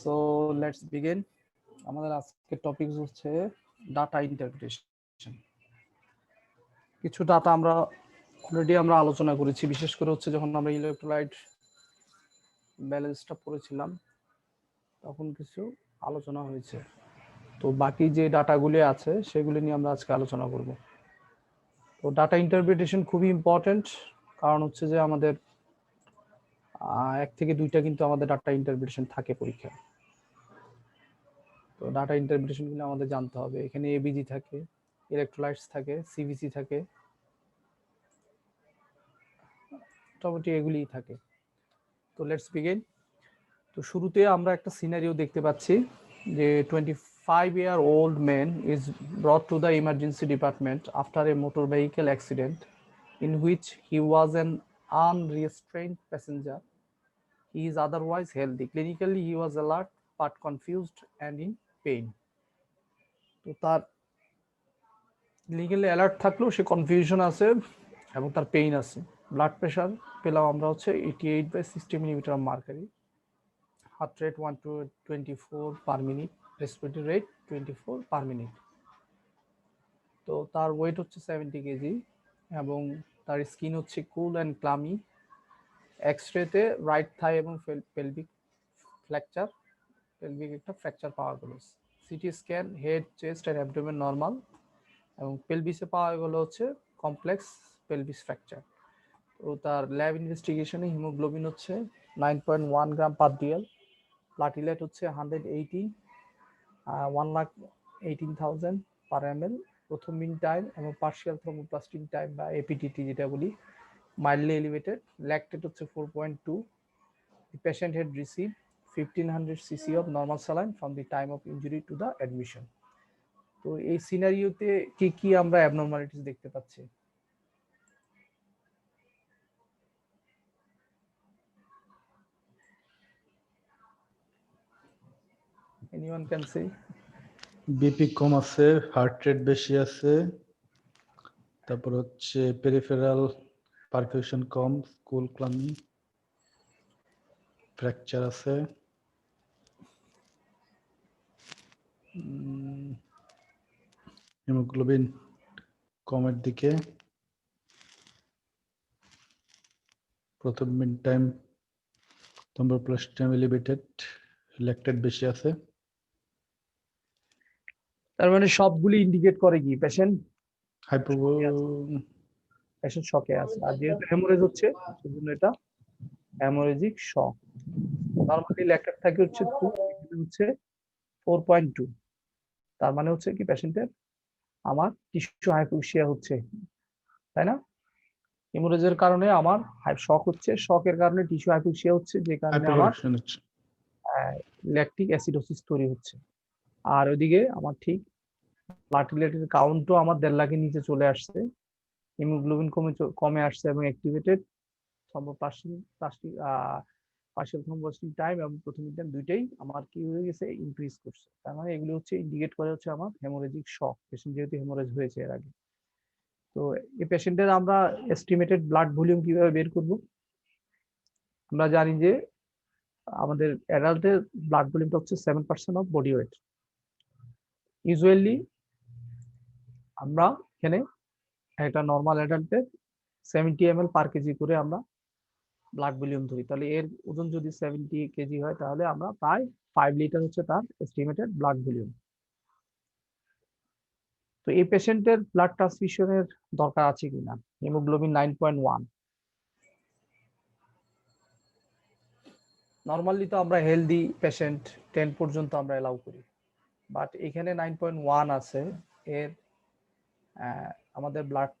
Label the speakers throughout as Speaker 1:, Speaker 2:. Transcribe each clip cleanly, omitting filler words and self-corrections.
Speaker 1: So let's begin. আমাদের আজকের topic হচ্ছে ডাটা ইন্টারপ্রিটেশন। কিছু ডাটা আমরা অলরেডি আলোচনা করেছি, বিশেষ করে হচ্ছে যখন আমরা ইলেকট্রোলাইট ব্যালেন্সটা পড়েছিলাম তখন কিছু আলোচনা হয়েছে। তো বাকি যে ডাটাগুলি আছে সেগুলি নিয়ে আমরা আজকে আলোচনা করব। তো ডাটা ইন্টারপ্রিটেশন খুবই ইম্পর্টেন্ট, কারণ হচ্ছে যে আমাদের এক থেকে দুইটা কিন্তু আমাদের ডাটা ইন্টারপ্রিটেশন থাকে পরীক্ষায়। তো ডাটা ইন্টারপ্রিটেশনগুলো আমাদের জানতে হবে। এখানে এবিজি থাকে, ইলেকট্রোলাইটস থাকে, সিভিসি থাকে, মোটামুটি এগুলিই থাকে। তো লেটস বিগিন। তো শুরুতে আমরা একটা সিনারিও দেখতে পাচ্ছি যে 25-year-old man is brought to the emergency department after a motor vehicle accident in which he was an unrestrained passenger. He is otherwise healthy. Clinically, he was alert but confused and in pain. তো তার clinically alert থাকলেও সে confusion আছে এবং তার pain আছে। Blood pressure পেলাম আমরা হচ্ছে 88/60 millimetre mercury, heart rate 124 per minute, respiratory rate 24 per minute. তো তার ওয়েট হচ্ছে 70 কেজি এবং তার স্কিন হচ্ছে কুল অ্যান্ড ক্লামি। এক্সরেতে রাইট থাই এবং পেলভিক একটা ফ্র্যাকচার পাওয়া গেল। CT scan head, chest and abdomen normal এবং পেলভিসে পাওয়া গেল হচ্ছে কমপ্লেক্স পেলভিস ফ্র্যাকচার। তো তার ল্যাব ইনভেস্টিগেশনে হিমোগ্লোবিন হচ্ছে 9.1 গ্রাম পার ডিএল, প্লাটিলেট হচ্ছে 118, 1,18,000 পার এমএল প্রথম মিন টাইম এবং পার্শিয়াল থ্রোম্বোপ্লাস্টিন টাইম বা এপিটিটি যেটা বলি মাইল্ডলি এলিভেটেড। ল্যাকটেট হচ্ছে 4.2। The patient had received 1500 cc of normal saline from the time of injury to the admission. তো এই সিনারিওতে কি কি আমরা অ্যাবনরমালিটিস দেখতে পাচ্ছি? Anyone can say?
Speaker 2: বিপি কম আছে, হার্ট রেট বেশি আছে, তারপর হচ্ছে পেরিফেরাল পারফিউশন কম, কুল ক্লামি, ফ্র্যাকচার আছে, হিমোগ্লোবিন কমের দিকে, প্রথম mean time thromboplastin elevated, lactate বেশি আছে।
Speaker 1: তার মানে সবগুলি ইন্ডিকেট করে কি পেশেন্ট পেশেন্ট শকে আছে, আর যেহেতু হেমোরেজ হচ্ছে সেজন্য এটা হেমোরেজিক শক। নরমালি ল্যাকটেট থাকে হচ্ছে 2, হচ্ছে 4.2। তার মানে হচ্ছে কি পেশেন্টের আমার টিস্যু হাইপোক্সিয়া হচ্ছে, তাই না? হেমোরেজের কারণে আমার শক হচ্ছে, শকের কারণে টিস্যু হাইপোক্সিয়া হচ্ছে, যে কারণে আমার ল্যাকটিক অ্যাসিডোসিস তৈরি হচ্ছে। আর ওইদিকে আমার ঠিক প্লাটিলেটের কাউন্টও আমার 1.5 লাখের নিচে চলে আসছে, হিমোগ্লোবিন কমে আসছে এবং অ্যাক্টিভেটেড পার্শিয়াল থ্রোম্বোপ্লাস্টিন টাইম এবং প্রথম টাইম দুইটাই আমার কি হয়ে গেছে, ইনক্রিজ করছে। তার মানে এগুলো হচ্ছে ইন্ডিকেট করে হচ্ছে আমার হেমোরেজিক শক, পেশেন্ট যেহেতু হেমোরেজ হয়েছে এর আগে। তো এই পেশেন্টের আমরা এস্টিমেটেড ব্লাড ভলিউম কিভাবে বের করব? আমরা জানি যে আমাদের অ্যাডাল্টের ব্লাড ভলিউমটা হচ্ছে 7% অফ বডি ওয়েট। ইউজুয়ালি আমরা এখানে একটা নর্মাল অ্যাডাল্টের 70 ml পার কেজি করে আমরা ব্লাড ভলিউম ধরি। তাহলে এর ওজন যদি 70 কেজি হয় তাহলে আমরা প্রায় 5 লিটার হচ্ছে তার এস্টিমেটেড ব্লাড ভলিউম। তো এই পেশেন্টের ব্লাড ট্রান্সফিউশনের দরকার আছে কিনা? হিমোগ্লোবিন 9.1। নর্মালি তো আমরা হেলদি পেশেন্ট 10 পর্যন্ত আমরা এলাউ করি, বাট এখানে 9.1 আছে। এর আমাদের ব্লাড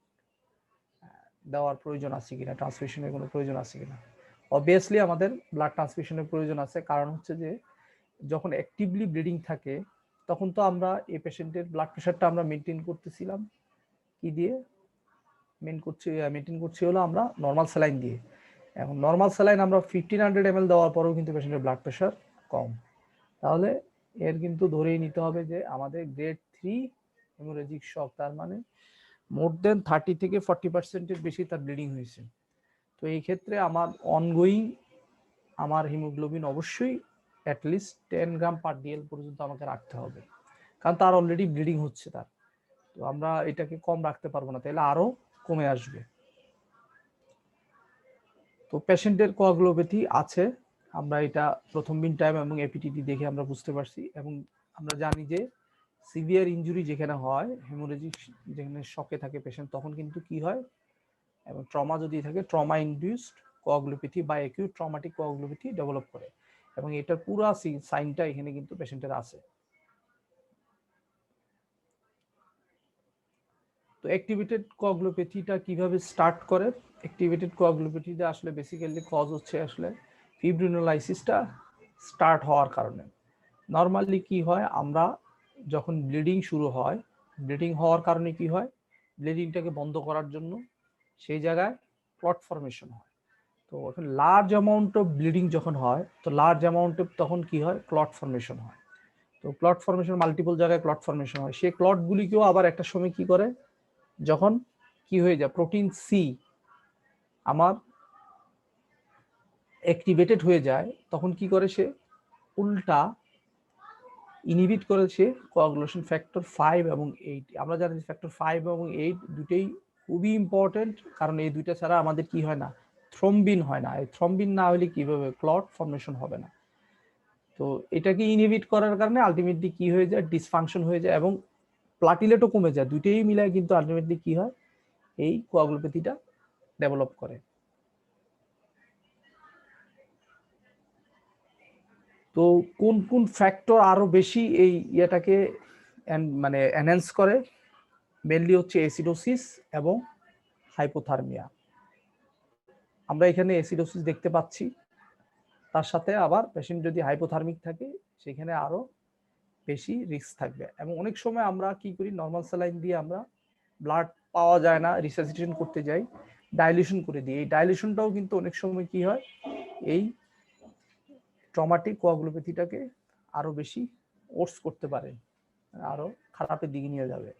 Speaker 1: দেওয়ার প্রয়োজন আছে কিনা, ট্রান্সফিউশনের কোনো প্রয়োজন আছে কিনা? অবভিয়াসলি আমাদের ব্লাড ট্রান্সফিউশনের প্রয়োজন আছে, কারণ হচ্ছে যে যখন অ্যাক্টিভলি ব্লিডিং থাকে তখন তো আমরা এই পেশেন্টের ব্লাড প্রেশারটা আমরা মেনটেন করতেছিলাম কি দিয়ে? মেনটেন করছি হলো আমরা নর্মাল স্যালাইন দিয়ে। এখন নর্মাল স্যালাইন আমরা 1500 ml দেওয়ার পরেও কিন্তু পেশেন্টের ব্লাড প্রেশার কম। তাহলে এর কিন্তু ধরেই নিতে হবে যে আমাদের গ্রেড 3 হেমোরেজিক শক, তার মানে মোর দেন 30 থেকে 40%-এর বেশি তার ব্লিডিং হয়েছে। তো এই ক্ষেত্রে আমার অনগোয়িং আমার হিমোগ্লোবিন অবশ্যই অ্যাটলিস্ট 10 গ্রাম পার ডিএল পর্যন্ত আমাকে রাখতে হবে, কারণ তার অলরেডি ব্লিডিং হচ্ছে তার। তো আমরা এটাকে কম রাখতে পারবো না, তাহলে আরো কমে আসবে। তো পেশেন্টের কোয়াগুলোপ্যাথি আছে, আমরা এটা প্রথম মিন টাইম এবং এপিটিটি দেখে আমরা বুঝতে পারছি। এবং আমরা জানি যে সিভিয়ার ইনজুরি যেখানে হয়, হেমোরেজিক যেখানে শকে থাকে পেশেন্ট, তখন কিন্তু কি হয়, এবং ট্রমা যদি থাকে, ট্রমা ইনডিউসড কোয়াগুলোপ্যাথি বা অ্যাকিউট ট্রমাটিক কোয়াগুলোপ্যাথি ডেভেলপ করে, এবং এটার পুরো সাইনটা এখানে কিন্তু পেশেন্টের আছে। তো অ্যাক্টিভেটেড কোয়াগুলোপ্যাথিটা কিভাবে স্টার্ট করে? অ্যাক্টিভেটেড কোয়াগুলোপ্যাথিটা আসলে বেসিক্যালি কজ হচ্ছে আসলে ফিব্রিনোলাইসিসটা স্টার্ট হওয়ার কারণে। নর্মালি কি হয়, আমরা যখন ব্লিডিং শুরু হয়, ব্লিডিং হওয়ার কারণে কি হয়, ব্লিডিংটাকে বন্ধ করার জন্য সেই জায়গায় ক্লট ফর্মেশন হয়। তো এখন লার্জ অ্যামাউন্ট অফ ব্লিডিং যখন হয়, তো লার্জ অ্যামাউন্ট অফ তখন কি হয়, ক্লট ফর্মেশন হয়। তো ক্লট ফর্মেশন মাল্টিপল জায়গায় ক্লট ফর্মেশন হয়, সেই ক্লটগুলিকেও আবার একটা সময় কি করে, যখন কি হয়ে যায়, প্রোটিন সি আমার অ্যাক্টিভেটেড হয়ে যায়, তখন কি করে, সে উল্টা ইনহিবিট করে সে কোয়াগুলেশন ফ্যাক্টর 5 এবং 8। আমরা জানি ফ্যাক্টর 5 এবং 8 দুটেই খুবই ইম্পর্টেন্ট, কারণ এই দুইটা ছাড়া আমাদের কি হয় না, থ্রম্বিন হয় না। এই থ্রম্বিন না হলে কিভাবে ক্লট ফর্মেশন হবে না। তো এটাকে ইনহিবিট করার কারণে আলটিমেটলি কি হয়ে যায়, ডিসফাংশন হয়ে যায় এবং প্লাটিলেটও কমে যায়। দুইটাই মিলায় কিন্তু আলটিমেটলি কি হয়, এই কোয়াগুলোপ্যাথিটা ডেভেলপ করে। তো কোন কোন ফ্যাক্টর আরো বেশি এই ইয়েটাকে মানে এনহ্যান্স করে? মেনলি হচ্ছে অ্যাসিডোসিস এবং হাইপোথার্মিয়া। আমরা এখানে অ্যাসিডোসিস দেখতে পাচ্ছি, তার সাথে আবার পেশেন্ট যদি হাইপোথার্মিক থাকে সেখানে আরো বেশি রিস্ক থাকবে। এবং অনেক সময় আমরা কি করি, নর্মাল স্যালাইন দিয়ে আমরা ব্লাড পাওয়া যায় না, রিসাসিটেশন করতে যাই, ডাইলিউশন করে দিই। এই ডাইলিউশনটাও কিন্তু অনেক সময় কি হয়, এই ট্রমাটিক কোয়াগুলোপ্যাথিটাকে আরো বেশি ওর্স করতে পারে, আরো খারাপের দিকে নিয়ে যাবে।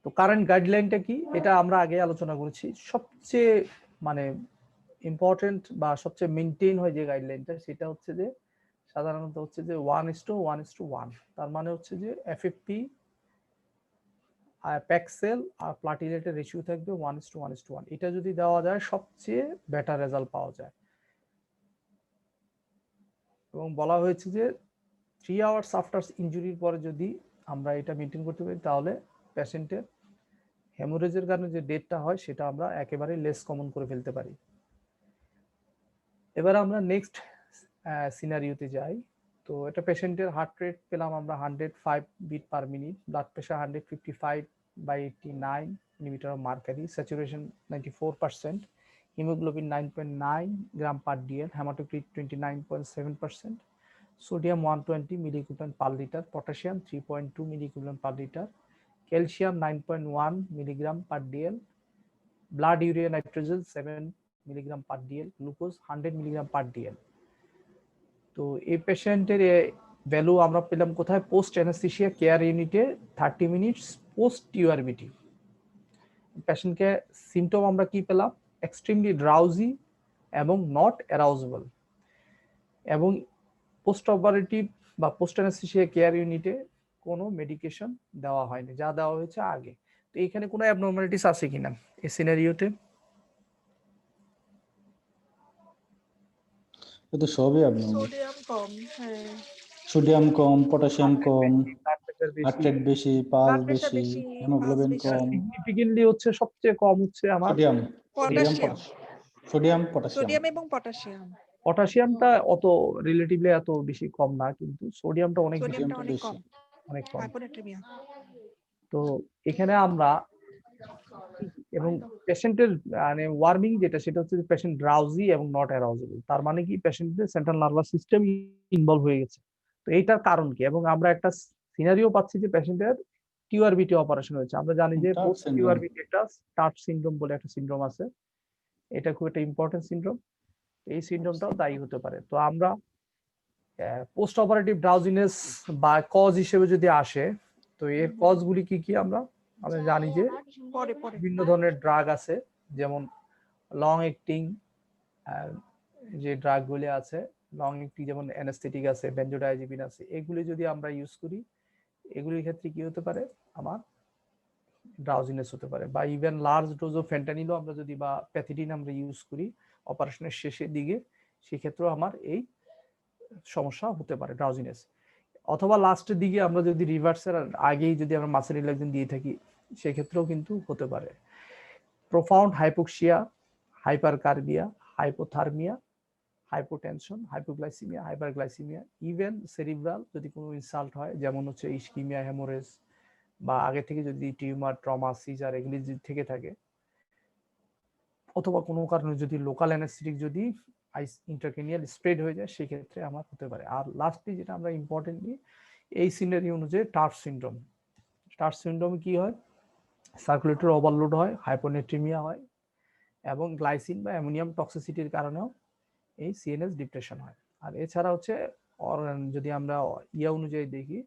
Speaker 1: তো কারেন্ট গাইডলাইনটা কি, এটা আমরা আগে আলোচনা করেছি। সবচেয়ে মানে ইম্পর্টেন্ট বা সবচেয়ে মেনটেন হয় যে গাইডলাইনটা, সেটা হচ্ছে যে সাধারণত হচ্ছে যে 1:1:1। তার মানে হচ্ছে যে এফএফপি প্যাক্সেল আর প্লাটিলেটের রেশিও থাকবে 1:1:1। এটা যদি দেওয়া যায় সবচেয়ে বেটার রেজাল্ট পাওয়া যায়। এবং বলা হয়েছে যে 3 আওয়ার্স আফটার ইনজুরির পরে যদি আমরা এটা মেনটেন করতে পারি, তাহলে পেশেন্টের হেমোরেজের কারণে যে ডেথটা হয় সেটা আমরা একেবারে লেস কমন করে ফেলতে পারি। এবার আমরা নেক্সট সিনারিওতে যাই। তো এটা পেশেন্টের হার্ট রেট পেলাম আমরা 105 beat per minute, blood pressure 155/89 millimetre of mercury, saturation 94%, haemoglobin 9.9 gram per dL, haematocrit 29.7%, sodium 120 milli equivalent per litre, potassium 3.2 milli equivalent per litre, calcium 9.1 milligram per dL, blood urea nitrogen 7 milligram per dL, glucose 100 milligram per dL. তো এই পেশেন্টের value আমরা পেলাম কোথায়, post anaesthesia care ইউনিটে 30 minutes post ইউআরবিটি। পেশেন্টকে symptom আমরা কি পেলাম, এক্সট্রিমলি ড্রাউজি এবং নট অ্যারাউজেবল। এবং পোস্ট অপারেটিভ বা পোস্ট অ্যানেস্থেসিয়া কেয়ার ইউনিটে কোনো মেডিকেশন দেওয়া হয়নি, যা দেওয়া হয়েছে আগে। তো এখানে কোনো অ্যাবনর্মালিটিস আছে কিনা এই সিনারিওতে?
Speaker 2: এটা সবই abnormal।
Speaker 3: সোডিয়াম কম, হ্যাঁ।
Speaker 2: সোডিয়াম কম, পটাশিয়াম কম,
Speaker 1: ব্লাড প্রেশার
Speaker 2: হার্ট
Speaker 1: বেশি,
Speaker 2: রেট বেশি, পালস
Speaker 3: ব্লাড প্রেশার
Speaker 2: বেশি,
Speaker 3: বেশি,
Speaker 2: হেমোগ্লোবিন
Speaker 3: পালস
Speaker 2: কম।
Speaker 3: বেশি।
Speaker 1: সিগনিফিকেন্টলি হচ্ছে সবচেয়ে কম হচ্ছে আমার
Speaker 2: sodium,
Speaker 3: potassium,
Speaker 2: sodium, potassium.
Speaker 3: Sodium এবং পটাশিয়াম।
Speaker 1: পটাশিয়ামটা অত রিলেটিভলি এত বেশি কম না, কিন্তু সোডিয়ামটা অনেক বেশি,
Speaker 3: সোডিয়ামটা অনেক কম,
Speaker 1: অনেক কম।
Speaker 3: হাইপোনাট্রিমিয়া।
Speaker 1: তো এখানে আমরা এবং পেশেন্টের মানে ওয়ার্মিং যেটা, সেটা হচ্ছে পেশেন্ট ড্রাউজি এবং নট অ্যারাউজেবল। তার মানে কি, পেশেন্টের সেন্ট্রাল নার্ভাস সিস্টেম ইনভলভ হয়ে গেছে। তো এইটার কারণ কি? এবং আমরা একটা সিনারিও পাচ্ছি যে পেশেন্টের টিউআরবিটি অপারেশন হয়েছে। আমরা জানি যে
Speaker 2: টার্ট
Speaker 1: পোস্ট
Speaker 2: সিনড্রোম।
Speaker 1: টিউআরবিটি একটা টার্ট সিনড্রোম বলে একটা সিনড্রোম আছে, এটা খুব একটা ইম্পর্টেন্ট সিনড্রোম। এই সিনড্রোমটাও দায়ী হতে পারে। তো আমরা পোস্ট অপারেটিভ ড্রাউজিনেস বা কজ হিসেবে যদি আসে, তো এর কজগুলি কি কি আমরা আমরা জানি যে
Speaker 3: পরে পরে
Speaker 1: বিভিন্ন ধরনের ড্রাগ আছে, যেমন লং অ্যাক্টিং যে ড্রাগগুলি আছে, লং একটি যেমন অ্যানেস্থেটিক আছে, বেনজোডায়াজিপিন আছে, এগুলি যদি আমরা ইউজ করি, এগুলির ক্ষেত্রে কি হতে পারে, আমার ড্রাউজিনেস হতে পারে। বা ইভেন লার্জ ডোজ অফ ফেন্টানিলও আমরা যদি বা প্যাথিডিন আমরা ইউজ করি অপারেশনের শেষের দিকে, সেক্ষেত্রেও আমার এই সমস্যা হতে পারে, ড্রাউজিনেস। অথবা লাস্টের দিকে আমরা যদি রিভার্সের আগেই যদি আমরা মাসেল রিল্যাক্সেশন দিয়ে থাকি, সেক্ষেত্রেও কিন্তু হতে পারে। Profound hypoxia, hypercarbia, hypothermia, hypotension, hypoglycaemia, hyperglycaemia, even cerebral যদি কোনো ইনসাল্ট হয়, যেমন হচ্ছে ইসকিমিয়া, হেমোরেজ, বা আগে থেকে যদি টিউমার, ট্রমা, সিজার এগুলি যদি থেকে থাকে, অথবা কোনো কারণে যদি লোকাল অ্যানেস্থেটিক যদি ইন্ট্রাক্রেনিয়াল স্প্রেড হয়ে যায়, সেক্ষেত্রে আমার হতে পারে। আর লাস্টলি যেটা আমরা ইম্পর্টেন্টলি এই সিনারি অনুযায়ী টার্ফ সিনড্রোম, টার্ফ সিনড্রোমে কি হয়, সার্কুলেটর ওভারলোড হয়, হাইপোনেট্রিমিয়া হয়, এবং গ্লাইসিন বা অ্যামোনিয়াম টক্সিসিটির কারণেও এই সিএনএস ডিপ্রেশন হয়। আর এছাড়া হচ্ছে যদি আমরা ইয়া অনুযায়ী দেখি,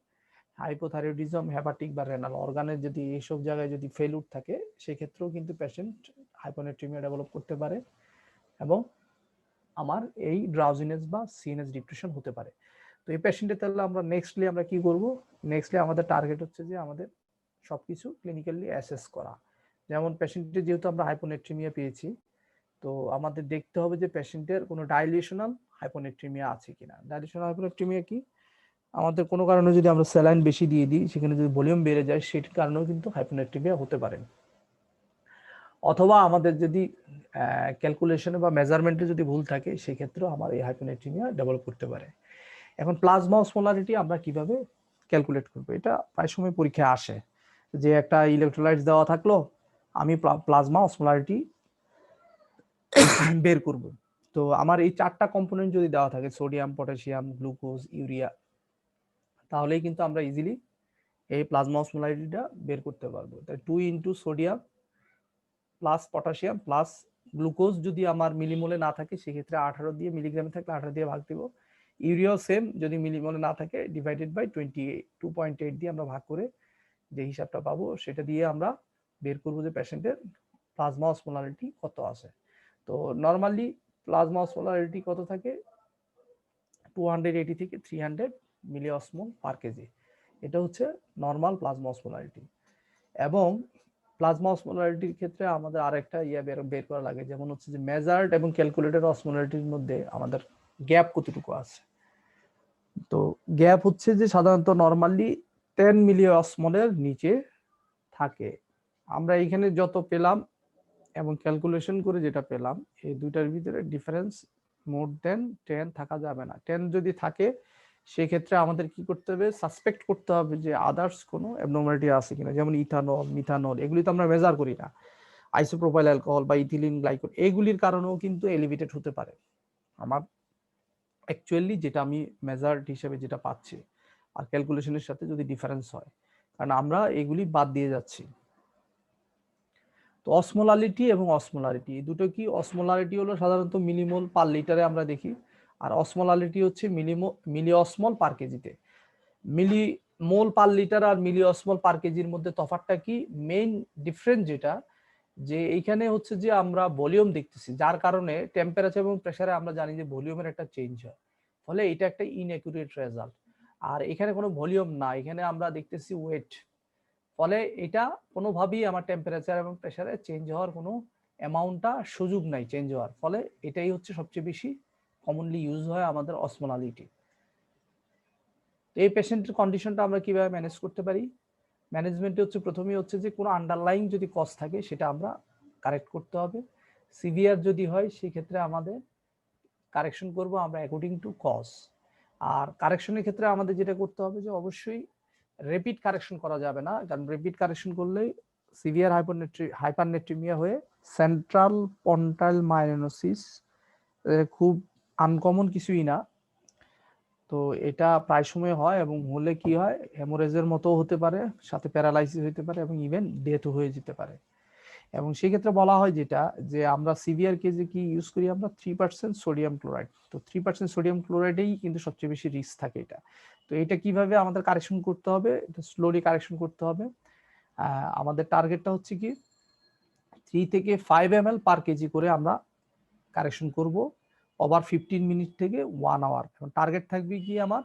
Speaker 1: হাইপোথাইরয়েডিজম, হেপাটিক বা রেনাল অর্গানের যদি এইসব জায়গায় যদি ফেলুর থাকে, সেক্ষেত্রেও কিন্তু পেশেন্ট হাইপোনেট্রিমিয়া ডেভেলপ করতে পারে এবং আমার এই ড্রাউজিনেস বা সিএনএস ডিপ্রেশন হতে পারে। তো এই পেশেন্টের তাহলে আমরা নেক্সটলি আমরা কি করব, নেক্সটলি আমাদের টার্গেট হচ্ছে যে আমাদের সবকিছু ক্লিনিক্যালি অ্যাসেস করা। যেমন পেশেন্টের যেহেতু আমরা হাইপোনেট্রিমিয়া পেয়েছি, তো আমাদের দেখতে হবে যে পেশেন্টের কোনো ডাইলেশনাল হাইপোনেট্রিমিয়া আছে কিনা। ডাইলেশনাল হাইপোনেট্রিমিয়া কি, আমাদের কোনো কারণে যদি আমরা স্যালাইন বেশি দিয়ে দিই, সেখানে যদি ভলিউম বেড়ে যায়, সেটার কারণেও কিন্তু হাইপোনেট্রিমিয়া হতে পারে। অথবা আমাদের যদি ক্যালকুলেশনে বা মেজারমেন্টে যদি ভুল থাকে, সেক্ষেত্রেও আমার এই হাইপোনেট্রিমিয়া ডেভেলপ করতে পারে। এখন প্লাজমা অসমোলারিটি আমরা কিভাবে ক্যালকুলেট করব, এটা প্রায় সময় পরীক্ষায় আসে যে একটা ইলেকট্রোলাইটস দেওয়া থাকলো, আমি প্লাজমা অসমোলারিটি বের করব। তো আমার এই 4টা কম্পোনেন্ট যদি দেওয়া থাকে, সোডিয়াম, পটাশিয়াম, গ্লুকোজ, ইউরিয়া, তাহলেই কিন্তু আমরা ইজিলি এই প্লাজমা অসমোলারিটিটা বের করতে পারবো। তাই 2 into sodium plus potassium plus glucose যদি আমার মিলিমোলে না থাকে, সেক্ষেত্রে 18 দিয়ে, মিলিগ্রামে থাকলে 18 দিয়ে ভাগ দিব। ইউরিয়াও সেম, যদি মিলিমোলে না থাকে ডিভাইডেড বাই 2.8 দিয়ে আমরা ভাগ করে যে হিসাবটা পাবো, সেটা দিয়ে আমরা বের করবো যে পেশেন্টের প্লাজমা অসমোলারিটি কত আছে। তো নর্মালি প্লাজমা অসমোলারিটি কত থাকে, 280 থেকে 300 মিলি অসমোল পার কেজি, এটা হচ্ছে নর্মাল প্লাজমা অসমোলারিটি। এবং প্লাজমা অসমোলারিটির ক্ষেত্রে আমাদের আরেকটা বের করা লাগে, যেমন হচ্ছে যে মেজার্ড এবং ক্যালকুলেটেড অসমোলারিটির মধ্যে আমাদের গ্যাপ কতটুকু আছে। তো গ্যাপ হচ্ছে যে সাধারণত নর্মালি 10 মিলি অসমোলের নিচে থাকে। আমরা এখানে যত পেলাম এবং ক্যালকুলেশন করে যেটা পেলাম, এই দুইটার ভিতরে ডিফারেন্স মোর দেন 10 থাকা যাবে না। 10 যদি থাকে, সেক্ষেত্রে আমাদের কি করতে হবে, সাসপেক্ট করতে হবে যে আদার্স কোনো অ্যাবনর্মালিটি আছে কিনা। যেমন ইথানল, মিথানল, এগুলি তো আমরা মেজার করি না। আইসোপ্রোপাইল অ্যালকোহল বা ইথিলিন গ্লাইকল, এগুলির কারণেও কিন্তু এলিভেটেড হতে পারে আমার অ্যাকচুয়ালি যেটা আমি মেজার্ড হিসেবে যেটা পাচ্ছি, আর ক্যালকুলেশনের সাথে যদি ডিফারেন্স হয়, কারণ আমরা এগুলি বাদ দিয়ে যাচ্ছি। তো অসমোলারিটি এবং অসমোলারিটি দুটো কি, অসমোলারিটি হলো সাধারণত মিলিমোল পার লিটারে আমরা দেখি, আর অসমোলারিটি হচ্ছে মিলি অসমোল পার কেজিতে। মিলি মোল পার লিটার আর মিলি অসমোল পার কেজির মধ্যে তফাৎটা কি, মেইন ডিফারেন্স যেটা, যে এইখানে হচ্ছে যে আমরা ভলিউম দেখতেছি, যার কারণে টেম্পারেচার এবং প্রেসারে আমরা জানি যে ভলিউমের একটা চেঞ্জ হয়, ফলে এটা একটা ইনঅ্যাকুরেট রেজাল্ট। আর এখানে কোনো ভলিউম না, এখানে আমরা দেখতেছি ওয়েট, ফলে এটা কোনোভাবেই আমার টেম্পারেচার এবং প্রেসারে চেঞ্জ হওয়ার কোনো অ্যামাউন্টটা সুযোগ নাই চেঞ্জ হওয়ার, ফলে এটাই হচ্ছে সবচেয়ে বেশি কমনলি ইউজ হয় আমাদের অসমোলারিটি। এই পেশেন্টের কন্ডিশনটা আমরা কিভাবে ম্যানেজ করতে পারি, ম্যানেজমেন্টে হচ্ছে প্রথমেই হচ্ছে যে কোনো আন্ডারলাইং যদি কজ থাকে, সেটা আমরা কারেক্ট করতে হবে। সিভিয়ার যদি হয়, সেক্ষেত্রে আমাদের কারেকশন করব আমরা অ্যাকর্ডিং টু কজ। আর কারেকশনের ক্ষেত্রে আমাদের যেটা করতে হবে, যে অবশ্যই রেপিড কারেকশন করা যাবে না, কারণ রেপিড কারেকশন করলেই সিভিয়ার হাইপারনেট্রিমিয়া হয়ে সেন্ট্রাল পন্টাইল মাইলোসিস, খুব আনকমন কিছুই না। তো এটা প্রায় সময় হয়, এবং হলে কি হয়, হেমোরেজের মতো হতে পারে, সাথে প্যারালাইসিস হতে পারে, এবং ইভেন ডেথ হয়ে যেতে পারে। এবং সেই ক্ষেত্রে বলা হয় যেটা, যে আমরা সিভিয়ার কেসে কি ইউজ করি, আমরা 3% সোডিয়াম ক্লোরাইড। তো 3% সোডিয়াম ক্লোরাইডেই কিন্তু সবচেয়ে বেশি রিস্ক থাকে এটা। তো এটা কিভাবে আমাদের কারেকশন করতে হবে, এটা স্লোলি কারেকশন করতে হবে। আমাদের টার্গেটটা হচ্ছে কি 3 থেকে 5 ml পার কেজি করে আমরা কারেকশন করব। ওভার 15 মিনিট থেকে 1 আওয়ার। এবং টার্গেট থাকবে কি আমার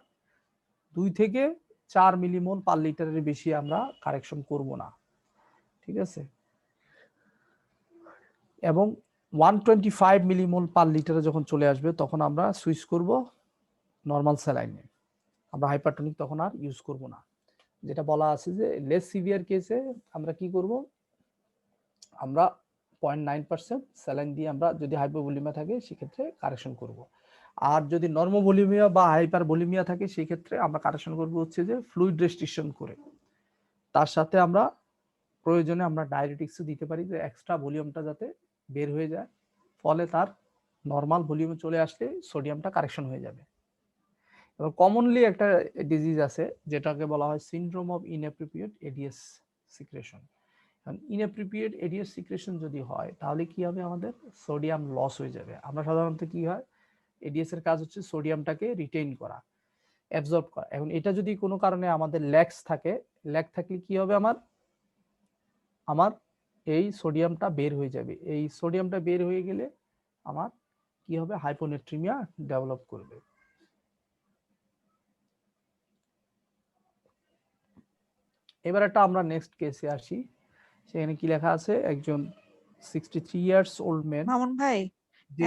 Speaker 1: 2 থেকে 4 মিলিমোল পার লিটারের বেশি আমরা কারেকশন করব না, ঠিক আছে। এবং 125 মিলিমোল পার লিটারে যখন চলে আসবে তখন আমরা সুইচ করব নর্মাল স্যালাইনে, আমরা হাইপারটনিক তখন আর ইউজ করব না। যেটা বলা আছে যে লেস সিভিয়ার কেসে আমরা কি করব, আমরা 0.9% স্যালাইন দিয়ে আমরা যদি হাইপোভলিমিয়া থাকে সেক্ষেত্রে কারেকশন করব। আর যদি নর্মোভলিমিয়া বা হাইপারভলিমিয়া থাকে সেই ক্ষেত্রে আমরা কারেকশন করব হচ্ছে যে ফ্লুইড রেস্ট্রিকশন করে, তার সাথে আমরা প্রয়োজনে আমরা ডায়োরেটিক্সও দিতে পারি যে এক্সট্রা ভলিউমটা যাতে বের হয়ে যায়, ফলে তার নর্মাল ভলিউমে চলে আসলে সোডিয়ামটা কারেকশন হয়ে যাবে। এবং কমনলি একটা ডিজিজ আছে যেটাকে বলা হয় syndrome of inappropriate ads secretion. Inappropriate ads secretion যদি হয় তাহলে কি হবে, আমাদের সোডিয়াম লস হয়ে যাবে। আমরা সাধারণত কি হয়, এডিএস এর কাজ হচ্ছে সোডিয়ামটাকে রিটেইন করা, অ্যাবজর্ব করা। এখন এটা যদি কোনো কারণে আমাদের ল্যাক্স থাকে, ল্যাক থাকলে কি হবে, আমার এই সোডিয়ামটা বের হয়ে যাবে। এই সোডিয়ামটা বের হয়ে গেলে আমার কি হবে, হাইপোনেট্রিমিয়া ডেভেলপ করবে। এবার একটা আমরা নেক্সট কেসে আসি, সেখানে কি লেখা আছে, একজন 63 ইয়ার্স ওল্ড ম্যান।
Speaker 3: মামুন ভাই,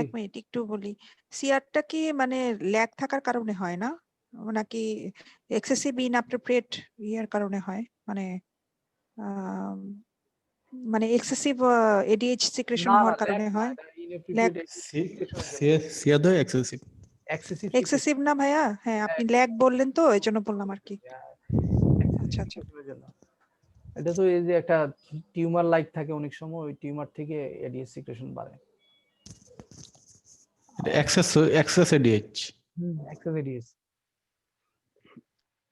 Speaker 3: এক মিনিট একটু বলি, সিআরটা কি মানে ল্যাগ থাকার কারণে হয় না, নাকি এক্সেসিভ ইনঅ্যাপ্রোপ্রিয়েট ইয়ার কারণে হয়, মানে মানে এক্সেসিভ এডিএইচ সিক্রেশন হওয়ার কারণে হয়? Lag
Speaker 2: সিয়াদো excessive.
Speaker 3: এক্সেসিভ না ভাইয়া? হ্যাঁ, আপনি ল্যাগ বললেন তো এজন্য বললাম আর কি। আচ্ছা আচ্ছা।
Speaker 1: এটা তো এই যে একটা টিউমার লাইক থাকে, অনেক সময় ওই টিউমার থেকে এডিএস সিক্রেশন বাড়ে।
Speaker 2: এটা এক্সেস এডিএইচ।
Speaker 1: Access ads.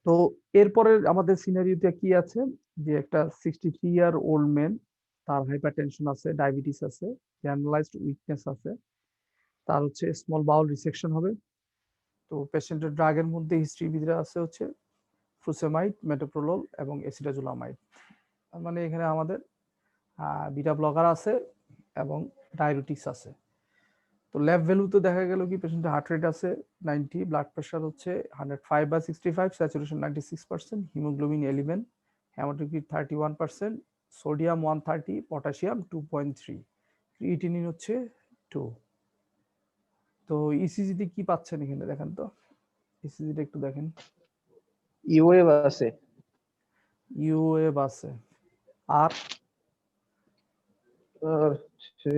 Speaker 1: তো এরপরে আমাদের সিনারিওতে কি আছে, যে একটা 63 ইয়ার ওল্ড ম্যান, তার হাইপারটেনশন আছে, ডায়াবেটিস আছে, জেনারেলাইজড উইকনেস আছে, তার হচ্ছে স্মল বাউল রিসেকশন হবে। তো পেশেন্টের ড্রাগের মধ্যে হিস্ট্রির ভিতরে আছে হচ্ছে ফুসেমাইড, মেটোপ্রোলোল এবং এসিটাজোলামাইড। মানে এখানে আমাদের বিটা ব্লকার আছে এবং ডায়াবেটিস আছে। তো ল্যাব ভ্যালুতে দেখা গেল কি পেশেন্টের হার্ট রেট আছে 90, ব্লাড প্রেশার হচ্ছে 105/65, saturation 96%, haemoglobin 11, haematocrit 31%, sodium 130, potassium 2.3, creatinine হচ্ছে 2। তো ইসিজিতে কি পাচ্ছেন এখানে দেখেন তো, ইসিজিটা একটু দেখেন।
Speaker 4: ইউএভ আছে,
Speaker 1: ইউএভ আছে, আর
Speaker 4: হচ্ছে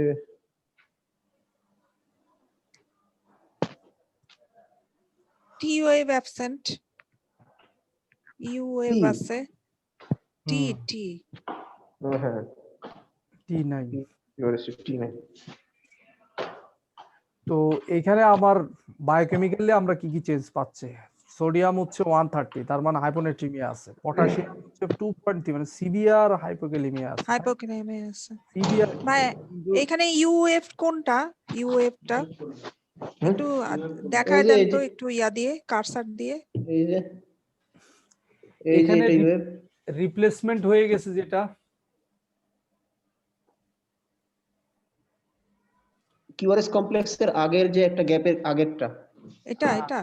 Speaker 3: T wave absent, U wave
Speaker 4: T?
Speaker 3: আছে, টি টি
Speaker 4: হ্যাঁ
Speaker 1: টি নাই।
Speaker 4: ইউআরএস টি নাই।
Speaker 1: তো এখানে আবার বায়োকেমিক্যালি আমরা কি কি চেঞ্জ পাচ্ছি, সোডিয়াম হচ্ছে 130, তার মানে হাইপোনেট্রিমিয়া আছে, পটাশিয়াম হচ্ছে 2.3, মানে সিভিয়ার হাইপোক্যালিমিয়া আছে,
Speaker 3: হাইপোক্যালেমিয়া আছে।
Speaker 1: সিভিয়ার।
Speaker 3: ভাই এখানে ইউএফ কোনটা, ইউএফটা একটু দেখায়
Speaker 4: এই যে
Speaker 3: দেন
Speaker 4: এই
Speaker 3: তো
Speaker 4: যে
Speaker 3: একটু ইয়া দিয়ে, কারসার দিয়ে।
Speaker 4: এই যে
Speaker 1: এখানে
Speaker 4: এটা ইউএভ
Speaker 1: রিপ্লেসমেন্ট হয়ে গেছে যেটা,
Speaker 4: কিউআরএস কমপ্লেক্সের আগের যে একটা গ্যাপের আগেরটা।
Speaker 3: এটা এটা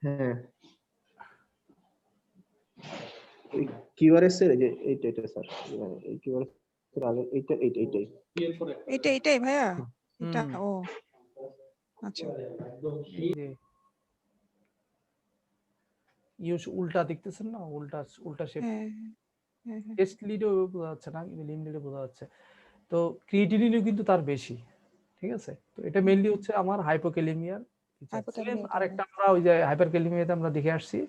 Speaker 4: হ্যাঁ কিউআরএস এর যে এইটা স্যার, এই কিউআরএস এর আগে এইটাই
Speaker 3: এটাই ভাইয়া, এটা ও আচ্ছা।
Speaker 1: এই যে উল্টা দেখতেছেন না, উল্টা উল্টা শেপ,
Speaker 3: হ্যাঁ হ্যাঁ হ্যাঁ।
Speaker 1: টেস্ট লিডও বোঝা যাচ্ছে না, কিন্তু লিম লিডে বোঝা যাচ্ছে। তো ক্রিয়েটিনিনও কিন্তু তার বেশি, ঠিক আছে। তো এটা মেইনলি হচ্ছে আমার হাইপোক্যালেমিয়ার।
Speaker 3: হাইপোক্যালেমিয়া
Speaker 1: আরেকটা আমরা ওই যে হাইপারক্যালেমিয়াতে আমরা দেখে আসছি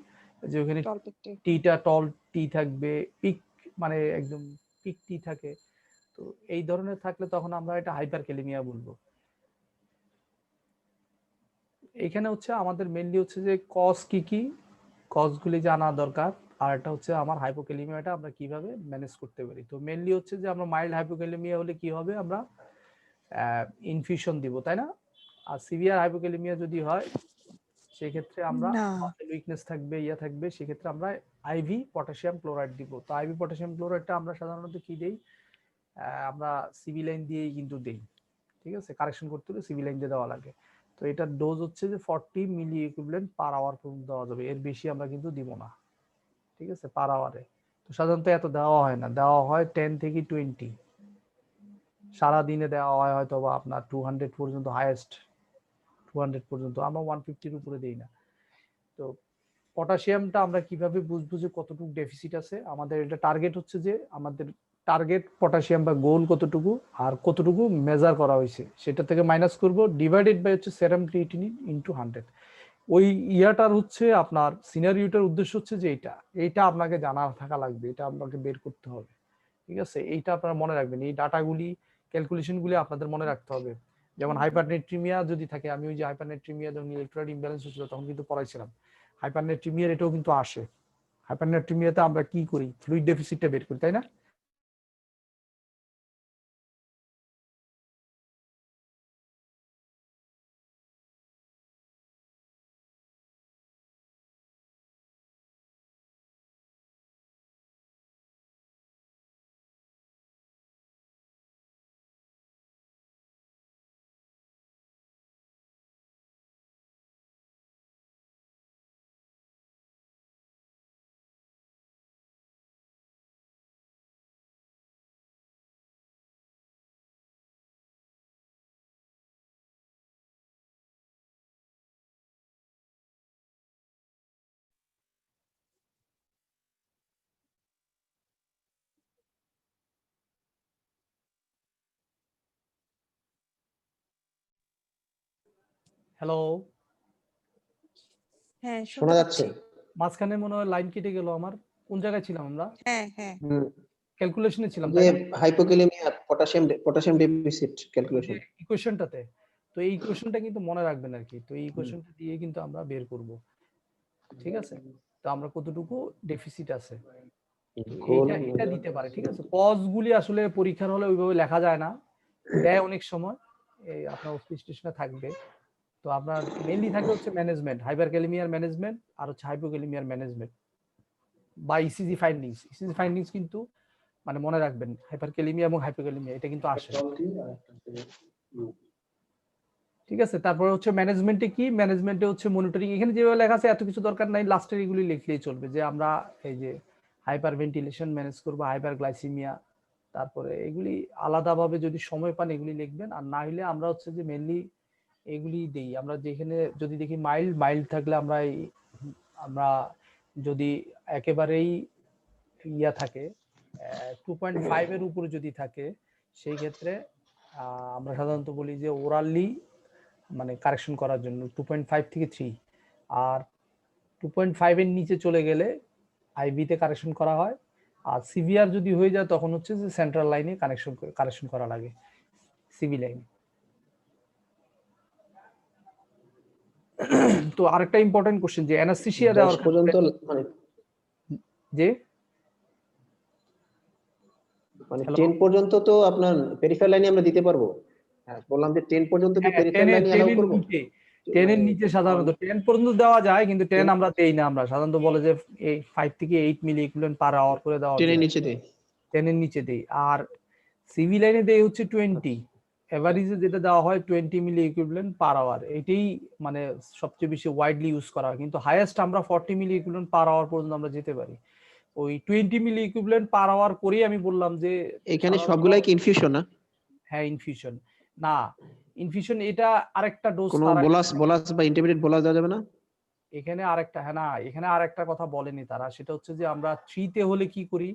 Speaker 1: যে ওখানে
Speaker 3: টল পিকটি।
Speaker 1: টিটা টল টি থাকবে, পিক মানে একদম পিক টি থাকে। তো এই ধরনের থাকলে তখন আমরা এটা হাইপারক্যালেমিয়া বলবো। এখানে হচ্ছে আমাদের মেইনলি হচ্ছে যে কজ কি কজগুলি জানা দরকার, আর এটা হচ্ছে আমার হাইপোক্যালেমিয়াটা আমরা কিভাবে ম্যানেজ করতে পারি। তো মেইনলি হচ্ছে যে আমরা মাইল্ড হাইপোক্যালেমিয়া হলে কি হবে, আমরা ইনফিউশন দিব, তাই না। আর সিভিয়ার হাইপোক্যালেমিয়া যদি হয় সেক্ষেত্রে আমরা
Speaker 3: না
Speaker 1: মাসেল উইকনেস থাকবে, থাকবে, সেক্ষেত্রে আমরা আইভি পটাশিয়াম ক্লোরাইড দিব। তো আইভি পটাশিয়াম ক্লোরাইডটা আমরা সাধারণত কি দেই, আমরা সিভি লাইন দিয়েই কিন্তু দেই, ঠিক আছে। কারেকশন করতে হলে সিভি লাইন দিয়ে দেওয়া লাগে। তো এটার ডোজ হচ্ছে যে 40 মিলি ইকুইভ্যালেন্ট পার আওয়ার পর্যন্ত দেওয়া যাবে, এর বেশি আমরা কিন্তু দিব না, ঠিক আছে, পার আওয়ারে। তো সাধারণত এত দেওয়া হয় না, দেওয়া হয় 10 থেকে 20, সারা দিনে দেওয়া হয় হয়তো বা আপনার 200 পর্যন্ত, হাইয়েস্ট 200 পর্যন্ত, আমরা 150-র উপরে দেই না। তো পটাশিয়ামটা আমরা কিভাবে বুঝবো যে কতটুকু ডেফিসিট আছে? আমাদের এটা টার্গেট হচ্ছে যে আমাদের টার্গেট পটাশিয়াম বা গোল কতটুকু আর কতটুকু মেজার করা হয়েছে সেটা থেকে মাইনাস করব, ডিভাইডেড বাই হচ্ছে সেরাম ক্রিয়েটিনিন ইনটু 100। ওই ইয়াটার হচ্ছে আপনার সিনারিওটার উদ্দেশ্য হচ্ছে যে এইটা আপনাকে জানা থাকা লাগবে, এটা আপনাকে বের করতে হবে, ঠিক আছে? এইটা আপনারা মনে রাখবেন, এই ডাটাগুলি ক্যালকুলেশনগুলি আপনাদের মনে রাখতে হবে। যেমন হাইপারনেট্রিমিয়া যদি থাকে, আমি ওই যে হাইপারনেট্রিমিয়া যখন ইলেকট্রোলাইট ইমব্যালেন্স হচ্ছিল তখন কিন্তু পড়াইছিলাম হাইপারনেট্রিমিয়ার, এটাও কিন্তু আসে। হাইপারনেট্রিমিয়াতে আমরা কি করি, ফ্লুইড ডেফিসিটটা বের করি, তাই না? হ্যালো,
Speaker 3: হ্যাঁ,
Speaker 4: শোনা
Speaker 3: শুনতে
Speaker 4: যাচ্ছে?
Speaker 3: পাচ্ছি।
Speaker 1: মাঝখানে মনে হয় লাইন কেটে গেল আমার। কোন জায়গায় ছিলাম আমরা?
Speaker 3: হ্যাঁ, হ্যাঁ।
Speaker 1: ক্যালকুলেশনে ছিলাম,
Speaker 4: যে
Speaker 1: তাই না?
Speaker 4: হাইপোক্যালেমিয়া, পটাশিয়াম ডেফিসিট
Speaker 1: ওই যে
Speaker 4: ক্যালকুলেশন।
Speaker 1: ইকুয়েশনটাতে। তো এই ইকুয়েশনটা কিন্তু মনে রাখবেন আর কি। তো এই ইকুয়েশনটা দিয়ে কিন্তু আমরা বের করব, ঠিক আছে? তো আমরা কতটুকু ডেফিসিট আছে এটা দিতে পারে, ঠিক আছে? কজগুলি আসলে পরীক্ষার হলে ওইভাবে লেখা যায় না, দেয় অনেক সময়, এই আপনার অফিস স্টেশনে থাকবে। তো আপনার মেইনলি থাকে হচ্ছে ম্যানেজমেন্ট, হাইপারক্যালেমিয়ার ম্যানেজমেন্ট আর হচ্ছে হাইপোক্যালেমিয়ার ম্যানেজমেন্ট বা ইসিজি ফাইন্ডিংস। ইসিজি ফাইন্ডিংস কিন্তু মানে মনে রাখবেন, হাইপারক্যালেমিয়া এবং হাইপোক্যালেমিয়া এটা কিন্তু আসে, ঠিক আছে? তারপরে হচ্ছে ম্যানেজমেন্টে কি, ম্যানেজমেন্টে হচ্ছে মনিটরিং। এখানে যেভাবে লেখা আছে এত কিছু দরকার নাই, লাস্টের এগুলি লিখলেই চলবে যে আমরা এই যে হাইপার ভেন্টিলেশন ম্যানেজ করবো, হাইপার গ্লাইসিমিয়া, তারপরে এগুলি আলাদাভাবে যদি সময় পান এগুলি লিখবেন। আর না হলে আমরা হচ্ছে যে মেনলি এগুলি দেই, আমরা যেখানে যদি দেখি মাইল্ড থাকলে আমরা যদি একেবারেই ইয়া থাকে 2.5 এর উপরে যদি থাকে সেই ক্ষেত্রে আমরা সাধারণত বলি যে ওরালি মানে কারেকশন করার জন্য 2.5 থেকে 3, আর 2.5 এর নিচে চলে গেলে আইভিতে কারেকশন করা হয়। আর সিভিআর যদি হয়ে যায় তখন হচ্ছে যে সেন্ট্রাল লাইনে কারেকশন করা লাগে, সিভি লাইনে। তো আরেকটা ইম্পর্টেন্ট কোশ্চেন যে অ্যানাস্থেসিয়া দেওয়ার
Speaker 4: পর্যন্ত মানে
Speaker 1: যে
Speaker 4: মানে 10 পর্যন্ত তো আপনার পেরিফেরাল লাইনে আমরা দিতে পারবো। হ্যাঁ, বললাম যে 10 পর্যন্ত কি পেরিফেরাল লাইনে এলাও করব?
Speaker 1: 10 এর নিচে সাধারণত 10 পর্যন্ত দেওয়া যায়, কিন্তু 10 আমরা দেই না। আমরা সাধারণত বলে যে 5 থেকে 8 মিলি ইকুইভ্যালেন্ট পার আওয়ার করে দেওয়া
Speaker 4: 10 এর
Speaker 1: যায়,
Speaker 4: নিচে দেই।
Speaker 1: 10 এর নিচে দেই। আর সিভি লাইনে দেই হচ্ছে 20, এভারেজে যেটা দেওয়া হয় 20 মিলি ইকুইভ্যালেন্ট পার আওয়ার, এটাই মানে সবচেয়ে বেশি ওয়াইডলি ইউজ করা হয়। কিন্তু হাইয়েস্ট আমরা 40 মিলি ইকুইভ্যালেন্ট পার আওয়ার পর্যন্ত আমরা যেতে পারি। ওই 20 মিলি ইকুইভ্যালেন্ট পার আওয়ার করেই আমি বললাম যে
Speaker 4: এখানে সবগুলাই কি ইনফিউশন না?
Speaker 1: হ্যাঁ, ইনফিউশন না, ইনফিউশন এটা আরেকটা ডোজ।
Speaker 4: কোনো বোলাস বা ইন্টারমিডিয়েট বোলাস দেওয়া যাবে না?
Speaker 1: এখানে আরেকটা, হ্যাঁ না, এখানে আরেকটা কথা বলেনি তারা, সেটা হচ্ছে যে আমরা 3 তে হলে কি করি,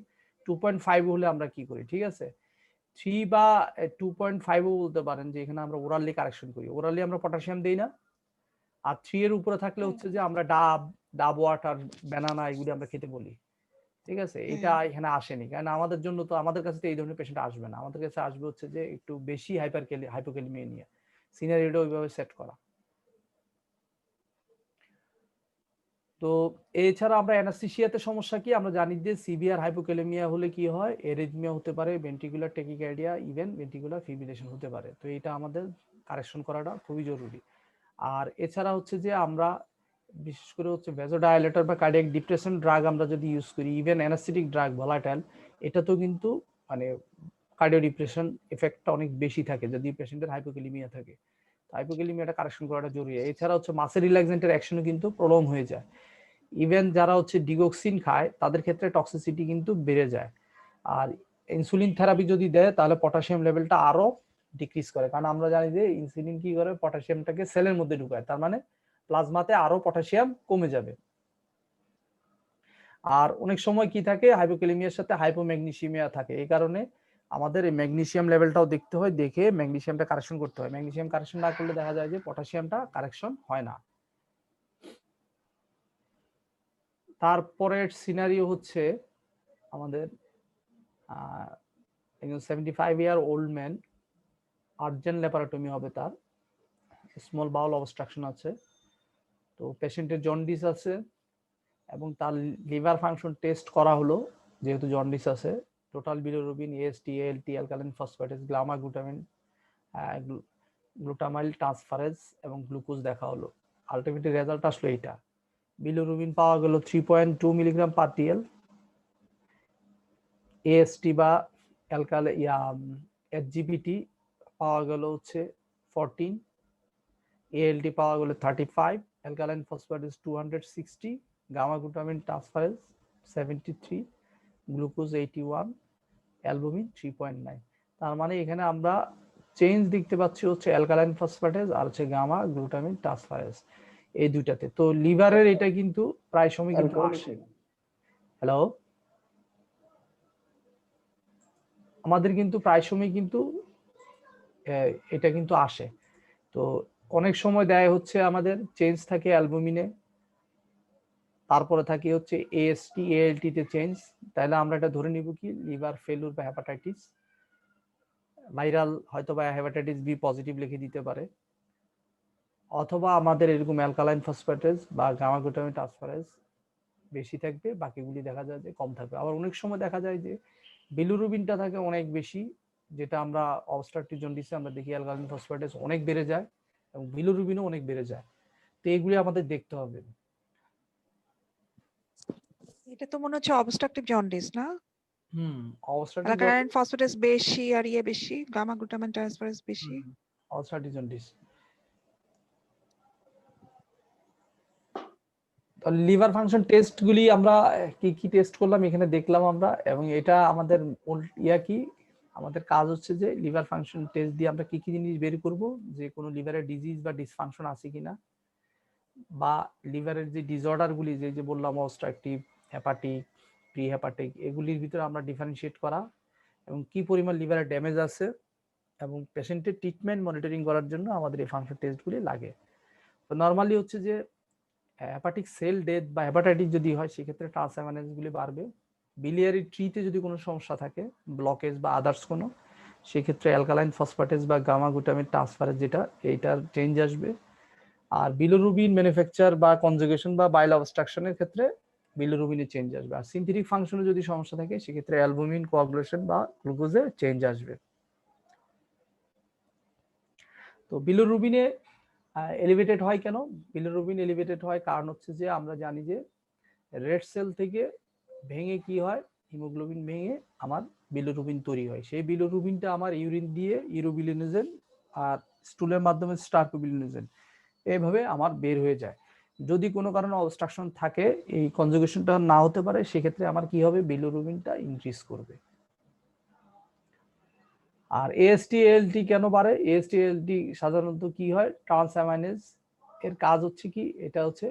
Speaker 1: 2.5 হলে আমরা কি করি, ঠিক আছে? 3 বা 2.5 ও বলতে পারেন যে এখানে আমরা ওরালি কারেকশন করি, ওরালি আমরা পটাশিয়াম দেই না। আর 3 এর উপরে থাকলে হচ্ছে যে আমরা ডাব ওয়াটার, ব্যানানা এগুলি আমরা খেতে বলি, ঠিক আছে? এটা এখানে আসেনি, কারণ আমাদের জন্য তো, আমাদের কাছে তো এই ধরনের পেশেন্ট আসবে না, আমাদের কাছে আসবে হচ্ছে যে একটু বেশি হাইপোক্যালেমিয়া নিয়ে, সিনারিওটা ওইভাবে সেট করা। তো এছাড়া আমরা অ্যানাস্থেসিয়াতে সমস্যা কি, আমরা জানি যে সিভিয়ার হাইপোক্যালেমিয়া হলে কি হয়, এরিথমিয়া হতে পারে, ventricular tachycardia, even ventricular fibrillation হতে পারে। তো এটা আমাদের কারেকশন করাটা খুবই জরুরি। আর এছাড়া হচ্ছে যে আমরা বিশেষ করে হচ্ছে ভ্যাসোডাইলেটর বা কার্ডিয়াক ডিপ্রেশন ড্রাগ আমরা যদি ইউজ করি, ইভেন অ্যানাস্থেটিক ড্রাগ ভোলাটাইল, এটা তো কিন্তু মানে কার্ডিও ডিপ্রেশন এফেক্টটা অনেক বেশি থাকে যদি পেশেন্টের হাইপোক্যালেমিয়া থাকে। তো হাইপোক্যালেমিয়াটা কারেকশন করাটা জরুরি। এছাড়া হচ্ছে মাসেল রিল্যাক্সেন্টের অ্যাকশনও কিন্তু প্রলং হয়ে যায়। ইভেন যারা হচ্ছে ডিগক্সিন খায় তাদের ক্ষেত্রে টক্সিসিটি কিন্তু বেড়ে যায়। আর ইনসুলিন থেরাপি যদি দেয় তাহলে পটাশিয়াম লেভেলটা আরো ডিক্রিজ করে, কারণ আমরা জানি যে ইনসুলিন কি করে, পটাশিয়ামটাকে সেলের মধ্যে ঢুকায়, তার মানে প্লাজমাতে আরো পটাশিয়াম কমে যাবে। আর অনেক সময় কি থাকে, হাইপোক্যালেমিয়ার সাথে হাইপোম্যাগনেসিয়ামিয়া থাকে, এই কারণে আমাদের এই ম্যাগনেসিয়াম লেভেলটাও দেখতে হয়, দেখে ম্যাগনেসিয়ামটা কারেকশন করতে হয়। ম্যাগনেসিয়াম কারেকশন না করলে দেখা যায় যে পটাশিয়ামটা কারেকশন হয় না। তারপরের সিনারিও হচ্ছে আমাদের একজন 75-year-old ম্যান, আর্জেন্ট ল্যাপারোটমি হবে, তার স্মল বাউল অবস্ট্রাকশন আছে, তো পেশেন্টের জন্ডিস আছে এবং তার লিভার ফাংশন টেস্ট করা হলো, যেহেতু জন্ডিস আছে, total bilirubin, AST, ALT, alkaline phosphatase, gamma glutamine, glutamyl transferase এবং গ্লুকোজ দেখা হলো। আলটিমেটলি রেজাল্ট আসলো এইটা, বিলিরুবিন পাওয়া গেল 3.2 মিলিগ্রাম পার টিএল, এএসটি বা এইচজিবিটি পাওয়া গেল হচ্ছে 14, এএলটি পাওয়া গেল 35, alkaline phosphatase 260, gamma glutamine transferase 73, glucose 81, albumin 3.9। তার মানে এখানে আমরা চেঞ্জ দেখতে পাচ্ছি হচ্ছে অ্যালকালাইন ফসফেটেস আর হচ্ছে গামা গ্লুটামিন ট্রান্সফারেজ, এই দুইটাতে। তো লিভারের এটা কিন্তু প্রায় সময় কিন্তু আসে। হ্যালো, আমাদের কিন্তু প্রায় সময় কিন্তু এটা কিন্তু আসে। তো অনেক সময় দেয় হচ্ছে আমাদের চেঞ্জ থাকে অ্যালবুমিনে, তারপরে থাকে হচ্ছে এএসটি, এএলটি তে চেঞ্জ, তাহলে আমরা এটা ধরে নিব কি লিভার ফেলুর বা হেপাটাইটিস ভাইরাল, হয়তো বা হেপাটাইটিস বি পজিটিভ লিখে দিতে পারে, অথবা আমাদের এরকম অ্যালকালাইন ফসফেটেস বা গামা গ্লুটামিন ট্রান্সফারেজ বেশি থাকবে, বাকিগুলি দেখা যায় যে কম থাকবে। আবার অনেক সময় দেখা যায় যে বিলিরুবিনটা থাকে অনেক বেশি, যেটা আমরা অবস্ট্রাকটিভ জন্ডিসে আমরা দেখি অ্যালকালাইন ফসফেটেস অনেক বেড়ে যায় এবং বিলিরুবিনও অনেক বেড়ে যায়। তো এগুলি আমাদের দেখতে হবে।
Speaker 3: এটা তো মনে হচ্ছে অবস্ট্রাকটিভ জন্ডিস না?
Speaker 1: অবস্ট্রাকটিভ
Speaker 3: অ্যালকালাইন ফসফেটেস বেশি আর বেশি, গামা গ্লুটামিন ট্রান্সফারেজ বেশি।
Speaker 1: Obstructive jaundice. Liver function test গুলি আমরা কি কি টেস্ট করলাম এখানে দেখলাম আমরা, এবং এটা আমাদের কি আমাদের কাজ হচ্ছে যে লিভার ফাংশন টেস্ট দিয়ে আমরা কি কি জিনিস বের করব, যে কোনো লিভারের ডিজিজ বা ডিসফাংশন আছে কিনা, বা লিভারের যে ডিসঅর্ডার গুলি যে বললাম অবস্ট্রাকটিভ, হেপাটিক, প্রি হেপাটিক, এগুলির ভিতরে আমরা ডিফারেন্সিয়েট করা, এবং কি পরিমাণ লিভারের ড্যামেজ আছে, এবং পেশেন্টের ট্রিটমেন্ট মনিটরিং করার জন্য আমাদের এই ফাংশন টেস্টগুলি লাগে। তো নরমালি হচ্ছে যে হেপাটিক সেল ডেথ বা হেপাটাইটিস যদি হয় সেক্ষেত্রে ট্রান্সঅ্যামিনেজ গুলি বাড়বে। বিলিয়ারি ট্রিতে যদি কোনো সমস্যা থাকে, ব্লকেজ বা আদার্স কোনো, সেক্ষেত্রে অ্যালকালাইন ফসফেটেস বা গামা গ্লুটামিন ট্রান্সফারেজ যেটা, এইটার চেঞ্জ আসবে। আর বিলিরুবিন ম্যানুফ্যাকচার বা কনজুগেশন বা বাইল অবস্ট্রাকশনের ক্ষেত্রে বিলিরুবিনের চেঞ্জ আসবে। আর সিনথেটিক ফাংশনে যদি সমস্যা থাকে সেক্ষেত্রে অ্যালবুমিন কোয়াগুলেশন বা গ্লুকোজে চেঞ্জ আসবে। তো বিলিরুবিনে এলিভেটেড হয় কেন? বিলিরুবিন এলিভেটেড হয় কারণ হচ্ছে যে আমরা জানি যে রেড সেল থেকে ভেঙে কি হয়, হিমোগ্লোবিন ভেঙে আমার বিলিরুবিন তৈরি হয়। সেই বিলিরুবিনটা আমার ইউরিন দিয়ে ইউরোবিলিনোজেন আর স্টুলের মাধ্যমে স্টার্কোবিলিনোজেন এইভাবে আমার বের হয়ে যায়। যদি কোনো কারণে অবস্ট্রাকশন থাকে, এই কনজুগেশনটা না হতে পারে, সেক্ষেত্রে আমার কি হবে, বিলিরুবিনটা ইনক্রিজ করবে। আর এএসটি, এএলটি কেন বাড়ে? এএসটি, এএলটি সাধারণত কি হয়, ট্রান্সঅ্যামাইনেজ এর কাজ হচ্ছে কি, এটা হচ্ছে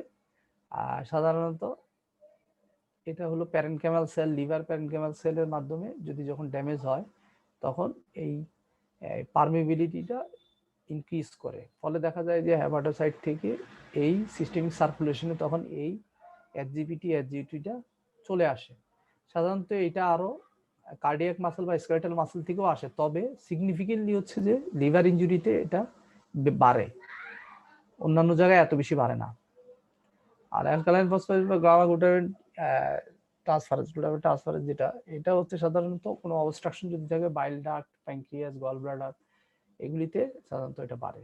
Speaker 1: সাধারণত এটা হলো প্যারেনকাইমাল সেল, লিভার প্যারেনকাইমাল সেলের মাধ্যমে যদি যখন ড্যামেজ হয় তখন এই পারমিবিলিটিটা ইনক্রিজ করে, ফলে দেখা যায় যে হেপাটোসাইট থেকে এই সিস্টেমিক সার্কুলেশনে তখন এই এইচজিবিটিটা চলে আসে। সাধারণত এটা আরো কার্ডিয়াক মাসল বা স্কেলেটাল মাসল থেকেও আসে, তবে সিগনিফিকেন্টলি হচ্ছে যে লিভার ইনজুরিতে এটা বাড়ে, অন্যান্য জায়গায় এত বেশি বাড়ে না। আর অ্যালকালাইন ফসফেট বা গামা গ্লুটামিন ট্রান্সফারেজ যেটা, এটা হচ্ছে সাধারণত কোনো অবস্ট্রাকশন যদি থাকে, bile duct, pancreas, gall bladder, এগুলিতে সাধারণত এটা বাড়ে।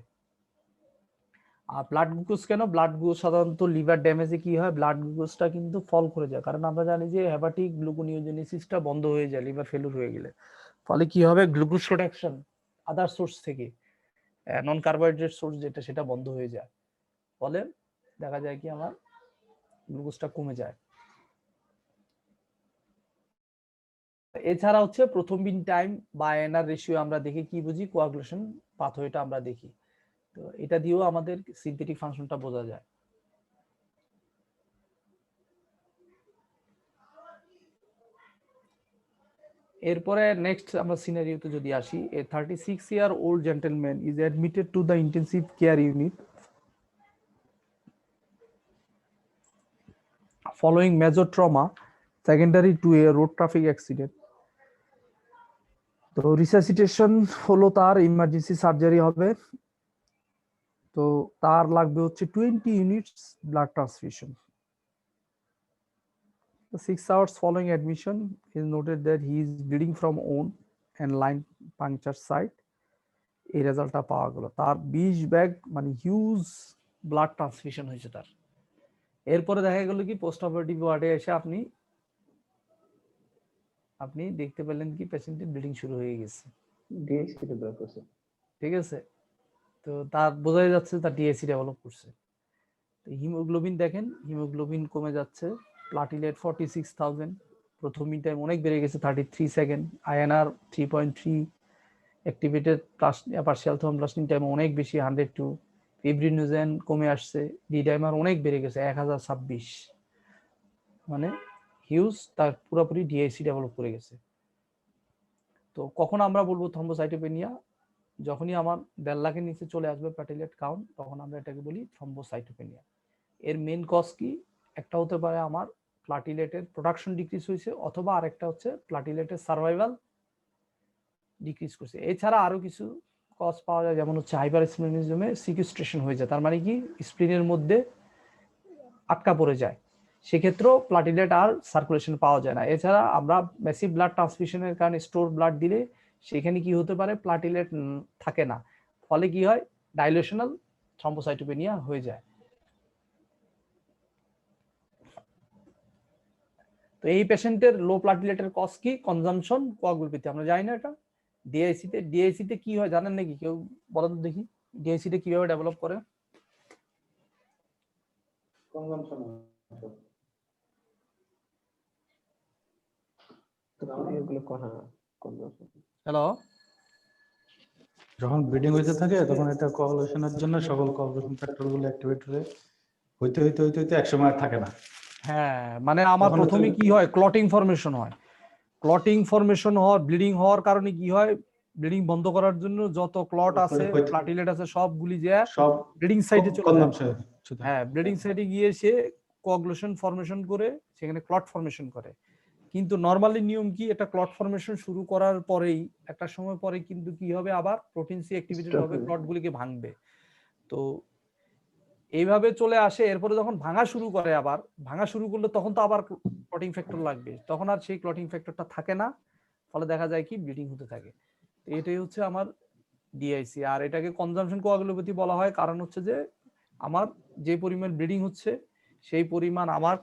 Speaker 1: আর ব্লাড গ্লুকোজ কেন? ব্লাড গ্লুকোজ সাধারণত লিভার ড্যামেজে কি হয়, ব্লাড গ্লুকোজটা কিন্তু ফল করে যায়, কারণ আমরা জানি যে হেপাটিক গ্লুকোনিওজেনেসিসটা বন্ধ হয়ে যায় লিভার ফেলিউর হয়ে গেলে, ফলে কি হবে, গ্লুকোজ প্রোডাকশন আদার সোর্স থেকে নন কার্বোহাইড্রেট সোর্স যেটা সেটা বন্ধ হয়ে যায়, ফলে দেখা যায় কি আমার গ্লুকোজটা কমে যায়। এছাড়া হচ্ছে প্রথম বিন টাইম বা এনআর রেশিও আমরা দেখে কি বুঝি, কোয়াগুলেশন পাথওয়েটা আমরা দেখি। তো এটা দিয়েও আমাদের সিনথেটিক ফাংশনটা বোঝা যায়। এরপরে নেক্সট আমরা সিনারিওতে যদি আসি, এ 36-year-old gentleman is admitted to the intensive care unit following major trauma secondary to a road traffic accident. তো রিসাসিটেশন হলো, তার ইমার্জেন্সি সার্জারি হবে, তো তার লাগবে হচ্ছে 20 units blood transfusion. 6 hours following admission is noted that he is bleeding from wound and line puncture site. এই রেজাল্টটা পাওয়া গেল, তার 20 ব্যাগ মানে হিউজ ব্লাড ট্রান্সফিউশন হয়েছে তার। এরপরে দেখা গেল কি পোস্ট অপারেটিভ ওয়ার্ডে এসে আপনি দেখতে পেলেন কি পেশেন্টের ব্লিডিং শুরু হয়ে গেছে, ঠিক আছে। তো তার বোঝাই যাচ্ছে তার ডিএসি ডেভেলপ করছে। তো হিমোগ্লোবিন দেখেন, হিমোগ্লোবিন কমে যাচ্ছে, প্লাটিলেট 46,000, প্রথম মিন টাইম অনেক বেড়ে গেছে 33 second, INR 3.3, activated partial thromboplastin time অনেক বেশি 102, ফিব্রিনোজেন কমে আসছে, ডি ডাইমার অনেক বেড়ে গেছে 1026, মানে হিউজ, তার পুরোপুরি ডিআইসি ডেভেলপ করে গেছে। তো কখন আমরা বলবো থ্রম্বোসাইটোপেনিয়া, যখনই আমার 1.5 লাখের নিচে চলে আসবে প্লাটিলেট কাউন্ট, তখন আমরা এটাকে বলি থ্রম্বোসাইটোপেনিয়া। এর মেইন কজ কি, একটা হতে পারে আমার প্লাটিলেটের প্রোডাকশন ডিক্রিজ হয়েছে, অথবা আরেকটা হচ্ছে প্লাটিলেটের সার্ভাইভাল ডিক্রিজ করছে। এছাড়া আরো কিছু কজ পাওয়া যায়, যেমন হচ্ছে হাইপারস্প্লেনিজমে সিকুইস্ট্রেশন হয়ে যায়, তার মানে কি স্প্লিনের মধ্যে আটকা পড়ে যায়, সেক্ষেত্রেও প্লাটিলেট আর সার্কুলেশন পাওয়া যায় না। এছাড়া আমরা ম্যাসিভ ব্লাড ট্রান্সফিউশনের কারণে স্টোর ব্লাড দিলে সেখানে কি হতে পারে, প্লাটিলেট থাকে না, ফলে কি হয়, ডাইলেশনাল থ্রম্বোসাইটোপেনিয়া হয়ে যায়। তো এই পেশেন্টের লো প্লাটিলেটের কজ কি, কনজাম্পশন কোয়াগুলপ্যাথি, আমরা জানি না এটা। ডিআইসিতে কি হয় জানেন নাকি কেউ, বলেন তো দেখি, ডিআইসিতে কিভাবে ডেভেলপ করে?
Speaker 4: কনজাম্পশন
Speaker 1: হ্যালো,
Speaker 2: যখন ব্লিডিং হইতে থাকে তখন এটা কোয়াগুলেশনের জন্য সকল কোয়াগুলেশন ফ্যাক্টরগুলো অ্যাক্টিভেট হইতে একসময় আর থাকে না।
Speaker 1: হ্যাঁ, মানে আমার প্রথমে কি হয়, ক্লটিং ফরমেশন হয়, ক্লটিং ফরমেশন হওয়ার, ব্লিডিং হওয়ার কারণে কি হয়, ব্লিডিং বন্ধ করার জন্য যত ক্লট আছে, প্লাটিলেট আছে, সবগুলি যে
Speaker 2: সব
Speaker 1: ব্লিডিং সাইটে চলে যায়।
Speaker 2: যায়।
Speaker 1: হ্যাঁ, ব্লিডিং সাইটে গিয়ে সে কোয়াগুলেশন ফরমেশন করে সেখানে ক্লট ফরমেশন করে। কিন্তু নরমালি নিয়ম কি, এটা ক্লট ফরমেশন শুরু করার পরেই একটা সময় পরে কিন্তু কি হবে, আবার প্রোটিন সি অ্যাক্টিভেটেড হবে, ক্লটগুলিকে ভাঙবে। তো এইভাবে চলে আসে। এরপরে যখন ভাঙা শুরু করে, আবার ভাঙা শুরু করলে তখন তো আবার ক্লটিং ফ্যাক্টর লাগবে, তখন আর সেই ক্লটিং ফ্যাক্টরটা থাকে না, ফলে দেখা যায় কি ব্লিডিং হতে থাকে। তো এটাই হচ্ছে আমার ডিআইসি। আর এটাকে কনজাম্পশন কোয়াগুলোপ্যাথি বলা হয়, কারণ হচ্ছে যে আমার যে পরিমাণ ব্লিডিং হচ্ছে সেই পরিমাণ আমার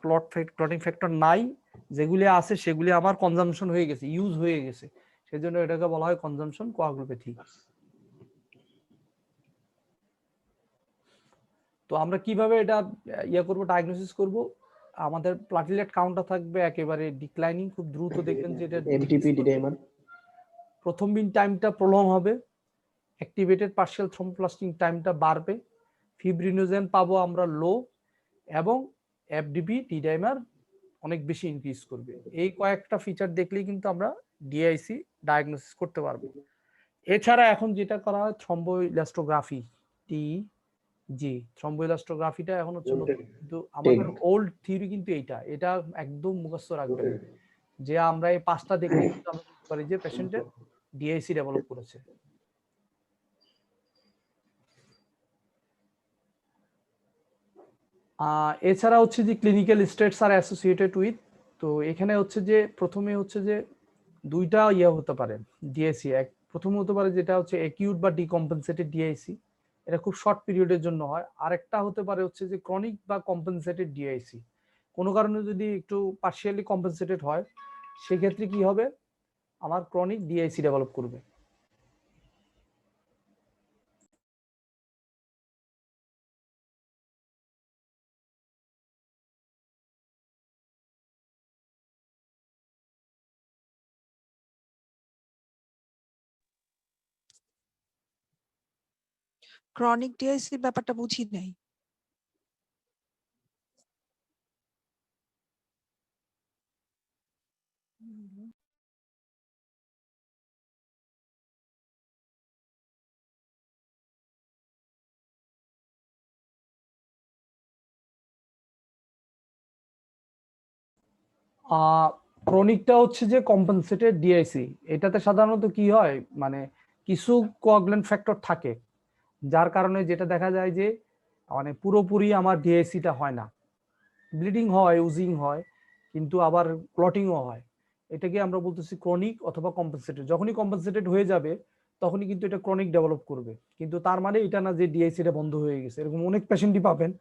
Speaker 1: ক্লটিং ফ্যাক্টর নাই, যেগুলি আছে সেগুলি আমার কনজাম্পশন হয়ে গেছে, ইউজ হয়ে গেছে, সেজন্য এটাকে বলা হয় কনজাম্পশন কোয়াগুলোপ্যাথি। তো আমরা কিভাবে এটা করব, ডায়াগনোসিস করব, আমাদের প্লাটিলেট কাউন্টটা থাকবে একেবারে ডিক্লাইনিং, খুব দ্রুত দেখবেন যে এটা
Speaker 4: এফটিপি ডিডাইমার,
Speaker 1: প্রথম বিন টাইমটা প্রলং হবে, অ্যাক্টিভেটেড পার্শিয়াল থ্রম্বোপ্লাস্টিন টাইমটা বাড়বে, ফিব্রিনোজেন পাবো আমরা লো, এবং এফডিপি ডিডাইমার অনেক বেশি ইনক্রিজ করবে। এই কয়েকটা ফিচার দেখলেই কিন্তু আমরা ডিআইসি ডায়াগনোসিস করতে পারবো। এছাড়া এখন যেটা করা হয় থ্রম্বোইলাস্টোগ্রাফি, জি, থ্রম্বোইলাস্টোগ্রাফিটা এখন হচ্ছে নতুন, কিন্তু আমাদের ওল্ড থিওরি কিন্তু এটা একদম মুখস্থ রাখবেন, যে আমরা এই পাঁচটা দেখলে কিন্তু আমরা বলতে পারি যে পেশেন্টের ডিআইসি ডেভেলপ করেছে। এছাড়া হচ্ছে যে clinical states R associated with, তো এখানে হচ্ছে যে প্রথমে হচ্ছে যে দুইটা হতে পারে ডিআইসি, প্রথম হতে পারে যেটা হচ্ছে অ্যাকিউট বা ডিকম্পেনসেটেড ডিআইসি, এটা খুব শর্ট পিরিয়ডের জন্য হয়। আরেকটা হতে পারে হচ্ছে যে ক্রনিক বা কম্পেনসেটেড ডিআইসি, কোনো কারণে যদি একটু পার্শিয়ালি কম্পেনসেটেড হয় সেক্ষেত্রে কি হবে, আমার ক্রনিক ডিআইসি ডেভেলপ করবে।
Speaker 3: ক্রনিক ডিআইসির ব্যাপারটা বুঝি নাই।
Speaker 1: ক্রনিকটা হচ্ছে যে কম্পেনসেটেড ডিআইসি। এটাতে সাধারণত কি হয়, মানে কিছু কোয়াগুলেন্ট ফ্যাক্টর থাকে যার কারণে যেটা দেখা যায় যে মানে পুরোপুরি আমার ডিআইসিটা হয় না, ব্লিডিং হয়, উজিং হয়, কিন্তু আবার ক্লটিংও হয়। এটাকে আমরা বলতেছি ক্রনিক অথবা কম্পেনসেটেড। যখনই কম্পেনসেটেড হয়ে যাবে তখনই কিন্তু এটা ক্রনিক ডেভেলপ করবে, কিন্তু তার মানে এটা না যে ডিআইসিটা বন্ধ হয়ে গেছে। এরকম অনেক পেশেন্টই পাবেন,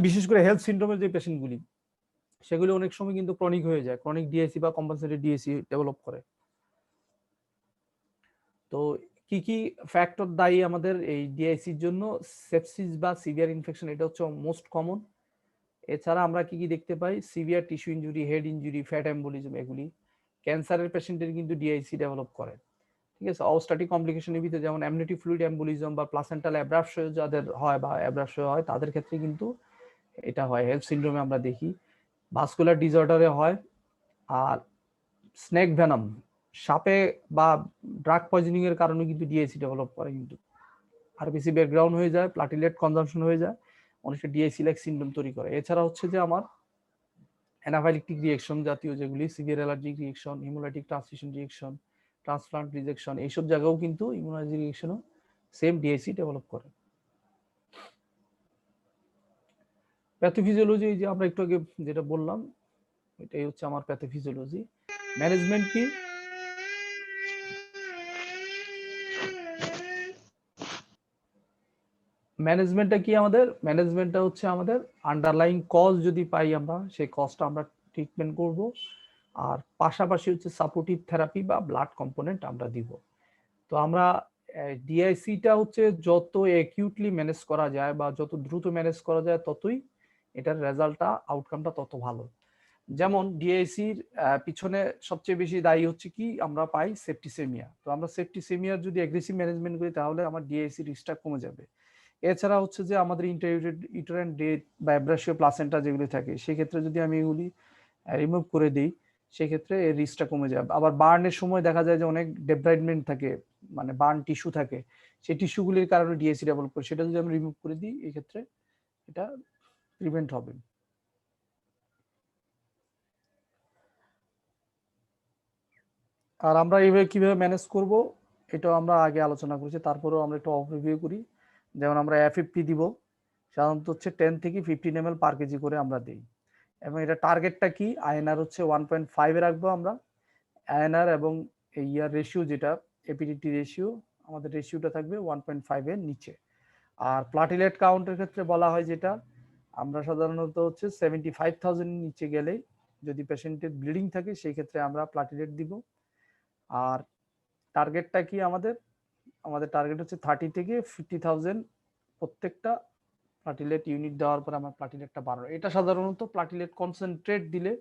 Speaker 1: বিশেষ করে হেলথ সিন্ড্রোমের যে পেশেন্টগুলি, সেগুলি অনেক সময় কিন্তু ক্রনিক হয়ে যায়, ক্রনিক ডিআইসি বা কম্পালসারি ডিআইসি ডেভেলপ করে। তো কি কি ফ্যাক্টর দায়ী আমাদের এই ডিআইসির জন্য? সেপসিস বা সিভিয়ার ইনফেকশন, এটা হচ্ছে মোস্ট কমন। এছাড়া আমরা কি কি দেখতে পাই? Severe tissue injury, head injury, fat embolism, এগুলি ক্যান্সারের পেশেন্টের কিন্তু ডিআইসি ডেভেলপ করে। ঠিক আছে, অস্টাটিক কমপ্লিকেশনের ভিতরে যেমন অ্যামনিওটিক ফ্লুইড এম্বোলিজম বা প্লাসেন্টাল অ্যাব্রাপশন যাদের হয় বা অ্যাব্রাপশন হয়, তাদের ক্ষেত্রে কিন্তু এটা হয়। হেলথ সিন্ড্রোমে আমরা দেখি, ভাস্কুলার ডিসঅর্ডারে হয়। আর স্নেক ভেনম, সাপে বা ড্রাগ পয়জনিং এর কারণে কিন্তু ডিআইসি ডেভেলপ করে, কিন্তু আরবিসি ব্যাকগ্রাউন্ড হয়ে যায়, প্লাটিলেট কনজাম্পশন হয়ে যায়, অনেকটা ডিআইসি লাইক সিনড্রোম তৈরি করে। এছাড়া হচ্ছে যে আমার অ্যানাফাইলেকটিক রিঅ্যাকশন জাতীয় যেগুলি, severe allergic reaction, haemolytic transfusion reaction, transplant rejection, এইসব জায়গাও কিন্তু ইমিউনাইজিং রিঅ্যাকশনও সেম ডিআইসি ডেভেলপ করে। প্যাথোফিজিওলজি, যে আমরা একটু আগে যেটা বললাম, এটাই হচ্ছে আমার প্যাথোফিজিওলজি। ম্যানেজমেন্ট কি? ম্যানেজমেন্টটা কি আমাদের? ম্যানেজমেন্টটা হচ্ছে আমাদের আন্ডারলাইং কজ যদি পাই আমরা, সেই কজটা আমরা ট্রিটমেন্ট করব, আর পাশাপাশি হচ্ছে সাপোর্টিভ থেরাপি বা ব্লাড কম্পোনেন্ট আমরা দিব। তো আমরা ডিআইসিটা হচ্ছে যত অ্যাকিউটলি ম্যানেজ করা যায় বা যত দ্রুত ম্যানেজ করা যায়, ততই এটার রেজাল্টটা, আউটকামটা তত ভালো। যেমন ডিআইসির পিছনে সবচেয়ে বেশি দায়ী হচ্ছে কি আমরা পাই? সেপ্টিসেমিয়া। তো আমরা সেপ্টিসেমিয়ার যদি অ্যাগ্রেসিভ ম্যানেজমেন্ট করি তাহলে আমার ডিআইসি রিস্কটা কমে যাবে। এছাড়া হচ্ছে যে আমাদের ইন্টারইউটেরাইন ডেট বা অ্যাব্রাসিও প্লাসেন্টা যেগুলি থাকে, সেক্ষেত্রে যদি আমি এগুলি রিমুভ করে দিই, সেক্ষেত্রে এর রিস্কটা কমে যাবে। আবার বার্নের সময় দেখা যায় যে অনেক ডেব্রাইডমেন্ট থাকে, মানে বার্ন টিস্যু থাকে, সেই টিস্যুগুলির কারণে ডিআইসি ডেভেলপ করে, সেটা যদি আমি রিমুভ করে দিই, এই ক্ষেত্রে এটা প্রিভেন্ট হবে। আর আমরা এইভাবে কিভাবে ম্যানেজ করব, এটাও আমরা আগে আলোচনা করেছি, তারপরেও আমরা একটু ওভারভিউ করি। যেমন আমরা এফএফপি দিব, সাধারণত হচ্ছে 10 থেকে 15 ml পার কেজি করে আমরা দিই। এবং এটা টার্গেটটা কি? আইএনআর হচ্ছে 1.5 এ রাখবো আমরা। আইএনআর এবং ইয়ার রেশিও, যেটা এপিডিটি রেশিও, আমাদের রেশিওটা থাকবে 1.5 এর নিচে। আর প্লাটিলেট কাউন্টের ক্ষেত্রে বলা হয় যেটা, আমরা সাধারণত হচ্ছে 75,000 নিচে গেলে, যদি পেশেন্টের ব্লিডিং থাকে, সেই ক্ষেত্রে আমরা প্লাটিলেট দিব। আর টার্গেটটা কি আমাদের? আমাদের টার্গেট হচ্ছে 30 থেকে 50,000 প্রত্যেকটা প্লাটিলেট ইউনিট দেওয়ার পর আমার প্লাটিলেটটা বাড়ানো। এটা সাধারণত প্লাটিলেট কনসেন্ট্রেট দিলে,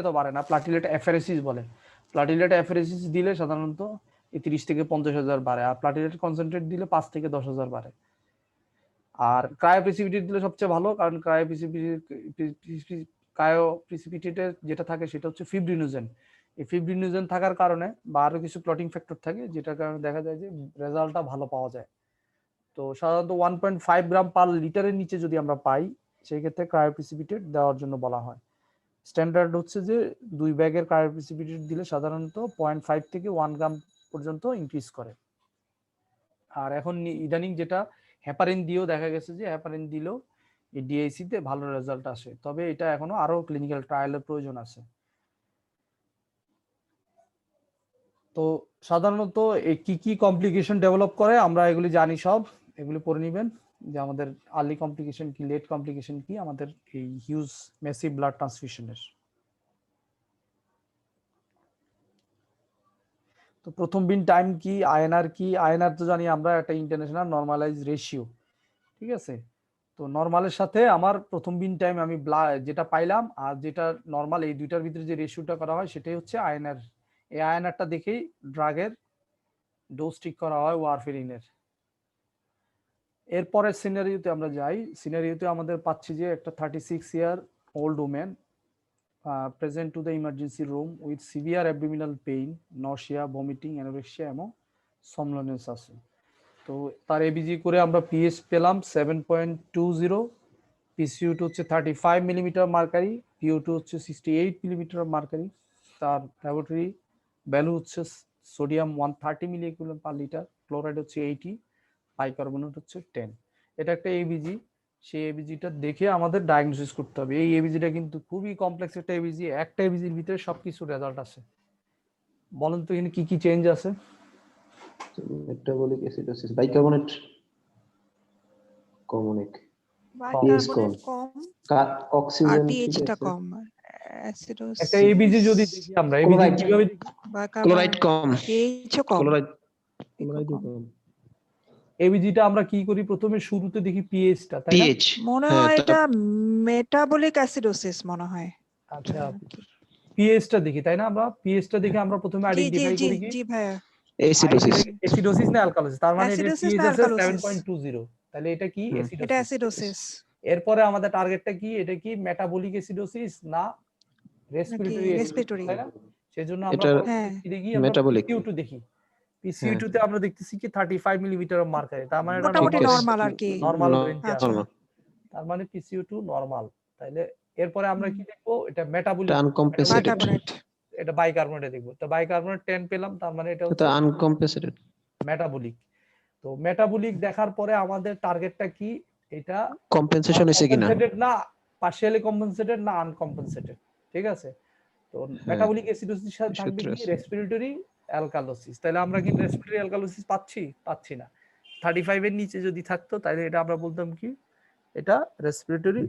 Speaker 1: তো বাড়ে না, প্লাটিলেট অ্যাফেরেসিস বলে। প্লাটিলেট অ্যাফেরেসিস দিলে সাধারণত 30 থেকে 50,000 বাড়ে, আর প্লাটিলেট কনসেন্ট্রেট দিলে 5 থেকে 10,000 বাড়ে। আর ক্রায়োপ্রিসিপিটেট দিলে সবচেয়ে ভালো, কারণ ক্রায়োপ্রিসিপিটেটে যেটা থাকে সেটা হচ্ছে ফিব্রিনোজেন। এই ফিব্রিনোজেন থাকার কারণে বা আরো কিছু ক্লটিং ফ্যাক্টর থাকে, যেটার কারণে দেখা যায় যে রেজাল্টটা ভালো পাওয়া যায়। তো সাধারণত 1.5 গ্রাম পার লিটারের নিচে যদি আমরা পাই, সেই ক্ষেত্রে ক্রায়োপ্রিসিপিটেট দেওয়ার জন্য বলা হয়। স্ট্যান্ডার্ড হচ্ছে যে 2 ব্যাগের ক্রায়োপ্রিসিপিটেট দিলে সাধারণত 0.5 থেকে 1 গ্রাম পর্যন্ত ইনক্রিজ করে। আর এখন ইদানিং যেটা হেপারিন দিয়েও দেখা গেছে যে হেপারিন দিলেও এই ডিআইসি তে ভালো রেজাল্ট আসে, তবে এটা এখনো আরো ক্লিনিক্যাল ট্রায়ালের প্রয়োজন আছে। তো সাধারণত এই কি কি কমপ্লিকেশন ডেভেলপ করে আমরা এগুলি জানি সব, এগুলি পড়ে নেবেন যে আমাদের আর্লি কমপ্লিকেশন কি, লেট কমপ্লিকেশন কি আমাদের এই হিউজ মেসিভ ব্লাড ট্রান্সফিউশনের। তো প্রথম বিন টাইম কি, আইএনআর কি? আইএনআর তো জানি আমরা একটা ইন্টারন্যাশনাল নরমালাইজ রেশিও, ঠিক আছে। তো নরমালের সাথে আমার প্রথম বিন টাইম আমি যেটা পাইলাম আর যেটা নরমাল, এই দুইটার ভিতরে যে রেশিওটা করা হয় সেটাই হচ্ছে আইএনআর। এই আইএনআরটা দেখেই ড্রাগের ডোজ ঠিক করা হয় ওয়ারফেরিনের। এরপরের সিনারিওতে আমরা যাই। সিনারিওতে আমাদের পাচ্ছি যে একটা 36 year old woman present to the emergency room with severe abdominal pain, nausea, vomiting, anorexia এবং সমনোনেস আছে। তো তার এবিজি করে আমরা পিএইচ পেলাম 7.20, পিসিউ2 হচ্ছে 35 মিলিমিটার মার্কারি, পিও2 হচ্ছে 68 মিলিমিটার মার্কারি। তার ল্যাবরেটরি ভ্যালু হচ্ছে সোডিয়াম 130 মিলি ইকুইভ্যালেন্ট পার লিটার, ক্লোরাইড হচ্ছে 80, বাইকার্বনেট হচ্ছে 10। এটা একটা এবিজি। সেই এবিজিটা দেখে আমাদের ডায়াগনোসিস করতে হবে। এই এবিজিটা কিন্তু খুবই কমপ্লেক্স একটা এবিজি, একটা এবিজির ভিতরে সবকিছু রেজাল্ট আছে। বলেন তো এখানে কি কি চেঞ্জ আছে?
Speaker 4: মেটাবলিক অ্যাসিডোসিস, বাইকার্বনেট কম, অনেক
Speaker 3: বাইকার্বনেট কম আর
Speaker 4: অক্সিজেন ঠিক
Speaker 3: পিএইচটা
Speaker 4: আছে,
Speaker 3: কম, অ্যাসিডোসিস
Speaker 1: একটা এবিজি যদি দেখি আমরা, এবিজি
Speaker 4: ক্লোরাইড,
Speaker 1: কিভাবে দেখি?
Speaker 3: বাইকার্বনেট কম, পিএইচও কম,
Speaker 4: ক্লোরাইড
Speaker 3: পিকো কম।
Speaker 4: কম,
Speaker 1: এবিজিটা আমরা কি করি, প্রথমে শুরুতে দেখি পিএইচটা, তাই না?
Speaker 4: পিএইচ
Speaker 3: মনে হয় এটা মেটাবলিক অ্যাসিডোসিস মনে হয়।
Speaker 1: আচ্ছা, পিএইচটা দেখি, তাই না? আমরা পিএইচটা দেখে আমরা প্রথমে
Speaker 3: জি জি
Speaker 1: আইডেন্টিফাই
Speaker 3: জি
Speaker 1: করি কি
Speaker 3: জি ভাইয়া,
Speaker 4: অ্যাসিডোসিস,
Speaker 1: অ্যাসিডোসিস না অ্যালকালোসিস। তার মানে এটা
Speaker 3: অ্যাসিডোসিস
Speaker 1: পিএইচ
Speaker 3: না
Speaker 1: আছে
Speaker 3: অ্যালকালোসিস,
Speaker 1: 7.20, তাহলে এটা কি
Speaker 4: হুম।
Speaker 3: এটা
Speaker 1: অ্যাসিডোসিস।
Speaker 3: অ্যাসিডোসিস
Speaker 1: এরপরে আমাদের টার্গেটটা কি, এটা কি মেটাবলিক অ্যাসিডোসিস না
Speaker 3: নাকি
Speaker 1: রেসপিরেটরি অ্যাসিডোসিস,
Speaker 3: রেসপিরেটরি?
Speaker 1: তাই না? সেজন্য আমরা
Speaker 4: এটা
Speaker 3: হ্যাঁ
Speaker 1: কি দেখি, আমরা
Speaker 4: মেটাবলিক,
Speaker 1: পিসিউ2 দেখি। পিসিউ2 তে আমরা দেখতেছি কি 35 মিলিমিটার মার্কারে, তার মানে এটা
Speaker 3: মোটামুটি
Speaker 4: ঠিক আছে।
Speaker 3: নরমাল আর কি।
Speaker 1: নরমাল রেঞ্জে আছে।
Speaker 3: আচ্ছা
Speaker 4: নরমাল,
Speaker 1: তার মানে পিসিউ2 নরমাল। তাইলে এরপরে আমরা কি দেখবো, এটা মেটাবলিক,
Speaker 4: এটা আনকম্পেনসেটেড,
Speaker 3: বাইকার্বনেট
Speaker 1: এটা বাইকার্বনেটে দেখবো। তো বাইকার্বনেট 10 পেলাম, তার মানে এটা
Speaker 4: এটা
Speaker 1: হচ্ছে
Speaker 4: আনকম্পেনসেটেড,
Speaker 1: মেটাবলিক। তো মেটাবলিক দেখার পরে আমাদের টার্গেটটা কি, এটা
Speaker 4: কম্পেনসেশন হয়েছে কিনা,
Speaker 1: কম্পেনসেটেড না, পার্শিয়ালি কম্পেনসেটেড না আনকম্পেনসেটেড, ঠিক আছে? তো মেটাবলিক অ্যাসিডোসিস সাথে থাকবে কি রেসপিরেটরি অ্যালকালোসিস। তাহলে আমরা কি রেসপিরেটরি অ্যালকালোসিস পাচ্ছি না। 35 এর নিচে যদি থাকতো তাহলে এটা আমরা বলতাম কি, এটা রেসপিরেটরি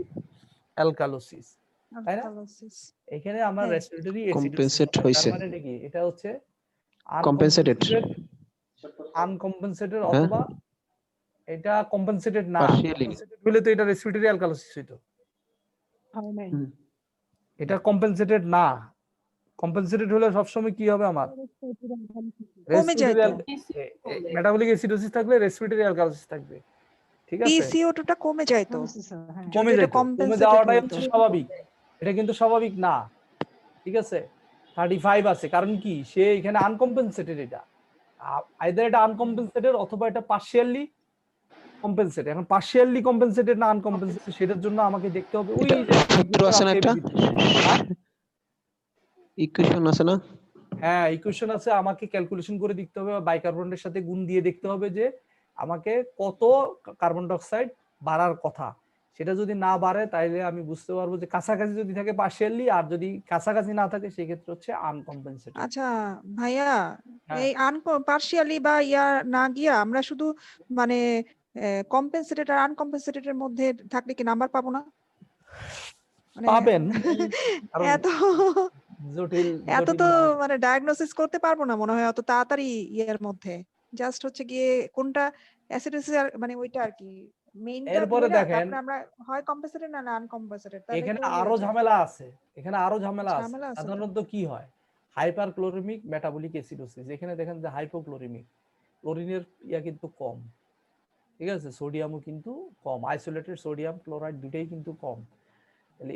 Speaker 1: অ্যালকালোসিস, তাই না?
Speaker 3: অ্যালকালোসিস।
Speaker 1: এখানে আমরা
Speaker 3: হ্যাঁ।
Speaker 1: রেসপিরেটরি
Speaker 4: কম্পেনসেট
Speaker 1: অ্যাসিডোসিস, তার
Speaker 4: হয়েছে,
Speaker 1: মানে এটা কি, এটা হচ্ছে
Speaker 4: কম্পেনসেটেড,
Speaker 1: আনকম্পেনসেটেড
Speaker 4: হ্যাঁ,
Speaker 1: অথবা এটা কম্পেনসেটেড না।
Speaker 4: পার্শিয়ালি,
Speaker 1: কম্পেনসেটেড হলে তো এটা রেসপিরেটরি অ্যালকালোসিস হইতো। এটা কম্পেনসেটেড না। কম্পেনসেটেড হলে সবসময় কি হবে, আমার
Speaker 3: কমে যায় তো,
Speaker 1: মেটাবলিক অ্যাসিডোসিস থাকলে রেসপিরেটরি অ্যালকালোসিস থাকবে, ঠিক আছে?
Speaker 3: পিসিও2 টা কমে যায় তো,
Speaker 1: কমে
Speaker 3: যদি এটা
Speaker 1: যায়, কমে
Speaker 3: কম্পেনসেটেড
Speaker 1: যাওয়াটাই
Speaker 3: হতো।
Speaker 1: হচ্ছে স্বাভাবিক। এটা কিন্তু স্বাভাবিক না, ঠিক আছে? 35 আছে, কারণ কি, সে এখানে আনকম্পেনসেটেড। এটা আইদার এটা আনকম্পেনসেটেড অথবা এটা পার্শিয়ালি কম্পেনসেটেড। এখন পার্শিয়ালি কম্পেনসেটেড না আনকম্পেনসেটেড, সেটার জন্য আমাকে দেখতে হবে ওই যে
Speaker 4: সূত্র আছে না, একটা ইকুয়েশন আছে না,
Speaker 1: হ্যাঁ ইকুয়েশন আছে, আমাকে ক্যালকুলেশন করে দেখতে হবে, বাইকার্বনেটের সাথে গুণ দিয়ে দেখতে হবে যে আমাকে কত কার্বন ডাই অক্সাইড বাড়ার কথা। সেটা যদি না বাড়ে তাহলে আমি বুঝতে পারবো যে কাছাকাছি যদি থাকে পার্শিয়ালি, আর যদি কাছাকাছি না থাকে সেক্ষেত্রে হচ্ছে আনকম্পেনসেটেড।
Speaker 3: আচ্ছা ভাইয়া,
Speaker 1: হ্যাঁ।
Speaker 3: এই পার্শিয়ালি বা ইয়া না গিয়া আমরা শুধু মানে কম্পেনসেটেড আর আনকম্পেনসেটেড এর মধ্যে থাকলে কি নাম্বার পাবো না? মানে
Speaker 1: পাবেন, কারণ
Speaker 3: এত
Speaker 1: জটিল
Speaker 3: এত
Speaker 1: জটিল
Speaker 3: তো
Speaker 1: না।
Speaker 3: মানে ডায়াগনোসিস করতে পারবো না মনে হয় অত তাড়াতাড়ি ইয়ের মধ্যে। জাস্ট হচ্ছে গিয়ে কোনটা অ্যাসিডোসিস মানে ওইটা আর কি মেইনটা
Speaker 1: এরপরে
Speaker 3: ধরে
Speaker 1: দেখেন,
Speaker 3: তারপরে আমরা হয় কম্পেনসেটেড না আনকম্পেনসেটেড, তাহলে
Speaker 1: এখানে
Speaker 3: তো হয়ে
Speaker 1: আরো
Speaker 3: যায়।
Speaker 1: ঝামেলা আছে, এখানে আরো ঝামেলা আছে।
Speaker 3: ঝামেলা আছে তো।
Speaker 1: সাধারণত কি হয়, হাইপারক্লোরিমিক মেটাবলিক অ্যাসিডোসিস, এখানে দেখেন যে হাইপোক্লোরিমিক, ক্লোরিনের ইয়া কিন্তু কম, ঠিক আছে? সোডিয়ামও কিন্তু কম, আইসোলেটেড সোডিয়াম ক্লোরাইড দুটাই কিন্তু কম। তাহলে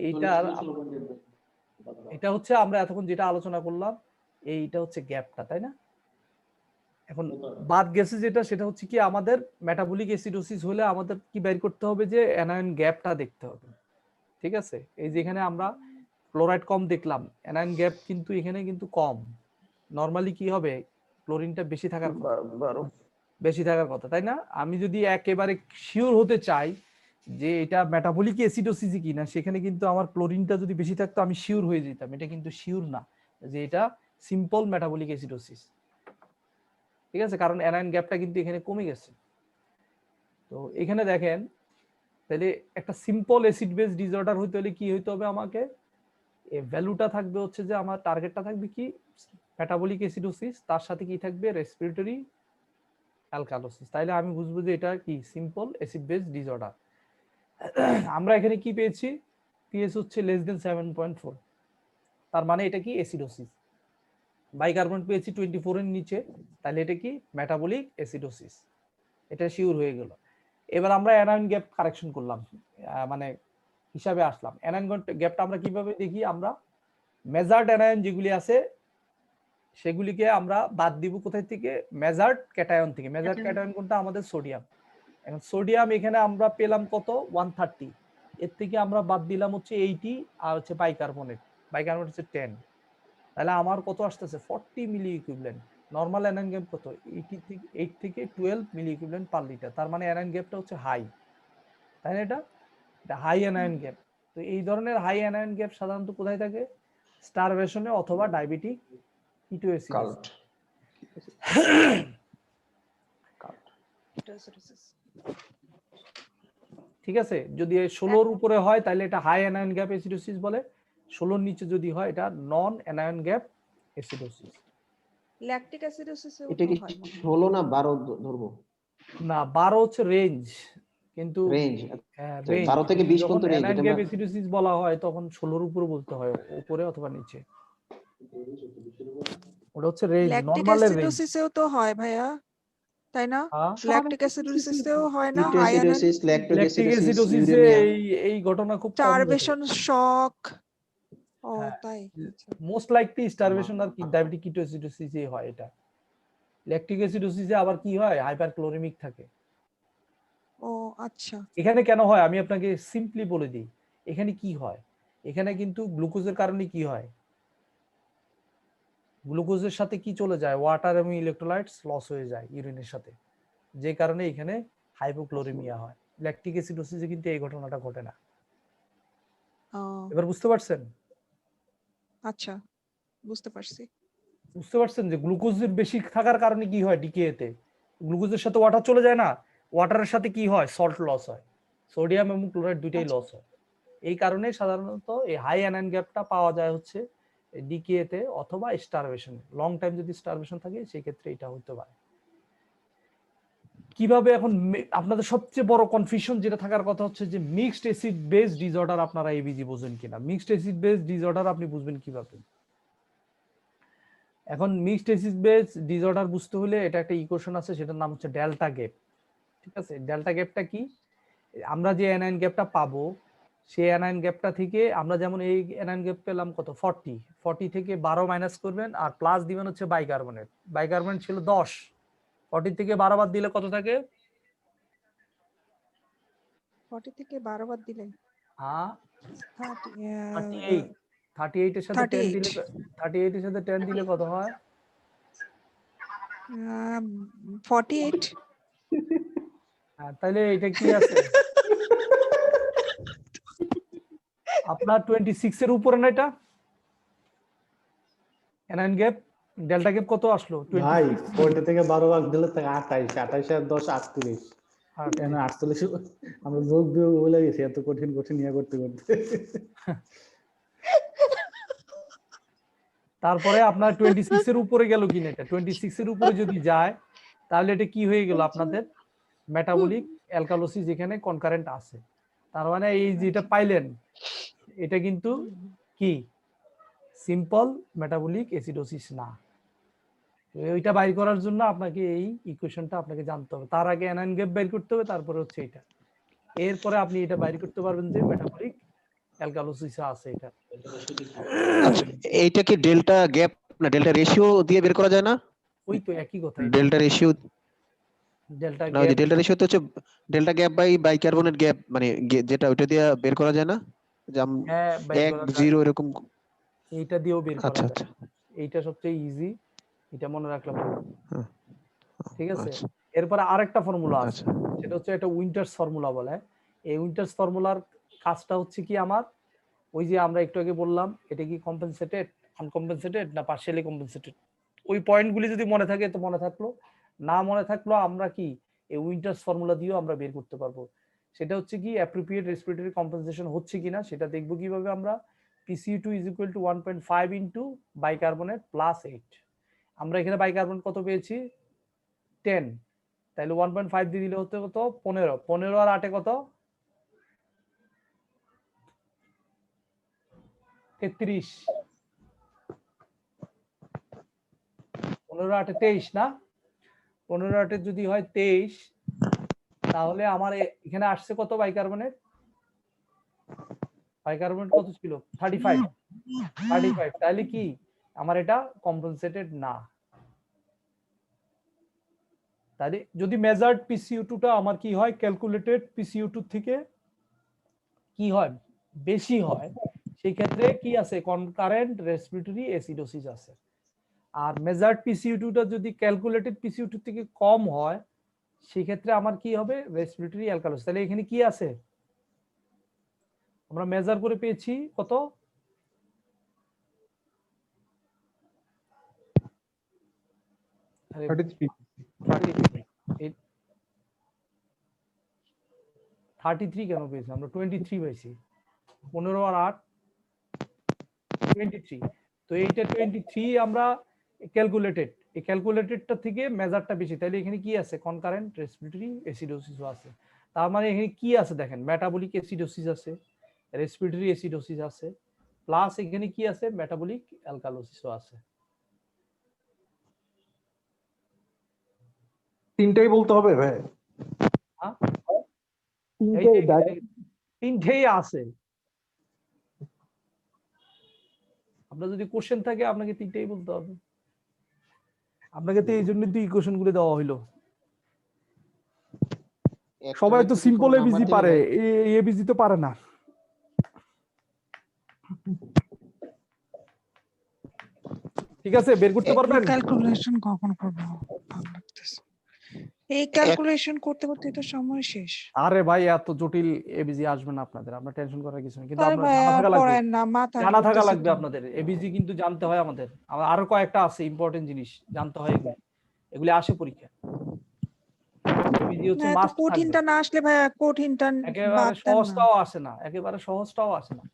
Speaker 1: এটা হচ্ছে আমরা এতক্ষণ যেটা আলোচনা করলাম, এইটা হচ্ছে গ্যাপটা, তাই না? এখন বাদ গেছে যেটা, সেটা হচ্ছে কি, আমাদের মেটাবলিক অ্যাসিডোসিস হলে আমাদের কি বের করতে হবে, যে অ্যানায়ন গ্যাপটা দেখতে হবে, ঠিক আছে? এই যে এখানে আমরা ক্লোরাইড কম দেখলাম, অ্যানায়ন গ্যাপ কিন্তু এখানে কিন্তু কম। নরমালি কি হবে, ক্লোরিনটা বেশি থাকার কথা, তাই না? আমি যদি একেবারে শিওর হতে চাই যে এটা মেটাবলিক অ্যাসিডোসিস কিনা, সেখানে কিন্তু আমার ক্লোরিনটা যদি বেশি থাকতো আমি শিওর হয়ে যেতাম। এটা কিন্তু শিওর না যে এটা সিম্পল মেটাবলিক অ্যাসিডোসিস, ঠিক আছে? কারণ অ্যানায়ন গ্যাপটা কিন্তু এখানে কমে গেছে। তো এখানে দেখেন, তাহলে একটা সিম্পল অ্যাসিড বেস ডিসঅর্ডার হইতে হলে কি হইতে হবে, আমাকে এই ভ্যালুটা থাকবে হচ্ছে যে আমার টার্গেটটা থাকবে কি, মেটাবলিক অ্যাসিডোসিস, তার সাথে কি থাকবে, রেসপিরেটরি অ্যালকালোসিস। তাইলে আমি বুঝবো যে এটা কি সিম্পল অ্যাসিড বেস ডিসঅর্ডার। আমরা এখানে কি পেয়েছি, পিএস হচ্ছে less than 7.4, তার মানে এটা কি অ্যাসিডোসিস। বাইকার্বনেট পেয়েছি 24 এর নিচে, তাহলে এটা কি মেটাবলিক অ্যাসিডোসিস, এটা শিওর হয়ে গেল। এবার আমরা অ্যানায়ন গ্যাপ কারেকশন করলাম, মানে হিসাবে আসলাম। অ্যানায়ন গ্যাপটা আমরা কিভাবে দেখি, আমরা মেজার্ড অ্যানায়ন যেগুলি আছে সেগুলিকে আমরা বাদ দিব কোথায় থেকে, মেজার্ড ক্যাটায়ন থেকে। মেজার্ড ক্যাটায়ন কোনটা, আমাদের সোডিয়াম। এখন সোডিয়াম এখানে আমরা পেলাম কত 130, এর থেকে আমরা বাদ দিলাম হচ্ছে 80, আর হচ্ছে বাইকার্বনেট হচ্ছে 10, তাহলে আমার কত আসতেছে 40 মিলি ইকুইভ্যালেন্ট। নরমাল অ্যানায়ন গ্যাপ কত 8 থেকে 12 মিলি ইকুইভ্যালেন্ট পার লিটার, তার মানে অ্যানায়ন গ্যাপটা হচ্ছে হাই, তাই না? এটা হাই অ্যানায়ন গ্যাপ। তো এই ধরনের হাই অ্যানায়ন গ্যাপ সাধারণত কোথায় থাকে, স্টারভেশনে অথবা ডায়াবেটিক কিটোএসিডোসিস। ঠিক আছে, যদি 16 উপরে হয় তাহলে এটা হাই অ্যানায়ন গ্যাপ অ্যাসিডোসিস বলে, 16 নিচে যদি হয় এটা নন অ্যানায়ন গ্যাপ অ্যাসিডোসিস।
Speaker 3: ল্যাকটিক অ্যাসিডোসিসেও
Speaker 4: এটা
Speaker 3: তো
Speaker 4: কি
Speaker 3: হয়।
Speaker 4: 16 না 12 ধরবো?
Speaker 1: না 12 হচ্ছে রেঞ্জ, কিন্তু
Speaker 4: রেঞ্জ
Speaker 1: রেঞ্জ
Speaker 4: 12 থেকে 20
Speaker 1: যখন
Speaker 4: পর্যন্ত রেঞ্জ,
Speaker 1: অ্যানায়ন
Speaker 4: এটা
Speaker 1: গ্যাপ অ্যাসিডোসিস বলা হয় তখন 16 এর উপরে বলতে হয়, উপরে অথবা নিচে, ওটা হচ্ছে রেঞ্জ,
Speaker 3: ল্যাকটিক
Speaker 1: নরমালের রেঞ্জ।
Speaker 3: অ্যাসিডোসিসেও তো হয় ভাইয়া, তাই না? ল্যাকটিক অ্যাসিডোসিসেও হয় না high anion?
Speaker 4: Ketoacidosis,
Speaker 1: lactic
Speaker 4: lactoacidosis,
Speaker 1: অ্যাসিডোসিসে
Speaker 4: ইউরেমিয়া।
Speaker 1: এই ঘটনা খুব কম ঘটে।
Speaker 3: স্টারভেশন, শক। ও
Speaker 1: হ্যাঁ,
Speaker 3: তাই।
Speaker 1: মোস্ট লাইকলি স্টারভেশন আর ডায়াবেটিক কিটোএসিডোসিসে হয় এটা। ল্যাকটিক অ্যাসিডোসিসে আবার কি হয়, হাইপারক্লোরেমিক থাকে।
Speaker 3: ও আচ্ছা।
Speaker 1: এখানে কেন হয় আমি আপনাকে সিম্পলি বলে দিই, এখানে কি হয়, এখানে কিন্তু গ্লুকোজের কারণে কি হয়, গ্লুকোজের সাথে কি চলে যায়, ওয়াটার এবং ইলেকট্রোলাইটস লস হয়ে যায় ইউরিনের সাথে, যে কারণে এখানে হাইপোক্লোরেমিয়া হয়। ল্যাকটিক অ্যাসিডোসিসে কিন্তু এই ঘটনাটা ঘটে না। এবার বুঝতে পারছেন?
Speaker 3: আচ্ছা, বুঝতে পারছি।
Speaker 1: বুঝতে পারছেন যে গ্লুকোজের বেশি থাকার কারণে কি হয়, ডিকেতে গ্লুকোজের সাথে ওয়াটার চলে যায় না, ওয়াটারের সাথে কি হয়, সল্ট লস হয়, সোডিয়াম এবং ক্লোরাইড দুইটাই লস হয়। এই কারণে সাধারণত এই হাই অ্যানায়ন গ্যাপটা পাওয়া যায় হচ্ছে ডিকেতে অথবা স্টারভেশন। লং টাইম যদি স্টারভেশন থাকে সেই ক্ষেত্রে এটা হতে পারে। কিভাবে এখন আপনাদের সবচেয়ে বড় কনফিউশন যেটা থাকার কথা হচ্ছে যে মিক্সড অ্যাসিড বেস ডিসঅর্ডার আপনারা এবিজি বোঝেন কিনা। মিক্সড অ্যাসিড বেস ডিসঅর্ডার আপনি বুঝবেন কিভাবে? এখন মিক্সড অ্যাসিড বেস ডিসঅর্ডার বুঝতে হলে এটা একটা ইকুয়েশন আছে, সেটার নাম হচ্ছে ডেল্টা গ্যাপ। ঠিক আছে, ডেল্টা গ্যাপটা কি, আমরা যে অ্যানায়ন গ্যাপটা পাবো সেই অ্যানায়ন গ্যাপটা থেকে আমরা যেমন এই অ্যানায়ন গ্যাপ পেলাম কত 40 থেকে 12 মাইনাস করবেন আর প্লাস দিবেন হচ্ছে বাইকার্বনেট। বাইকার্বনেট ছিল 10, 40 থেকে 12 বাদ দিলে কত থাকে,
Speaker 3: 40 থেকে 12 বাদ দিলে
Speaker 1: হ্যাঁ
Speaker 3: 38।
Speaker 1: 38 এর সাথে 10 দিলে 38 এর সাথে 10 দিলে কত হয়,
Speaker 3: 48।
Speaker 1: তাহলে এটা কি আছে আপনার 26 এর উপরে না এটা অ্যানায়ন গ্যাপ, ডেল্টা গ্যাপ কত আসলো
Speaker 2: ভাই
Speaker 1: 26।
Speaker 2: 40 থেকে 12 ভাগ দিলে থাকে 28, 28 আর 10 38। কেন 48 আমরা যোগ বিয়োগ ভুলে গেছি এত কঠিন কঠিন ইয়া করতে করতে।
Speaker 1: তারপরে আপনার 26 এর উপরে গেল কিনা, এটা 26 এর উপরে যদি যায় তাহলে এটা কি হয়ে গেল আপনাদের মেটাবলিক অ্যালকালোসিস এখানে কনকারেন্ট আছে। তার মানে এই যেটা পাইলেন এটা কিন্তু কি সিম্পল মেটাবলিক অ্যাসিডোসিস না। ওইটা বাইর করার জন্য আপনাকে এই ইকুয়েশনটা আপনাকে জানতে হবে, তার আগে অ্যানায়ন গ্যাপ বাইর করতে হবে, তারপরে হচ্ছে এটা, এরপরে আপনি এটা বাইর করতে পারবেন যে মেটাবলিক অ্যালকালোসিস আছে এটা।
Speaker 4: আচ্ছা, এইটা কি ডেল্টা গ্যাপ না ডেল্টা রেশিও দিয়ে বের করা যায় না?
Speaker 1: ওই তো একই কথা,
Speaker 4: ডেল্টা রেশিও
Speaker 1: ডেল্টা
Speaker 4: না, ওই যে
Speaker 1: গ্যাপ,
Speaker 4: ডেল্টা রেশিও তো হচ্ছে delta gap by bicarbonate gap, মানে যেটা ওইটা দিয়ে বের করা যায় না, যেমন
Speaker 1: হ্যাঁ বাইর
Speaker 4: 1
Speaker 1: করা যায়,
Speaker 4: 0 এরকম।
Speaker 1: এইটা দিয়েও বের করা
Speaker 4: আচ্ছা
Speaker 1: যায়,
Speaker 4: আচ্ছা
Speaker 1: এইটা সবচেয়ে ইজি, এটা মনে রাখলে ভালো।
Speaker 4: হ্যাঁ,
Speaker 1: ঠিক আছে,
Speaker 4: আচ্ছা
Speaker 1: এরপরে আরেকটা ফর্মুলা আছে,
Speaker 4: আচ্ছা
Speaker 1: সেটা হচ্ছে এটা উইন্টার্স ফর্মুলা বলে। এই উইন্টার্স ফর্মুলার কাজটা হচ্ছে কি আমার, ওই যে আমরা একটু আগে বললাম এটা কি কম্পেনসেটেড, আনকম্পেনসেটেড না পার্শিয়ালি কম্পেনসেটেড, ওই পয়েন্টগুলি যদি মনে থাকে তো মনে থাকলো, না মনে থাকলো আমরা কি এই উইন্টার্স ফর্মুলা দিয়েও আমরা বের করতে পারবো। সেটা হচ্ছে কি অ্যাপ্রোপ্রিয়েট রেসপিরেটরি কম্পেনসেশন হচ্ছে কিনা সেটা দেখবো কিভাবে আমরা, PCU2 is equal to 1.5 into bicarbonate plus 8। আমরা এখানে বাইকার্বনেট কত পেয়েছি 10, তাহলে 1.5 দিয়ে দিলে হতে কত 15, 15 আর 8 কত 33, 15 × 8 = 23 না? 15 × 8 যদি হয় 23, তাহলে আমার এখানে আসছে কত বাইকার্বনেট? বাইকার্বনেট কত ছিল? 35। তাহলে কি আমার এটা কম্পেনসেটেড না। তাহলে যদি মেজার্ড PCO2টা আমার কি হয়, ক্যালকুলেটেড PCO2 থেকে কি হয়, বেশি হয়, সেই ক্ষেত্রে কি আছে, কনকারেন্ট রেসপিরেটরি অ্যাসিডোসিস আছে। আর মেজার্ড PCO2টা যদি ক্যালকুলেটেড PCO2 থেকে কম হয়, সেই ক্ষেত্রে আমার কি হবে, রেসপিরেটরি অ্যালকালোসিস। তাহলে এখানে কি আছে, আমরা মেজার করে পেয়েছি কত, আরে
Speaker 2: 33
Speaker 1: 33 কেন পেয়েছি আমরা, 23 পাইছি। 15 আর 8 23। তো এইটা 23 আমরা ক্যালকুলেটেড, এই ক্যালকুলেটেডটা থেকে মেজারটা বেশি, তাহলে এখানে কি আছে, কনকারেন্ট রেসপিরেটরি অ্যাসিডোসিসও আছে। তার মানে এখানে কি আছে দেখেন, মেটাবলিক অ্যাসিডোসিস আছে, রেসপিরেটরি অ্যাসিডোসিস আছে, প্লাস এখানে কি আছে, মেটাবলিক অ্যালকালোসিসও আছে।
Speaker 5: তিনটাই বলতে হবে ভাই?
Speaker 1: হ্যাঁ,
Speaker 5: তিনটাই
Speaker 1: তিনটেই আছে। আপনার যদি কোশ্চেন থাকে আপনাকে তিনটেই বলতে হবে। আপনাকে তো এই জন্য তো ইকুয়েশন গুলো দেওয়া হইলো। সবাই তো সিম্পল এবিজি পারে, এবিজি তো পারে না। ঠিক আছে, বের করতে পারবেন?
Speaker 3: ক্যালকুলেশন কখন করব ভালো লাগতেছে, এই ক্যালকুলেশন করতে করতে তো সময় শেষ।
Speaker 1: আরে ভাই এত জটিল এবিজি আসবে না আপনাদের, আপনার টেনশন করার কিছু নেই, কিন্তু
Speaker 3: তাই
Speaker 1: আপনার
Speaker 3: ভাই
Speaker 1: জানা
Speaker 3: আর
Speaker 1: থাকা লাগবে,
Speaker 3: পড়ায় না, মাথা
Speaker 1: জানা থাকা
Speaker 3: ঘুরতেছে
Speaker 1: লাগবে
Speaker 3: তো।
Speaker 1: আপনাদের। এবিজি কিন্তু জানতে হয় আমাদের, আরো কয়েকটা আছে ইম্পর্টেন্ট জিনিস জানতে হয়, এগুলি আসে পরীক্ষা। এবিজি হচ্ছে
Speaker 3: না এত
Speaker 1: মাস্ট থাকবে।
Speaker 3: কঠিনটা না আসলে ভাই, কঠিনটা
Speaker 1: একেবারে
Speaker 3: বাদ দেন না।
Speaker 1: সহজটাও আসে না, একেবারে সহজটাও আসে না।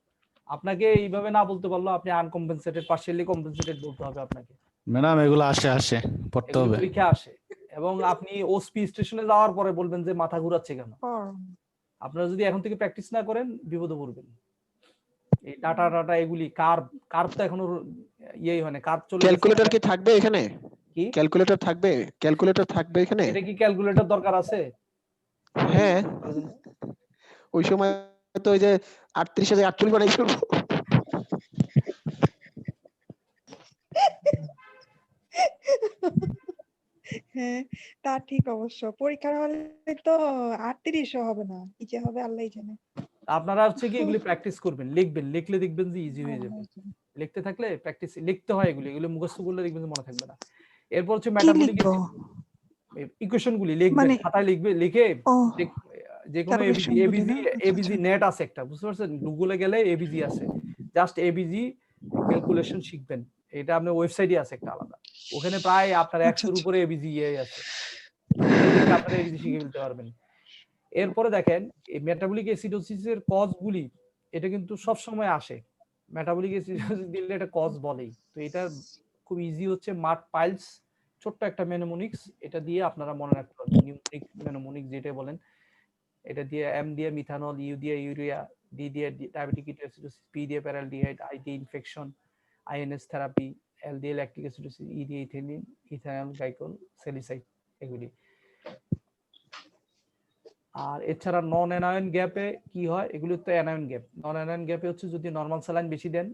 Speaker 1: আপনাকে এইভাবে না বলতে পারলো, আপনি আনকম্পেনসেটেড, পার্শিয়ালি কম্পেনসেটেড বলতে হবে আপনাকে।
Speaker 2: ম্যাডাম এগুলো আসে পড়তে
Speaker 1: এগুলো
Speaker 2: হবে।
Speaker 1: পরীক্ষা আসে, এবং আপনি ওসপি স্টেশনে যাওয়ার পরে বলবেন যে মাথা ঘুরাচ্ছে কেন। আপনারা যদি এখন থেকে প্র্যাকটিস না করেন বিপদে পড়বেন। এই ডাটা এগুলি কার্ভ তো এখনো ইয়েই হয় না, কার্ভ চলে গেছে।
Speaker 5: ক্যালকুলেটর কি থাকবে এখানে?
Speaker 1: কি
Speaker 5: ক্যালকুলেটর থাকবে এখানে?
Speaker 1: এটা কি ক্যালকুলেটর দরকার আছে?
Speaker 5: হ্যাঁ, ওই সময় তো ওই যে 38,048 বানাই ফেলবো।
Speaker 3: হ্যাঁ তা ঠিক, অবশ্য পরীক্ষার হলে তো 38 হবে না, কি যে হবে আল্লাহই জানে।
Speaker 1: আপনারা হচ্ছে কি এগুলি প্র্যাকটিস করবেন, লিখবেন, লিখলে দেখবেন যে ইজি হয়ে যাবে। লিখতে থাকলে প্র্যাকটিস, লিখতে হয় এগুলো মুখস্থ করলে দেখবেন যে মনে থাকবে না। এরপর হচ্ছে মেটাবলিক ইকুয়েশন গুলি লিখবেন,
Speaker 3: মানে
Speaker 1: খাতায় লিখে
Speaker 3: ও
Speaker 1: যে কোনো
Speaker 3: calculation গুলি না? আচ্ছা,
Speaker 1: এবিজি নেট আছে একটা, বুঝতে পারছেন, গুগলে গেলে এবিজি আছে, জাস্ট এবিজি ক্যালকুলেশন শিখবেন। এটা আপনার ওয়েবসাইটে আছে একটা আলাদা, ওখানে প্রায় আপনার 100-এর উপরে এবিজি আছে, দেখে আপনারা এবিজি শিখে ফেলতে পারবেন। এরপরে দেখেন এই মেটাবলিক অ্যাসিডোসিসের কজগুলি, এটা কিন্তু সব সময় আসে। মেটাবলিক অ্যাসিডোসিস দিলে এটা কজ বলেই, তো এটা খুব ইজি হচ্ছে মাড পাইলস, ছোট্ট একটা মেনোমোনিক্স, এটা দিয়ে আপনারা মনে রাখতে পারবেন, নিউমোনিক মেনোমোনিক্স যেটা বলেন, এটা দিয়ে এম দিয়ে মিথানল, ইউ দিয়ে ইউরিয়া, ডি দিয়ে ডায়াবেটিক কিটোএসিডোসিস, পি দিয়ে প্যারালডিহাইড, আই দিয়ে ইনফেকশন, আইএনএস থেরাপি, এল দিয়ে ল্যাকটিক অ্যাসিডোসিস, ই দিয়ে ইথিলিন, ইথানল গ্লাইকল, স্যালিসাইড, এগুলি। আর এছাড়া নন অ্যানায়ন গ্যাপে কি হয়, এগুলো তো অ্যানায়ন গ্যাপ। নন অ্যানায়ন গ্যাপে হচ্ছে যদি নরমাল স্যালাইন বেশি দেন,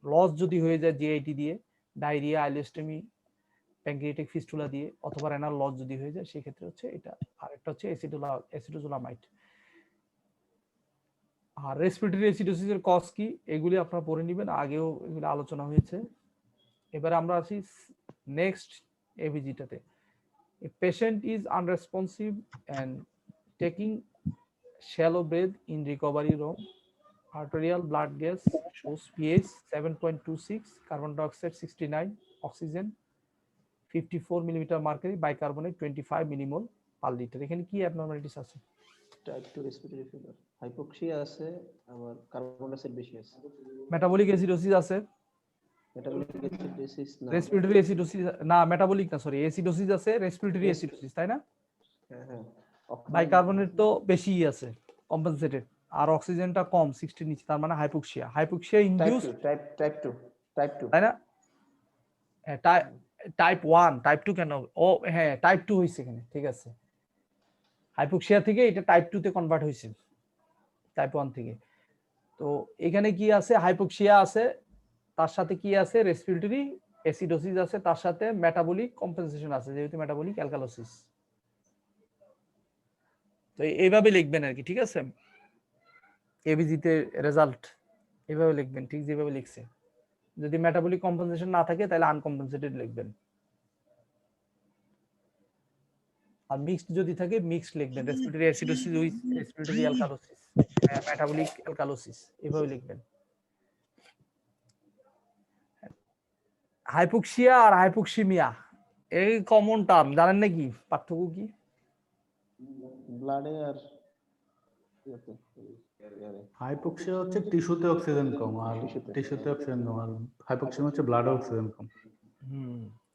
Speaker 1: লস যদি হয়ে যায় জিআইটি দিয়ে, ডায়রিয়া, আইলোস্টমি, প্যানক্রিয়াটিক ফিস্টুলা দিয়ে, অথবা রেনাল লস যদি হয়ে যায়, সেই ক্ষেত্রে হচ্ছে এটা। আর একটা হচ্ছে অ্যাসিডোজোলামাইড। আর রেসপিরেটরি অ্যাসিডোসিসের কজ কি, এগুলি আপনারা পড়ে নেবেন, আগেও এগুলো আলোচনা হয়েছে। এবারে আমরা আসি next এবিজিটাতে। A patient is unresponsive and taking shallow breath in recovery room. Arterial blood gas shows pH 7.26, carbon dioxide 69, oxygen 54 millimeter mercury, bicarbonate 25 millimole per liter. এখানে কি abnormalities আছে?
Speaker 4: টাইপ 2 রেসপিরেটরি ফেলিওর, হাইপোক্সিয়া আছে, আবার carbon dioxide বেশি আছে।
Speaker 1: Metabolic acidosis আছে,
Speaker 4: metabolic acidosis না।
Speaker 1: Respiratory acidosis না, মেটাবলিক না, সরি, অ্যাসিডোসিস আছে, রেসপিরেটরি অ্যাসিডোসিস, তাই না?
Speaker 4: হ্যাঁ,
Speaker 1: বাইকার্বনেট তো বেশি আছে, কম্পেনসেটেড, আর অক্সিজেনটা কম, 60 নিচে, তার মানে হাইপোক্সিয়া ইনডিউস,
Speaker 4: টাইপ 2,
Speaker 1: তাই না? টাইপ 1 টাইপ 2 কেন? ও হ্যাঁ, টাইপ 2 হইছে এখানে, ঠিক আছে। হাইপোক্সিয়া থেকে এটা টাইপ 2 তে কনভার্ট হইছে টাইপ 1 থেকে। তো এখানে কি আছে? হাইপোক্সিয়া আছে, তার সাথে কি আছে? রেসপিরেটরি অ্যাসিডোসিস আছে, তার সাথে মেটাবলিক কম্পেনসেশন আছে, যেহেতু মেটাবলিক অ্যালকালোসিস। তো এইভাবে লিখবেন আর কি, ঠিক আছে। এবিজি তে রেজাল্ট এইভাবে লিখবেন, ঠিক যেভাবে লিখছে। যদি মেটাবলিক কম্পেনসেশন না থাকে তাহলে আনকম্পেনসেটেড লিখবেন, আর মিক্সড যদি থাকে মিক্সড লিখবেন। Respiratory acidosis with respiratory alkalosis, metabolic alkalosis, এইভাবে লিখবেন। হাইপোক্সিয়া আর হাইপোক্সিমিয়া এই কমন টার্ম, জানেন নাকি পার্থক্য কি?
Speaker 4: ব্লাডে আর
Speaker 2: হাইপোক্সিয়া হচ্ছে টিস্যুতে অক্সিজেন কম, আর টিস্যুতে অক্সিজেন কম, আর হাইপোক্সিয়া হচ্ছে ব্লাডে অক্সিজেন কম।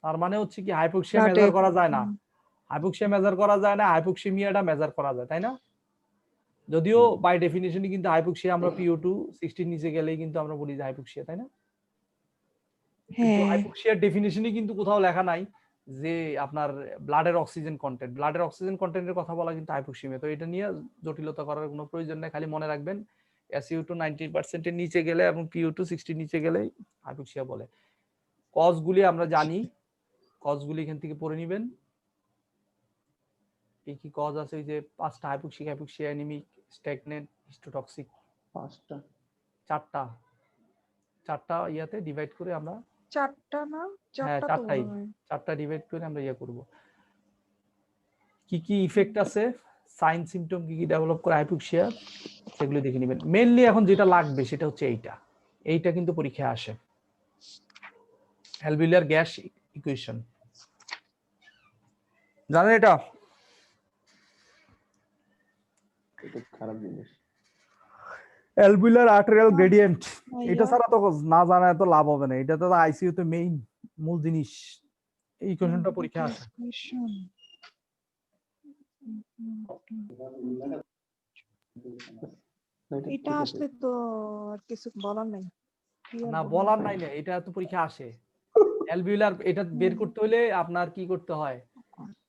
Speaker 1: তার মানে হচ্ছে কি হাইপোক্সিয়া
Speaker 3: Blood-এ,
Speaker 1: মেজার করা যায় না, হাইপোক্সিয়া মেজার করা যায় না, হাইপোক্সিমিয়াটা মেজার করা যায়, তাই না? যদিও বাই ডেফিনিশনই কিন্তু হাইপোক্সিয়া আমরা PO2 60 নিচে গেলেই কিন্তু আমরা বলি যে হাইপোক্সিয়া, তাই না? কিন্তু
Speaker 3: হ্যাঁ
Speaker 1: হাইপোক্সিয়ার ডেফিনিশনই কিন্তু কোথাও লেখা নাই যে আপনার ব্লাডের অক্সিজেন কন্টেন্টের কথা বলা কিন্তু হাইপোক্সিমিয়া। তো এটা নিয়ে জটিলতা করার কোনো প্রয়োজন নেই, খালি মনে রাখবেন SiO2 90% এর নিচে গেলে এবং PO2 60 নিচে গেলেই হাইপোক্সিয়া বলে। কজগুলি আমরা জানি, কজগুলি এখান থেকে পড়ে নেবেন। কি কি কজ আছে? ওই যে 5টা: হাইপোক্সিক, হাইপোক্সিয়া, অ্যানিমিক, স্ট্যাগনেন্ট, হিস্টোটক্সিক।
Speaker 4: 5টা
Speaker 1: 4টা ইয়াতে ডিভাইড করে আমরা,
Speaker 3: 4টা না,
Speaker 1: হ্যাঁ
Speaker 3: 4টা তো
Speaker 1: 4টাই,
Speaker 3: মনে হয়।
Speaker 1: 4টা ডিভাইড করে আমরা ইয়ে করব। কি কি ইফেক্ট আছে, সাইন সিম্পটম কি কি ডেভেলপ করে হাইপোক্সিয়া, সেগুলো দেখে নেবেন। মেইনলি এখন যেটা লাগবে সেটা হচ্ছে এইটা কিন্তু পরীক্ষায় আসে, অ্যালভিউলার গ্যাস ইকুয়েশন। জানেন এটা?
Speaker 4: এটা খারাপ জিনিস।
Speaker 1: অ্যালভিউলার আর্টেরিয়াল গ্রেডিয়েন্ট,
Speaker 3: ভাইয়া,
Speaker 1: এটা ছাড়া তো না জানা তো লাভ হবে না, এটা তো আইসিইউ তে মেইন মূল জিনিস। এই ইকুয়েশনটা পরীক্ষায় আসে।
Speaker 3: equation। এটা আসলে তো আর কিছু বলার নাই। কি আর
Speaker 1: না
Speaker 3: বলবো?
Speaker 1: বলার নাই না, এটা তো পরীক্ষা আসে। অ্যালভিউলার এটা বের করতে হলে আপনার কি করতে হয়?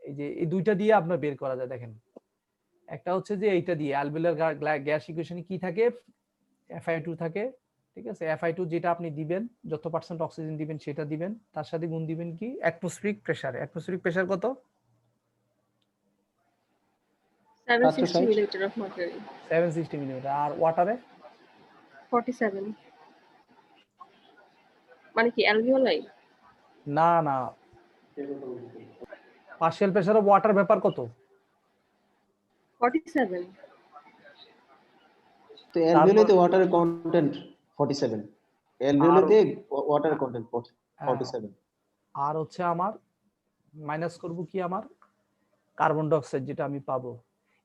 Speaker 1: এই যে এই দুইটা দিয়ে আপনার বের করা যায়, দেখেন। একটা হচ্ছে যে এইটা দিয়ে অ্যালভিউলার গ্যাস ইকুয়েশনে কি থাকে? FiO2 থাকে, ঠিক আছে। FiO2 যেটা আপনি দিবেন, যত পার্সেন্ট অক্সিজেন দিবেন সেটা দিবেন, তার সাথে গুণ দিবেন কি? Atmospheric pressure. অ্যাটমসফিয়ারিক প্রেসার কত?
Speaker 6: 760 milliliter of mercury.
Speaker 1: 760 মিলিমিটার। আর ওয়াটারে
Speaker 6: 47. মানে কি অ্যালভিওলাই?
Speaker 1: না না, পার্শিয়াল প্রেসার অফ ওয়াটার ব্যাপার কত?
Speaker 6: 47.
Speaker 4: তো অ্যালভিওলাতে ওয়াটার কন্টেন্ট 47, অ্যালভিওলাতে ওয়াটার কন্টেন্ট 47।
Speaker 1: আর হচ্ছে আমার মাইনাস করব কি? আমার কার্বন ডাই অক্সাইড যেটা আমি পাবো।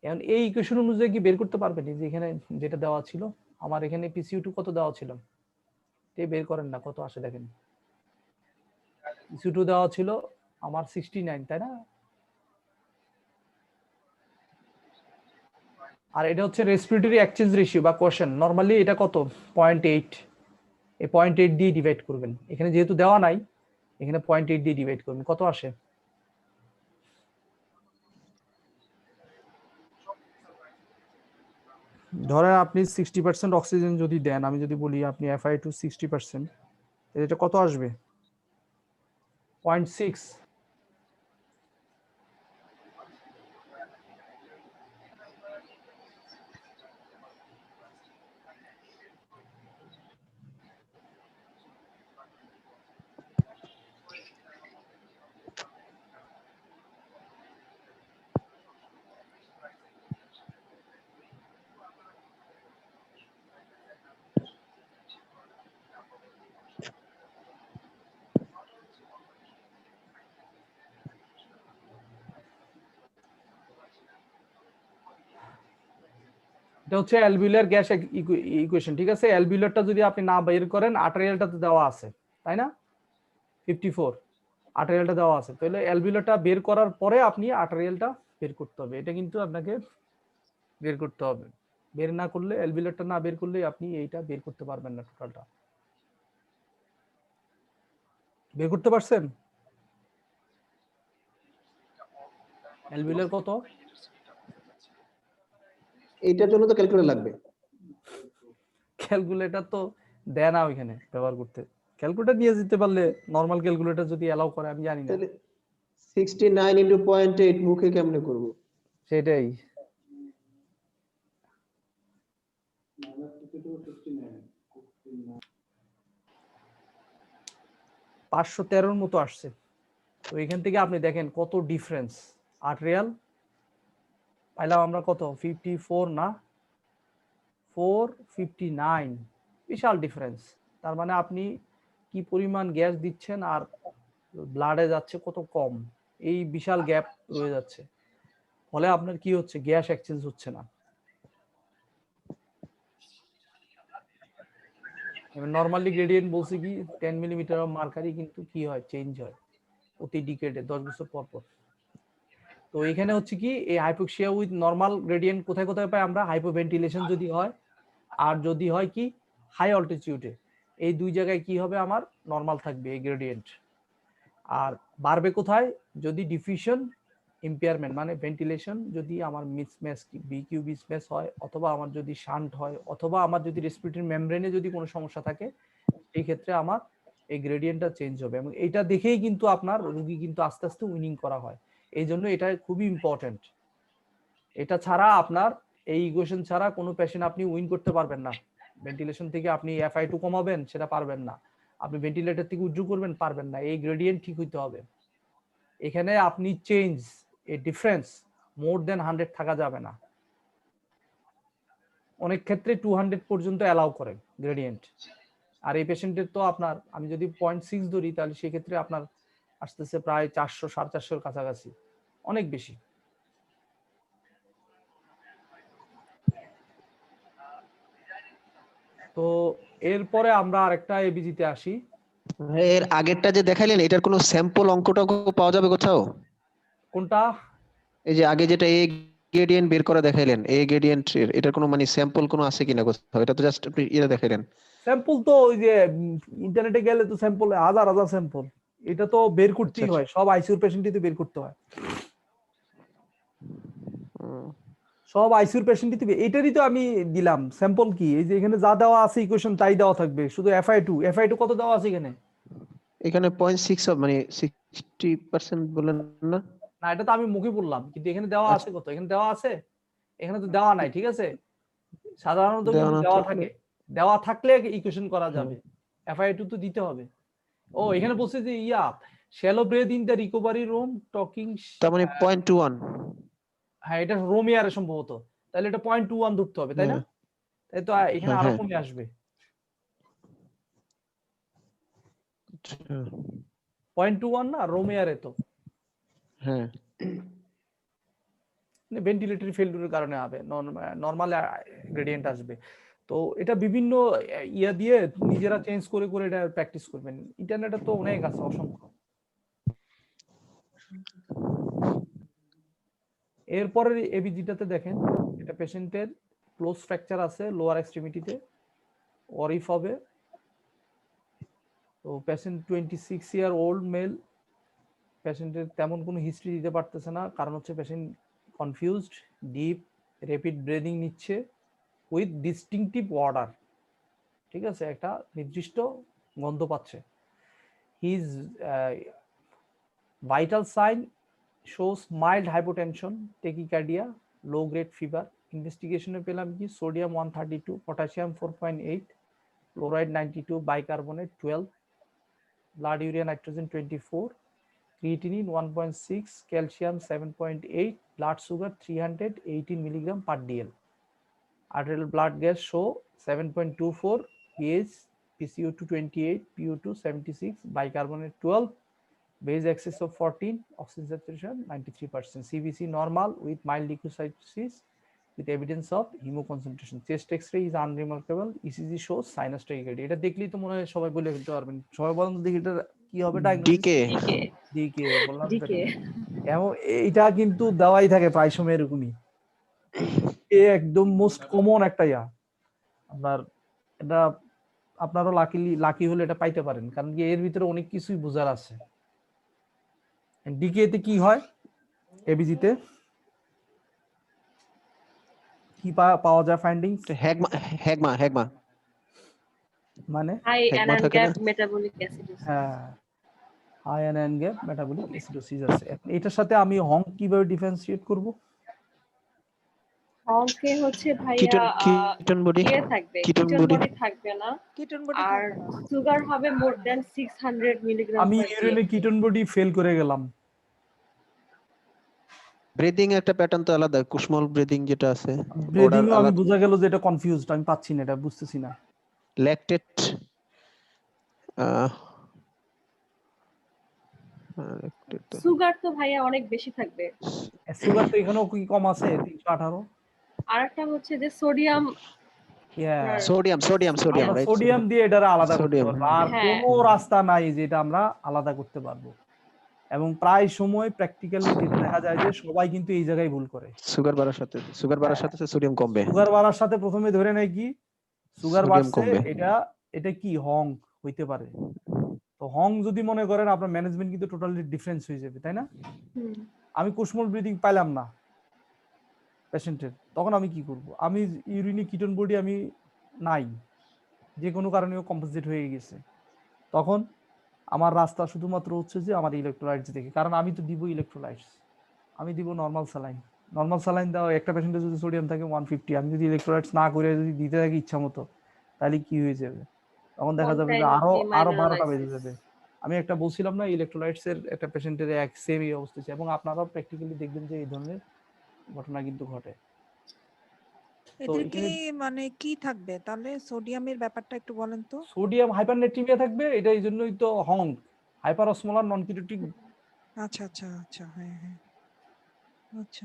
Speaker 1: এখন এই ইকুয়েশন অনুযায়ী কি বের করতে পারবেন? যে এখানে যেটা দেওয়া ছিল, আমার এখানে PCO2 কত দেওয়া ছিল, তে বের করেন না কত আসে দেখেন। PCO2 দেওয়া ছিল আমার 69, তাই না? আর এটা হচ্ছে রেসপিরেটরি এক্সচেঞ্জ রেশিও বা কোশেন্ট। নরমালি এটা কত? 0.8। এই 0.8 দিয়ে ডিভাইড করবেন। এখানে যেহেতু দেওয়া নাই, এখানে 0.8 দিয়ে ডিভাইড করবেন, কত আসে? ধরেন আপনি 60% অক্সিজেন যদি দেন, আমি যদি বলি আপনি FiO2 60%, এটা কত আসবে? 0.6। এটা হচ্ছে অ্যালভিউলার গ্যাস ইকুয়েশন, ঠিক আছে। অ্যালভিউলারটা যদি আপনি না বের করেন, আর্টেরিয়ালটা তো দেওয়া আছে, তাই না? 54 আর্টেরিয়ালটা দেওয়া আছে, তাহলে অ্যালভিউলারটা বের করার পরে আপনি আর্টেরিয়ালটা বের করতে হবে। এটা কিন্তু আপনাকে বের করতে হবে। বের না করলে, অ্যালভিউলারটা না বের করলে আপনি এইটা বের করতে পারবেন না। টোটালটা বের করতে পারছেন? অ্যালভিউলার কত?
Speaker 4: এইটার জন্য তো ক্যালকুলেটর লাগবে।
Speaker 1: ক্যালকুলেটর তো দেয় না ওইখানে ব্যবহার করতে। ক্যালকুলেটর নিয়ে যেতে পারলে, নরমাল ক্যালকুলেটর যদি অ্যালাউ করে, আমি জানি না।
Speaker 4: তাহলে 69 ইনটু 0.8 মুখে কেমনে করব?
Speaker 1: সেটাই। $513 মতো আসছে। তো এখান থেকে আপনি দেখেন কত ডিফারেন্স। আর্টেরিয়াল পাইলাম আমরা কত, 54 না, 459, বিশাল ডিফারেন্স। তার মানে আপনি কি পরিমাণ গ্যাস দিচ্ছেন আর ব্লাডে যাচ্ছে কত কম, এই বিশাল গ্যাপ রয়ে যাচ্ছে। ফলে আপনার কি হচ্ছে, গ্যাস এক্সচেঞ্জ হচ্ছে না। নরমালি গ্রেডিয়েন্ট বলছে কি 10 মিলিমিটার অফ মার্কারি কিন্তু কি হয়, চেঞ্জ হয় প্রতি ডিকেডে 10 বছর পর পর। তো এখানে হচ্ছে কি, এই হাইপোক্সিয়া উইথ নরমাল গ্রেডিয়েন্ট কোথায় কোথায় পাই আমরা, হাইপোভেন্টিলেশন যদি হয়, আর যদি হয় কি হাই অল্টিটিউডে, এই দুই জায়গায় কি হবে, আমার নরমাল থাকবে এই গ্রেডিয়েন্ট। আর বাড়বে কোথায়, যদি ডিফিউশন ইম্পেয়ারমেন্ট, মানে ভেন্টিলেশন যদি আমার মিসম্যাচ, বিকিউ মিসম্যাচ হয়, অথবা আমার যদি শান্ট হয়, অথবা আমার যদি রেসপিরেটরি মেমব্রেনে যদি কোনো সমস্যা থাকে, এই ক্ষেত্রে আমার এই গ্রেডিয়েন্টটা চেঞ্জ হবে। এবং এটা দেখেই কিন্তু আপনার রোগী কিন্তু আস্তে আস্তে উইনিং করা হয়। এই জন্য এটা খুবই ইম্পর্টেন্ট। এটা ছাড়া আপনার, এই ইকুয়েশন ছাড়া কোনো পেশেন্ট আপনি উইন করতে পারবেন না। ভেন্টিলেশন থেকে আপনি FI2 কমাবেন, সেটা পারবেন না। আপনি ভেন্টিলেটর থেকে উজ্জু করবেন, পারবেন না। এই গ্রেডিয়েন্ট ঠিক হইতে হবে। এখানে আপনি চেঞ্জ, এই ডিফারেন্স মোর দেন 100 থাকা যাবে না। অনেক ক্ষেত্রে 200 পর্যন্ত অ্যালাউ করে গ্রেডিয়েন্ট। আর এই পেশেন্টের তো আপনার, আমি যদি 0.6 ধরি, তাহলে সেক্ষেত্রে আপনার আসতেছে প্রায় 400 450 কাছাকাছি, অনেক বেশি। তো এরপরে আমরা আরেকটা এবিজিতে আসি।
Speaker 5: এর আগেরটা যে দেখাইলেন, এটার কোনো স্যাম্পল অঙ্কটা পাওয়া যাবে কোথাও?
Speaker 1: কোনটা?
Speaker 5: এই যে আগে যেটা এ গ্রেডিয়েন্ট বের করা দেখাইলেন, এ গ্রেডিয়েন্ট এটার কোনো মানে স্যাম্পল কোনো আছে কিনা কোথাও? এটা তো জাস্ট আপনি এটা দেখাইলেন।
Speaker 1: স্যাম্পল তো ওই যে ইন্টারনেটে গেলে তো স্যাম্পল হাজার হাজার স্যাম্পল, এটা তো বের করতেই
Speaker 5: আচ্ছা,
Speaker 1: হয়, সব আইসিইউর পেশেন্টই তো বের করতে হয়। সব আইসিইউর পেশেন্টই তো এটারই তো আমি দিলাম স্যাম্পল। কি এই যে এখানে যা দেওয়া আছে ইকুয়েশন তাই দেওয়া থাকবে, শুধু FI2 কত দেওয়া আছে এখানে?
Speaker 5: এখানে 0.6 মানে 60% বলেন না?
Speaker 1: না, এটা তো আমি মুখে বললাম, কিন্তু এখানে দেওয়া আছে কত? এখানে দেওয়া আছে? এখানে তো দেওয়া নাই, ঠিক আছে। সাধারণত
Speaker 5: দেওয়া
Speaker 1: কিন্তু
Speaker 5: না
Speaker 1: দেওয়া
Speaker 5: থাকলে-
Speaker 1: থাকে, দেওয়া থাকলে ইকুয়েশন করা
Speaker 5: হ্যাঁ।
Speaker 1: যাবে। FI2 তো দিতে হবে। ও এখানে বলছে যে shallow breath in the recovery room talking.
Speaker 5: তার মানে 0.21।
Speaker 1: হ্যাঁ, এটা রোমিয়ারে সম্ভবত, তাহলে এটা 0.21 ধরতে হবে, তাই না?
Speaker 5: হ্যাঁ।
Speaker 1: তাই তো এখানে
Speaker 5: হ্যাঁ,
Speaker 1: আরো
Speaker 5: হ্যাঁ।
Speaker 1: কমে আসবে।
Speaker 5: আচ্ছা,
Speaker 1: 0.21 না, রোমিয়ারে তো
Speaker 5: হ্যাঁ।
Speaker 1: ভেন্টিলেটরি ফেলিউরের কারণে হবে, নরমাল গ্রেডিয়েন্ট আসবে। তো এটা বিভিন্ন ইয়া দিয়ে নিজেরা চেঞ্জ করে করে এটা প্র্যাকটিস করবেন। ইন্টারনেটে তো অনেক আছে, অসংখ্য। এরপরে এবিজিটাতে দেখেন, এটা পেশেন্টের ক্লোজ ফ্র্যাকচার আছে লোয়ার এক্সট্রিমিটিতে, অরিফ হবে। তো পেশেন্ট 26 ইয়ার ওল্ড মেল, পেশেন্টের তেমন কোনো হিস্ট্রি দিতে পারতেছে না, কারণ হচ্ছে patient confused, deep rapid breathing নিচ্ছে উইথ ডিস্টিংটিভ অর্ডার, ঠিক আছে, একটা নির্দিষ্ট গন্ধ পাচ্ছে। His vital sign shows mild hypotension, tachycardia, low grade fever. ইনভেস্টিগেশনে পেলাম কি sodium 132, potassium 4.8, chloride 92, bicarbonate 12, blood urea nitrogen 24, creatinine 1.6, calcium 7.8, blood sugar 318 milligram per dl. Arterial blood gas show 7.24, pH, PCO2 28, PO2 76, bicarbonate 12, base excess of 14, oxygen saturation 93%, CBC normal with mild leukocytosis with evidence of hemoconcentration. Chest X-ray is unremarkable. ECG shows sinus tachycardia. এটা দেখলেই তো মনে হয় সবাই বলে ফেলতে পারবেন। সবাই বলেন তো দেখি এটা কি হবে ডায়াগনোসিস?
Speaker 5: ডিকে।
Speaker 6: ডিকে
Speaker 1: ডিকে বললাম তো।
Speaker 6: ডিকে
Speaker 1: এমন এটা কিন্তু দেওয়াই থাকে প্রায় সময় এরকমই, একদম মোস্ট কমন একটা আপনার। এটা আপনারও লাকি হলে এটা পাইতে পারেন, কারণ কি এর ভিতরে অনেক কিছুই বোঝার আছে। ডিকে তে কি হয়, এবিজিতে কি পাওয়া যায় ফাইন্ডিংস?
Speaker 5: হ্যাগমা হ্যাগমা হ্যাগমা
Speaker 6: হাই
Speaker 1: মানে
Speaker 5: হ্যাগমা
Speaker 6: অ্যানান
Speaker 5: থাকে না?
Speaker 6: Gap metabolic acidosis.
Speaker 1: হ্যাঁ, high anion gap metabolic acidosis আছে। এখন এটার সাথে আমি হং কিভাবে ডিফারেন্সিয়েট করব?
Speaker 6: হংকে হচ্ছে ভাইয়া
Speaker 5: কিটোন কিটোন বডি
Speaker 6: ইয়ে থাকবে,
Speaker 5: কিটোন
Speaker 6: কিটোন
Speaker 5: বডি
Speaker 6: বডি থাকবে না,
Speaker 3: কিটোন বডি
Speaker 6: আর
Speaker 3: থাকবে না।
Speaker 6: সুগার হবে মোর দ্যান 600 মিলিগ্রাম
Speaker 1: আমি
Speaker 6: পার
Speaker 1: ইউরিনে
Speaker 6: জিএফ।
Speaker 1: কিটোন বডি ফেল করে গেলাম।
Speaker 5: ব্রিদিং একটা প্যাটার্ন তো আলাদা, কুশমল ব্রিদিং যেটা আছে
Speaker 1: ব্রিদিং
Speaker 5: ওটার
Speaker 1: আমি
Speaker 5: আলাদা।
Speaker 1: বোঝা গেল যে এটা কনফিউজড, আমি পাচ্ছি না, এটা বুঝতেছি না।
Speaker 5: ল্যাকটেট
Speaker 6: সুগার তো ভাইয়া অনেক বেশি থাকবে।
Speaker 1: সুগার তো এখানেও কি কম আছে 318।
Speaker 6: আরেকটা হচ্ছে যে সোডিয়াম,
Speaker 5: সোডিয়াম সোডিয়াম সোডিয়াম
Speaker 1: আমরা
Speaker 5: রাইট
Speaker 1: সোডিয়াম দিয়ে এটা আলাদা করতে
Speaker 5: সোডিয়াম
Speaker 1: পারবো, আর
Speaker 6: হ্যাঁ।
Speaker 1: কোনো রাস্তা নাই যে এটা আমরা আলাদা করতে পারবো। এবং প্রায় সময় প্র্যাকটিক্যালি যেটা দেখা যায় যে সবাই কিন্তু এই জায়গায় ভুল করে।
Speaker 5: সুগার বাড়ার সাথে সোডিয়াম কমবে,
Speaker 1: সুগার বাড়ার সাথে প্রথমে ধরে নেয় কি সুগার
Speaker 5: সোডিয়াম
Speaker 1: বাড়ছে,
Speaker 5: কমবে।
Speaker 1: এটা কি হং হইতে পারে। তো হং যদি মনে করেন আপনার ম্যানেজমেন্ট কিন্তু টোটালি ডিফারেন্স হয়ে যাবে, তাই না? আমি কুশমল ব্রিদিং পাইলাম না পেশেন্টের, তখন আমি কি করব? আমি ইউরিনে কিটোন বডি আমি নাই, যে কোনো কারণে কম্পোজিট হয়ে গেছে, তখন আমার রাস্তা শুধুমাত্র হচ্ছে যে আমার ইলেকট্রোলাইটস দেখে, কারণ আমি তো দিব ইলেকট্রোলাইটস, আমি দিব নর্মাল স্যালাইন। নর্মাল স্যালাইন দেওয়া একটা পেশেন্টের যদি সোডিয়াম থাকে 150, আমি যদি ইলেকট্রোলাইটস না করে যদি দিতে থাকি ইচ্ছা মতো, তাহলে কি হয়ে যাবে? তখন দেখা যাবে যে আরো 12টা বেজে যাবে। আমি একটা বলছিলাম না ইলেকট্রোলাইটস এর একটা পেশেন্টের এক সেম এই অবস্থা ছিল, এবং আপনারাও প্র্যাকটিক্যালি দেখবেন যে এই ধরনের ঘটনা কিন্তু ঘটে। তো
Speaker 3: এদের কি
Speaker 1: এখানে
Speaker 3: মানে কি থাকবে তাহলে? সোডিয়ামের ব্যাপারটা একটু বলেন তো।
Speaker 1: সোডিয়াম হাইপারনেট্রিমিয়া থাকবে, এটা এই জন্যই তো হং হাইপারঅসমোলার নন কিটোটিক।
Speaker 3: আচ্ছা আচ্ছা আচ্ছা, হ্যাঁ হ্যাঁ, আচ্ছা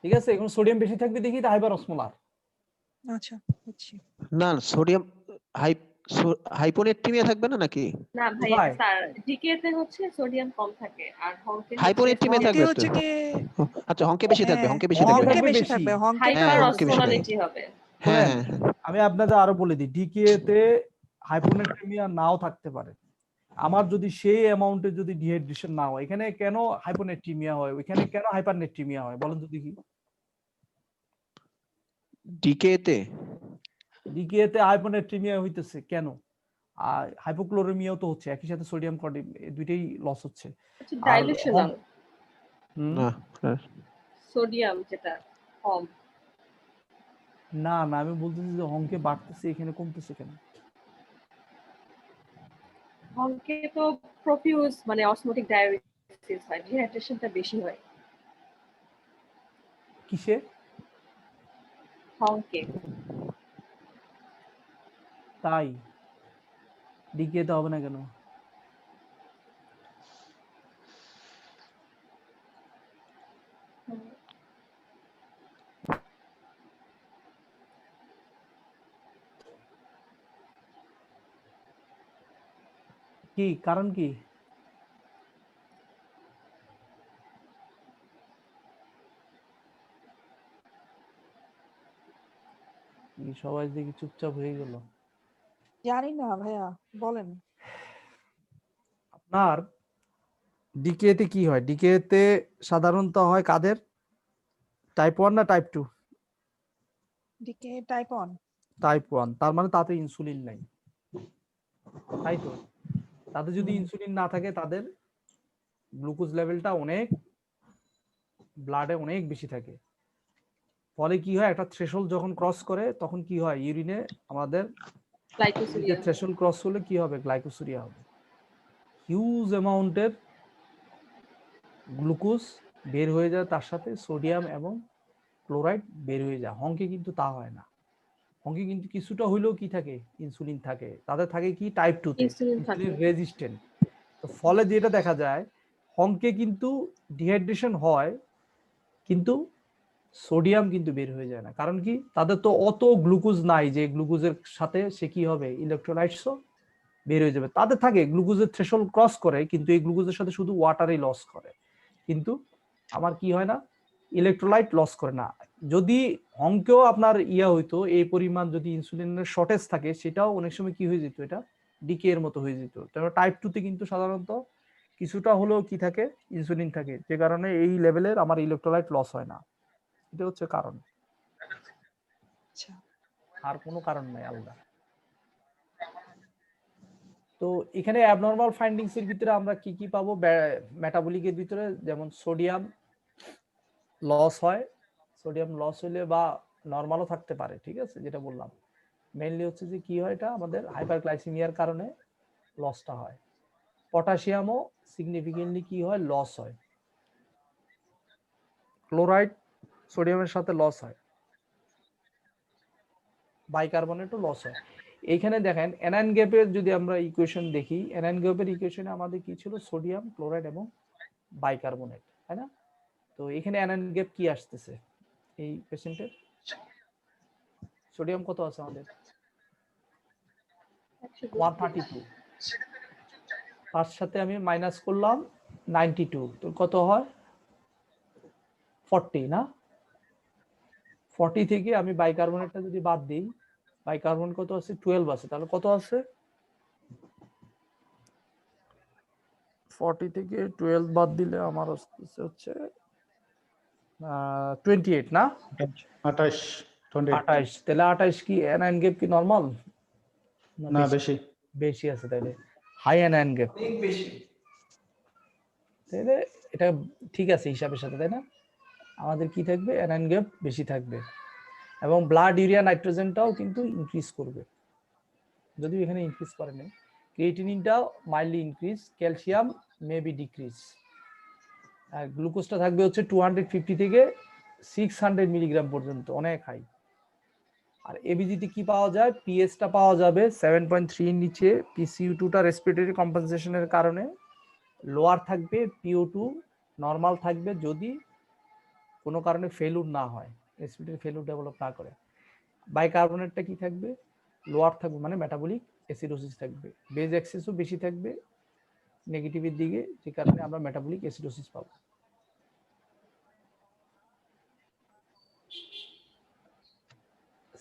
Speaker 1: ঠিক আছে, এখন সোডিয়াম বেশি থাকবে দেখি এটা হাইপারঅসমোলার।
Speaker 3: আচ্ছা, বুঝছি।
Speaker 5: না সোডিয়াম হাইপোনেট্রিমিয়া থাকবে না নাকি?
Speaker 6: না ভাইয়া স্যার, ডিকে তে হচ্ছে সোডিয়াম কম থাকে, আর হংকে
Speaker 5: হাইপোনেট্রিমিয়া
Speaker 3: হংকে
Speaker 5: থাকবে তো।
Speaker 3: হচ্ছে কি
Speaker 5: আচ্ছা হংকে বেশি থাকবে,
Speaker 3: হ্যাঁ,
Speaker 5: হংকে বেশি
Speaker 1: হং
Speaker 5: থাকবে।
Speaker 3: হংকে
Speaker 1: থাকবে
Speaker 3: বেশি
Speaker 1: বেশি।
Speaker 3: থাকবে, হংকে
Speaker 6: হাইপার
Speaker 5: হংকে বেশি থাকবে।
Speaker 6: অসমোলারিটি হবে।
Speaker 5: হ্যাঁ
Speaker 1: শুনেন,
Speaker 5: হ্যাঁ
Speaker 1: আমি আপনাদের আরো বলে দিই, ডিকে তে হাইপোনেট্রিমিয়া নাও থাকতে পারে। আমার যদি সেই অ্যামাউন্টে যদি ডিহাইড্রেশন না হয়, এখানে কেন হাইপোনেট্রিমিয়া হয়, ওইখানে কেন হাইপারনেট্রিমিয়া হয় বলেন তো দেখি?
Speaker 5: ডিকে তে
Speaker 1: ডিকে তে হাইপোনেট্রিমিয়া হইতেছে কেন? আর হাইপোক্লোরেমিয়াও তো হচ্ছে, একই সাথে সোডিয়াম দুইটাই লস হচ্ছে। আর
Speaker 6: ডাইলুশনাল
Speaker 5: না
Speaker 6: সোডিয়াম যেটা কম।
Speaker 1: না না, আমি বলতেছি যে হংকে বাড়তেছে, এখানে কমতেছে কেন?
Speaker 6: হংকে তো প্রফিউজ মানে অসমোটিক ডায়াবেটিস হয়, ডিহাইড্রেশনটা বেশি হয়
Speaker 1: কিসে?
Speaker 6: হংকে।
Speaker 1: তাই ডিকে তে হবে না কেন? কি কারণ কি? সবাই দেখি চুপচাপ হয়ে গেল।
Speaker 3: জানি না ভাইয়া, বলেন।
Speaker 1: আপনার ডিকে তে কি হয়? ডিকে তে সাধারণত হয় কাদের? টাইপ 1 না টাইপ 2?
Speaker 3: Decay type 1।
Speaker 1: টাইপ 1, তার মানে তাতে ইনসুলিন নাই, তাই তো? তাদের যদি ইনসুলিন না থাকে, তাদের গ্লুকোজ লেভেলটা অনেক ব্লাডে অনেক বেশি থাকে। ফলে কি হয়, একটা থ্রেশহোল্ড যখন ক্রস করে তখন কি হয়, ইউরিনে আমাদের
Speaker 6: গ্লাইকোসিরিয়া।
Speaker 1: থ্রেশহোল্ড ক্রস হলে কি হবে? গ্লাইকোসুরিয়া হবে। হিউজ অ্যামাউন্টের গ্লুকোজ বের হয়ে যায়, তার সাথে সোডিয়াম এবং ক্লোরাইড বের হয়ে যায়। হংকে কিন্তু তা হয় না। হংকে কিন্তু কিছুটা হইলেও কি থাকে? ইনসুলিন থাকে। তাদের থাকে কি টাইপ 2 তে
Speaker 6: ইনসুলিন থাকে।
Speaker 1: Insulin resistant. তো ফলে যেটা দেখা যায়, হংকে কিন্তু ডিহাইড্রেশন হয়, কিন্তু সোডিয়াম কিন্তু বের হয়ে যায় না। কারণ কি? তাদের তো অত গ্লুকোজ নাই যে গ্লুকোজের সাথে সে কি হবে, ইলেকট্রোলাইটসও বের হয়ে যাবে। তাদের থাকে গ্লুকোজের থ্রেশহোল্ড ক্রস করে, কিন্তু এই গ্লুকোজের সাথে শুধু ওয়াটারই লস করে, কিন্তু আমার কি হয় না, ইলেকট্রোলাইট লস করে না। যদি হংকেও আপনার ইয়া হইতো, এই পরিমাণ যদি ইনসুলিনের শর্টেজ থাকে, সেটাও অনেক সময় কি হয়ে যেত, এটা ডিকে এর মতো হয়ে যেত। টাইপ 2 তে কিন্তু সাধারণত কিছুটা হলেও কি থাকে, ইনসুলিন থাকে, যে কারণে এই লেভেলের আমার ইলেকট্রোলাইট লস হয় না। এটা হচ্ছে কারণ,
Speaker 3: আচ্ছা
Speaker 1: আর কোনো কারণ নাই আলাদা। তো এখানে অ্যাবনর্মাল ফাইন্ডিংস এর ভিতরে আমরা কি কি পাবো মেটাবলিকের ভিতরে, যেমন সোডিয়াম লস হয়, সোডিয়াম লস হলে বা নরমালও থাকতে পারে, ঠিক আছে, যেটা বললাম মেইনলি হচ্ছে যে কি হয়, এটা আমাদের হাইপারগ্লাইসেমিয়ার কারণে লসটা হয়। পটাশিয়ামও সিগনিফিকেন্টলি কি হয়, লস হয়। ক্লোরাইড সোডিয়ামের সাথে লস হয়, বাইকার্বনেটও লস হয়। এইখানে দেখেন এনায়ন গ্যাপের যদি আমরা ইকুয়েশন দেখি, এনায়ন গ্যাপের ইকুয়েশনে আমাদের কি ছিল, সোডিয়াম, ক্লোরাইড এবং বাইকার্বনেট, তাই না? তো এখানে এনায়ন গ্যাপ কি আসতেছে এই পেশেন্টের? সোডিয়াম কত আছে আমাদের? 132, তার সাথে আমি মাইনাস করলাম 92, তো কত হয় 40 না? 40 থেকে আমি বাইকার্বনেটটা যদি বাদ দিই, বাইকার্বন কত আছে, 12 আছে, তাহলে কত আছে? 40 থেকে 12 বাদ দিলে আমার হচ্ছে 28 না?
Speaker 2: 28
Speaker 1: 28, তাহলে 28 কি এনায়ন গ্যাপ কি নরমাল
Speaker 2: না বেশি।
Speaker 1: বেশি আছে, তাহলে হাই এনায়ন গ্যাপ, তাহলে এটা ঠিক আছে হিসাবের সাথে, তাই না? আমাদের কি থাকবে, এনায়ন গ্যাপ বেশি থাকবে, এবং ব্লাড ইউরিয়া নাইট্রোজেনটাও কিন্তু ইনক্রিজ করবে, যদিও এখানে ইনক্রিজ করে নাই। ক্রিয়েটিনিনটাও mildly increase, calcium maybe decrease, আর গ্লুকোজটা থাকবে হচ্ছে 250 থেকে 600 মিলিগ্রাম পর্যন্ত, অনেক হাই। আর এবিজিতে কি পাওয়া যায়, পিএসটা পাওয়া যাবে 7.3 এর নিচে, পিসিইউ2টা রেসপিরেটরি কম্পেনসেশনের কারণে লোয়ার থাকবে, পিও2 নরমাল থাকবে যদি কোনো কারণে ফেলুর না হয়, রেসপিরেটরি ফেলুর ডেভেলপ না করে। বাইকার্বনেটটা কি থাকবে, লোয়ার থাকবে, মানে মেটাবলিক অ্যাসিডোসিস থাকবে, বেজ এক্সেসও বেশি থাকবে নেগেটিভের দিকে, যে কারণে আমরা মেটাবলিক অ্যাসিডোসিস পাবো।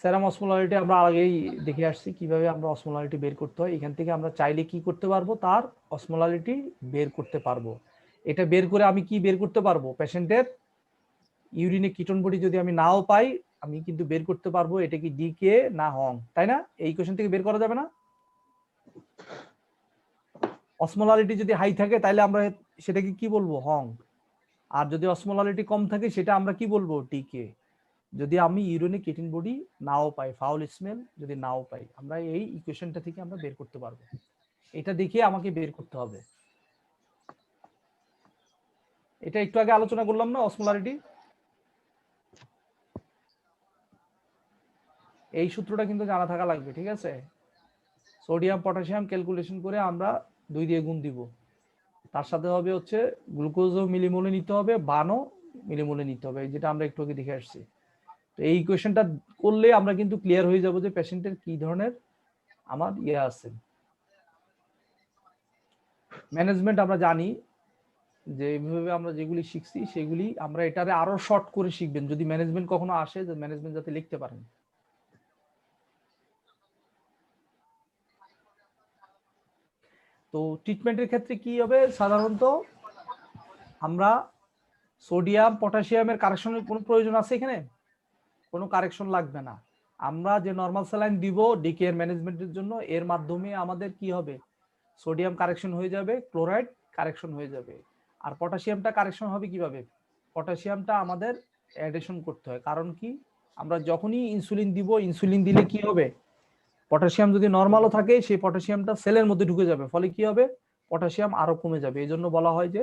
Speaker 1: সেরাম অসমোলারিটি আমরা আগেই দেখে আসছি কিভাবে আমরা অসমোলারিটি বের করতে হয়। এখান থেকে আমরা চাইলে কি করতে পারবো, তার অসমোলারিটি বের করতে পারবো। এটা বের করে আমি কি বের করতে পারবো, পেশেন্টের ইউরিনে কিটোন বডি যদি আমি নাও পাই, আমি কিন্তু বের করতে পারবো এটা কি ডিকে না হং, তাই না? এই কোশ্চেন থেকে বের করা যাবে না? অসমোলারিটি যদি হাই থাকে তাহলে আমরা সেটাকে কি বলবো, হং। আর যদি অসমোলারিটি কম থাকে সেটা আমরা কি বলবো, ডিকে। যদি আমি ইউরিনে কিটোন বডি নাও পাই, ফাউল স্মেল যদি নাও পাই, আমরা এই ইকুয়েশনটা থেকে আমরা বের করতে পারবো। এটা দেখে আমাকে বের করতে হবে। এটা একটু আগে আলোচনা করলাম না, অসমোলারিটি। এই সূত্রটা কিন্তু জানা থাকা লাগবে, ঠিক আছে? সোডিয়াম পটাশিয়াম ক্যালকুলেশন করে আমরা 2 দিয়ে গুণ দিব, তার সাথে হবে হচ্ছে গ্লুকোজও মিলিমোলে নিতে হবে, বানও মিলিমোলে নিতে হবে, যেটা আমরা একটু আগে দেখে আসছি। তো এই ইকুয়েশনটা করলে আমরা কিন্তু ক্লিয়ার হয়ে যাব যে পেশেন্টের কি ধরনের আমার ইয়ে আছে। ম্যানেজমেন্ট আমরা জানি যে এইভাবে আমরা যেগুলি শিখছি সেগুলি আমরা এটারে আরো শর্ট করে শিখবেন, যদি ম্যানেজমেন্ট কখনো আসে, যে ম্যানেজমেন্ট যাতে লিখতে পারেন। তো ট্রিটমেন্টের ক্ষেত্রে কি হবে, সাধারণত আমরা সোডিয়াম পটাশিয়ামের কারেকশনের কোনো প্রয়োজন আছে এখানে? কোনো কারেকশন লাগবে না। আমরা যে নরমাল স্যালাইন দিব ডিকে এর ম্যানেজমেন্টের জন্য, এর মাধ্যমে আমাদের কি হবে, সোডিয়াম কারেকশন হয়ে যাবে, ক্লোরাইড কারেকশন হয়ে যাবে। আর পটাশিয়ামটা কারেকশন হবে কিভাবে, পটাশিয়ামটা আমাদের অ্যাডিশন করতে হয়। কারণ কি, আমরা যখনই ইনসুলিন দিব, ইনসুলিন দিলে কি হবে, পটাশিয়াম যদি নরমালও থাকে সেই পটাশিয়ামটা সেলের মধ্যে ঢুকে যাবে, ফলে কি হবে, পটাশিয়াম আরো কমে যাবে। এই জন্য বলা হয় যে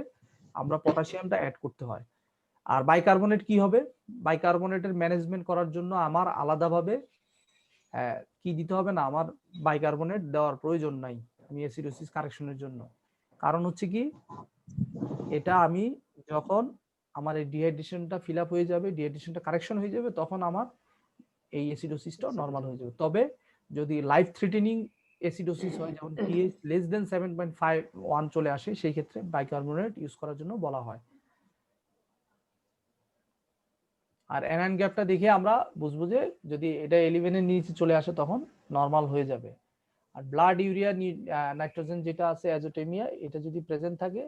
Speaker 1: আমরা পটাশিয়ামটা অ্যাড করতে হয়। আর বাইকার্বনেট কি হবে, বাইকার্বনেটের ম্যানেজমেন্ট করার জন্য আমার আলাদাভাবে কি দিতে হবে না, আমার বাইকার্বনেট দেওয়ার প্রয়োজন নাই আমি অ্যাসিডোসিস কারেকশনের জন্য। কারণ হচ্ছে কি, এটা আমি যখন আমার এই ডিহাইড্রেশনটা ফিল আপ হয়ে যাবে, ডিহাইড্রেশনটা কারেকশন হয়ে যাবে, তখন আমার এই অ্যাসিডোসিসটা নরমাল হয়ে যাবে। তবে যদি লাইফ থ্রেটেনিং অ্যাসিডোসিস হয়, যেমন পিএইচ লেস দেন 7.51 চলে আসে, সেই ক্ষেত্রে বাইকার্বনেট ইউজ করার জন্য বলা হয়। আর এনায়ন গ্যাপটা দেখে আমরা বুঝবো যে যদি এটা 11 এর নিচে চলে আসে তখন নরমাল হয়ে যাবে। আর ব্লাড ইউরিয়া নাইট্রোজেন যেটা আছে অ্যাজোটেমিয়া, এটা যদি প্রেজেন্ট থাকে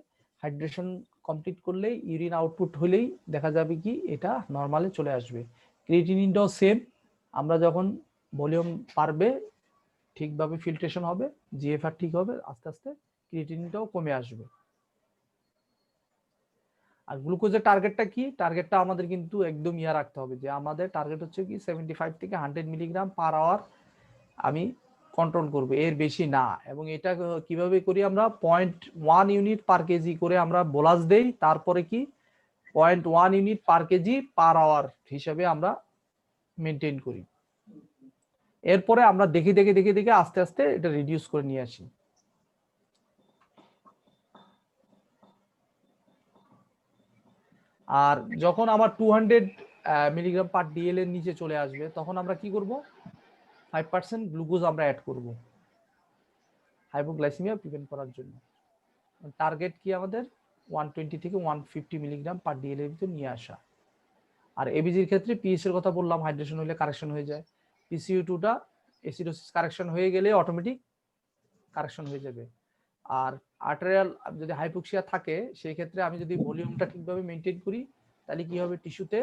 Speaker 1: হাইড্রেশন কমপ্লিট করলেই ইউরিন আউটপুট হলেই দেখা যাবে কি এটা নরমালে চলে আসবে। ক্রিয়েটিনিনটাও সেম, আমরা যখন ভলিউম পারবে ঠিকভাবে ফিল্ট্রেশন হবে, জিএফআর ঠিক হবে, আস্তে আস্তে ক্রিয়েটিনিনটাও কমে আসবে। আর গ্লুকোজের টার্গেটটা কি? টার্গেটটা আমাদের কিন্তু একদম ইয়া রাখতে হবে যে আমাদের টার্গেট হচ্ছে কি 75 থেকে 100 মিলিগ্রাম পার আওয়ার আমি কন্ট্রোল করব, এর বেশি না। এবং এটা কিভাবে করি আমরা 0.1 ইউনিট পার কেজি করে আমরা বোলাস দেই, তারপরে কি 0.1 unit per kg per hour হিসাবে আমরা মেনটেন করি। এরপরে আমরা দেখে দেখে দেখে দেখে আস্তে আস্তে এটা রিডিউস করে নিয়ে আসি। আর যখন আমার 200 মিলিগ্রাম পার ডিএল এর নিচে চলে আসবে তখন আমরা কি করব, 5% গ্লুকোজ আমরা অ্যাড করব হাইপোগ্লাইসেমিয়া প্রিভেন্ট করার জন্য। টার্গেট কি আমাদের 120 থেকে 150 মিলিগ্রাম পার ডিএল এর ভিতরে নিয়ে আসা। আর এবিজির ক্ষেত্রে পিএইচ এর কথা বললাম, হাইড্রেশন হলে কারেকশন হয়ে যায়। পিসিও2টা অ্যাসিডোসিস কারেকশন হয়ে গেলে অটোমেটিক কারেকশন হয়ে যাবে। আর আর্টেরিয়াল যদি হাইপোক্সিয়া থাকে সেই ক্ষেত্রে আমি যদি ভলিউমটা ঠিকভাবে মেনটেন করি তাহলে কি হবে, টিস্যুতে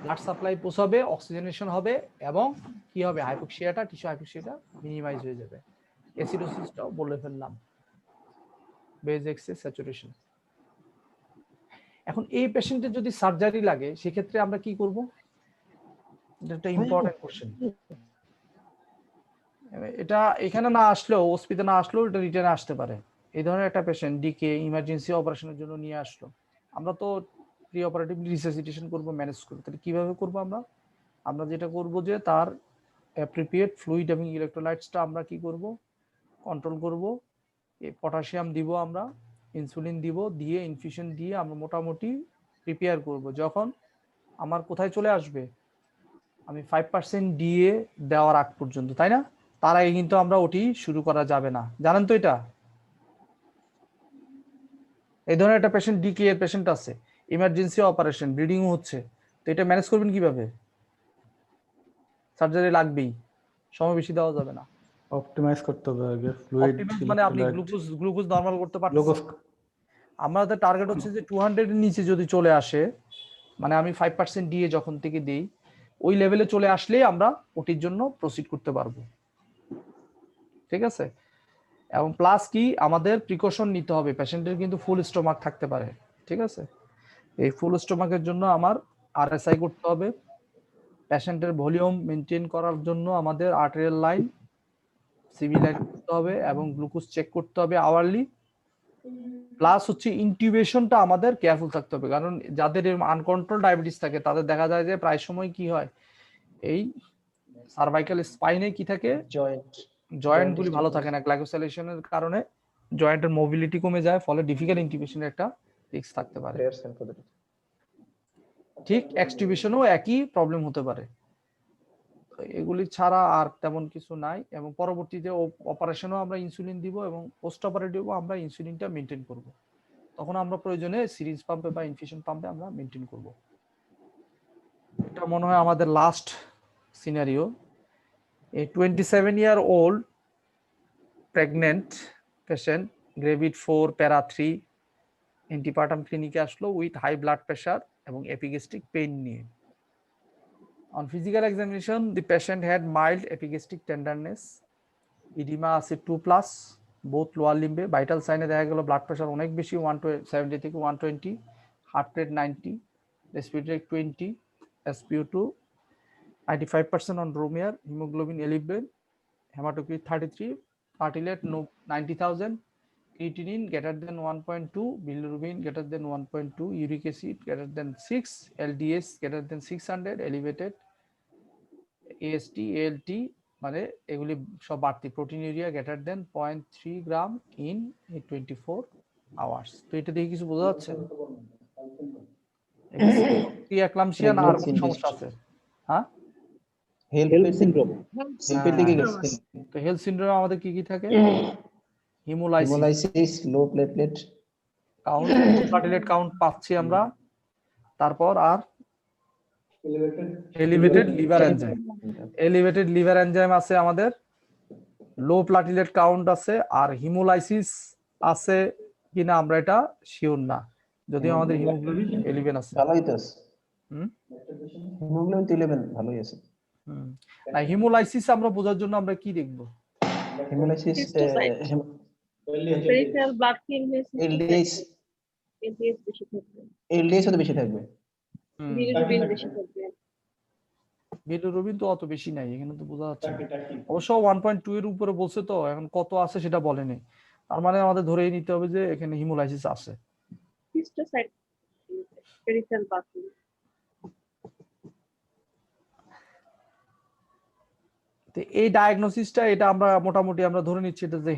Speaker 1: ব্লাড সাপ্লাই পৌঁছাবে, অক্সিজেনেশন হবে এবং কি হবে, হাইপোক্সিয়াটা টিস্যু হাইপোক্সিয়াটা মিনিমাইজ হয়ে যাবে। অ্যাসিডোসিসটাও বলে ফেললাম, বেজ এক্সেস স্যাচুরেশন। এখন এই পেশেন্টের যদি সার্জারি লাগে সেক্ষেত্রে আমরা কি করব, এটা একটা ইম্পর্টেন্ট কোশ্চেন। এটা এখানে না আসলেও, ওসপিতে না আসলেও এটা রিটার্নে আসতে পারে। এই ধরনের একটা পেশেন্ট ডিকে ইমার্জেন্সি অপারেশনের জন্য নিয়ে আসলো, আমরা তো প্রি অপারেটিভলি রিসাসিটেশন করব, ম্যানেজ করব। তাহলে কিভাবে করব আমরা যেটা করব যে তার অ্যাপ্রোপ্রিয়েট ফ্লুইড এবং ইলেকট্রোলাইটসটা আমরা কি করব, কন্ট্রোল করব। পটাশিয়াম দিব, আমরা ইনসুলিন দিব, দিয়ে ইনফিউশন দিয়ে আমরা মোটামুটি প্রিপেয়ার করব। যখন আমার কোথায় চলে আসবে, আমি 5% ডিএ দেওয়ার আগ পর্যন্ত, তাই না? তার আগে কিন্তু আমরা ওটি শুরু করা যাবে না, জানেন তো এটা। এই ধরনের একটা পেশেন্ট ডিকে এর পেশেন্ট আছে, ইমার্জেন্সি অপারেশন, ব্লিডিং হচ্ছে, তো এটা ম্যানেজ করবেন কিভাবে? সার্জারি লাগবেই, সময় বেশি দেওয়া যাবে না।
Speaker 2: অপটিমাইজ করতে হবে আগে ফ্লুইড
Speaker 1: মানে আপনি গ্লুকোজ নরমাল করতে পারছেন।
Speaker 2: গ্লুকোজ
Speaker 1: আমাদের টার্গেট হচ্ছে যে 200 এর নিচে যদি চলে আসে, মানে আমি 5% ডিএ যখন থেকে দেই ওই লেভেলে চলে আসলেই আমরা ওটির জন্য প্রসিড করতে পারবো, ঠিক আছে? এবং প্লাস কি আমাদের প্রিকশন নিতে হবে, পেশেন্টের কিন্তু ফুল স্টোমাক থাকতে পারে, ঠিক আছে? এই ফুল স্টোমাকের জন্য আমার আরএসআই করতে হবে, পেশেন্টের ভলিউম মেনটেন করার জন্য আমাদের আর্টেরিয়াল লাইন, সিভি লাইন করতে হবে এবং গ্লুকোজ চেক করতে হবে আওয়ারলি। প্লাস হচ্ছে ইনটিউবেশনটা আমাদের কেয়ারফুল থাকতে হবে, কারণ যাদের আনকন্ট্রোল ডায়াবেটিস থাকে তাদের দেখা যায় যে প্রায় সময় কি হয়, এই সার্ভাইকাল স্পাইনে কি থাকে, জয়েন্ট গুলি ভালো থাকে না, গ্লাইকোসাইলেশনের কারণে জয়েন্টের মোবিলিটি কমে যায়, ফলে ডিফিকাল্ট ইনটিউবেশনের একটা রিস্ক থাকতে পারে। ঠিক এক্সটিউবেশনও একই প্রবলেম হতে পারে। এগুলি ছাড়া আর তেমন কিছু নাই। এবং পরবর্তীতে অপারেশনও আমরা ইনসুলিন দিব এবং পোস্ট অপারেটিভও আমরা ইনসুলিনটা মেনটেন করব। তখন আমরা প্রয়োজনে সিরিঞ্জ পাম্পে বা ইনফিউশন পাম্পে আমরা মেনটেন করব। এটা মনে হয় আমাদের last scenario. A 27-year-old pregnant patient, gravid 4, para 3, antepartum clinic আসলো with high blood pressure এবং epigastric pain নিয়ে। On physical examination, the patient had mild epigastric tenderness, edema আছে 2+, both lower limb, vital sign এ দেখা গেল blood pressure অনেক বেশি 170 থেকে 120, heart rate 90, respiratory rate 20, SpO2 95% on Romier, hemoglobin 11, hematocrit 33, platelet 90,000, creatinine greater than 1.2, bilirubin greater than 1.2, uric acid greater than 6, LDS greater than 600, elevated, AST, ALT মানে এগুলি সব বাড়তি, proteinuria greater than 0.3 gram in 24 hours। তো এটা দেখে কিছু বোঝা যাচ্ছে? প্রিএক্লাম্পসিয়া না আর কোনো সমস্যা আছে? হ্যাঁ,
Speaker 4: হেলথ সিনড্রোম,
Speaker 1: তো হেলথ সিনড্রোম আমাদের কি কি থাকে?
Speaker 4: Haemolysis, low platelet
Speaker 1: count, platelet count পাচ্ছি আমরা, তারপর আর elevated liver enzyme, elevated liver enzyme আছে আমাদের, লো প্লেটলেট কাউন্ট আছে, আর হিমোলাইসিস আছে কিনা আমরা এটা শিওর না, যদিও আমাদের হিমোগ্লোবিন 11 আছে।
Speaker 4: ভালোই তো আছে,
Speaker 1: হুম
Speaker 4: হিমোগ্লোবিন তো 11 ভালোই আছে।
Speaker 1: হুম না, হিমোলাইসিস আমরা বোঝার জন্য আমরা কি দেখব?
Speaker 4: Haemolysis
Speaker 6: Histocyte. Peripheral blood film
Speaker 4: LDS
Speaker 6: LDH বেশি থাকবে,
Speaker 4: এলডিএস তো বেশি থাকবে।
Speaker 6: বিলিরুবিন বেশি থাকবে।
Speaker 1: বিলিরুবিন তো অত বেশি নাই, এখানে তো বোঝা যাচ্ছে না। অবশ্য 1.2 এর উপরে বলছে, তো এখন কত আছে সেটা বলেনি, তার মানে আমাদের ধরেই নিতে হবে যে এখানে হিমোলাইসিস আছে।
Speaker 6: Histocyte, peripheral blood film.
Speaker 1: তো এই ডায়াগনোসিসটা, এটা আমরা মোটামুটি আমরা ধরে নিচ্ছি এটা যে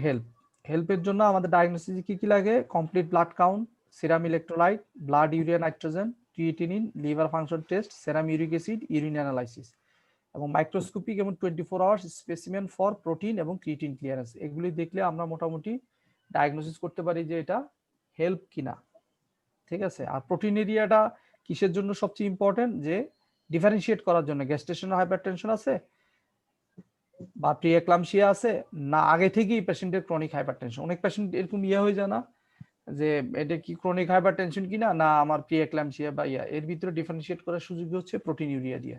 Speaker 1: হেল্পের জন্য আমাদের ডায়াগনোসিসে কি কি লাগে? Complete blood count, serum electrolyte, blood urea nitrogen, creatinine, liver function test, serum uric acid, urine analysis, এবং মাইক্রোস্কোপিক এবং 24 আওয়ার্স স্পেসিমেন ফর প্রোটিন এবং ক্রিয়েটিন ক্লিয়ারেন্স। এগুলি দেখলে আমরা মোটামুটি ডায়াগনোসিস করতে পারি যে এটা হেল্প কিনা। ঠিক আছে। আর প্রোটিনেরিয়াটা কিসের জন্য সবচেয়ে ইম্পর্টেন্ট? যে ডিফারেন্সিয়েট করার জন্য গ্যাস্ট্রেশনাল হাইপারটেনশন আছে বা প্রিএক্লামশিয়া আছে না, আগে থেকেই পেশেন্টের ক্রনিক হাইপারটেনশন। অনেক পেশেন্ট এরকম হয়ে যায় না যে এটা কি ক্রনিক হাইপারটেনশন কিনা, না আমার প্রিএক্লামশিয়া বা এর ভিতরে ডিফারেন্সিয়েট করার সুযোগ হচ্ছে প্রোটিনিউরিয়া দিয়ে।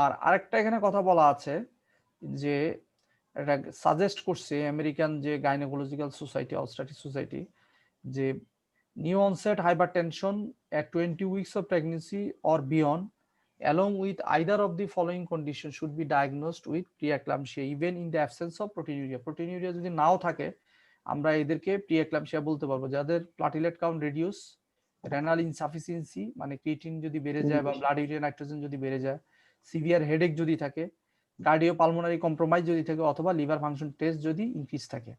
Speaker 1: আর আরেকটা এখানে কথা বলা আছে যে এটা সাজেস্ট করছে আমেরিকান যে গাইনোকোলজিক্যাল সোসাইটি, অবস্ট্রাটিক সোসাইটি, যে new onset hypertension at 20 weeks of pregnancy or beyond along with either of the following conditions should be diagnosed with preeclampsia even in the absence of proteinuria. proteinuria যদি নাও থাকে আমরা এদেরকে preeclampsia বলতে পারবো। যাদের platelet count reduce, renal insufficiency মানে creatine যদি বেড়ে যায় বা ব্লাড ইউরিয়া নাইট্রোজেন যদি বেড়ে যায়, সিভিয়ার হেডেক যদি থাকে, কার্ডিও পালমোনারি কম্প্রোমাইজ যদি থাকে, অথবা লিভার ফাংশন টেস্ট যদি ইনক্রিজ থাকে।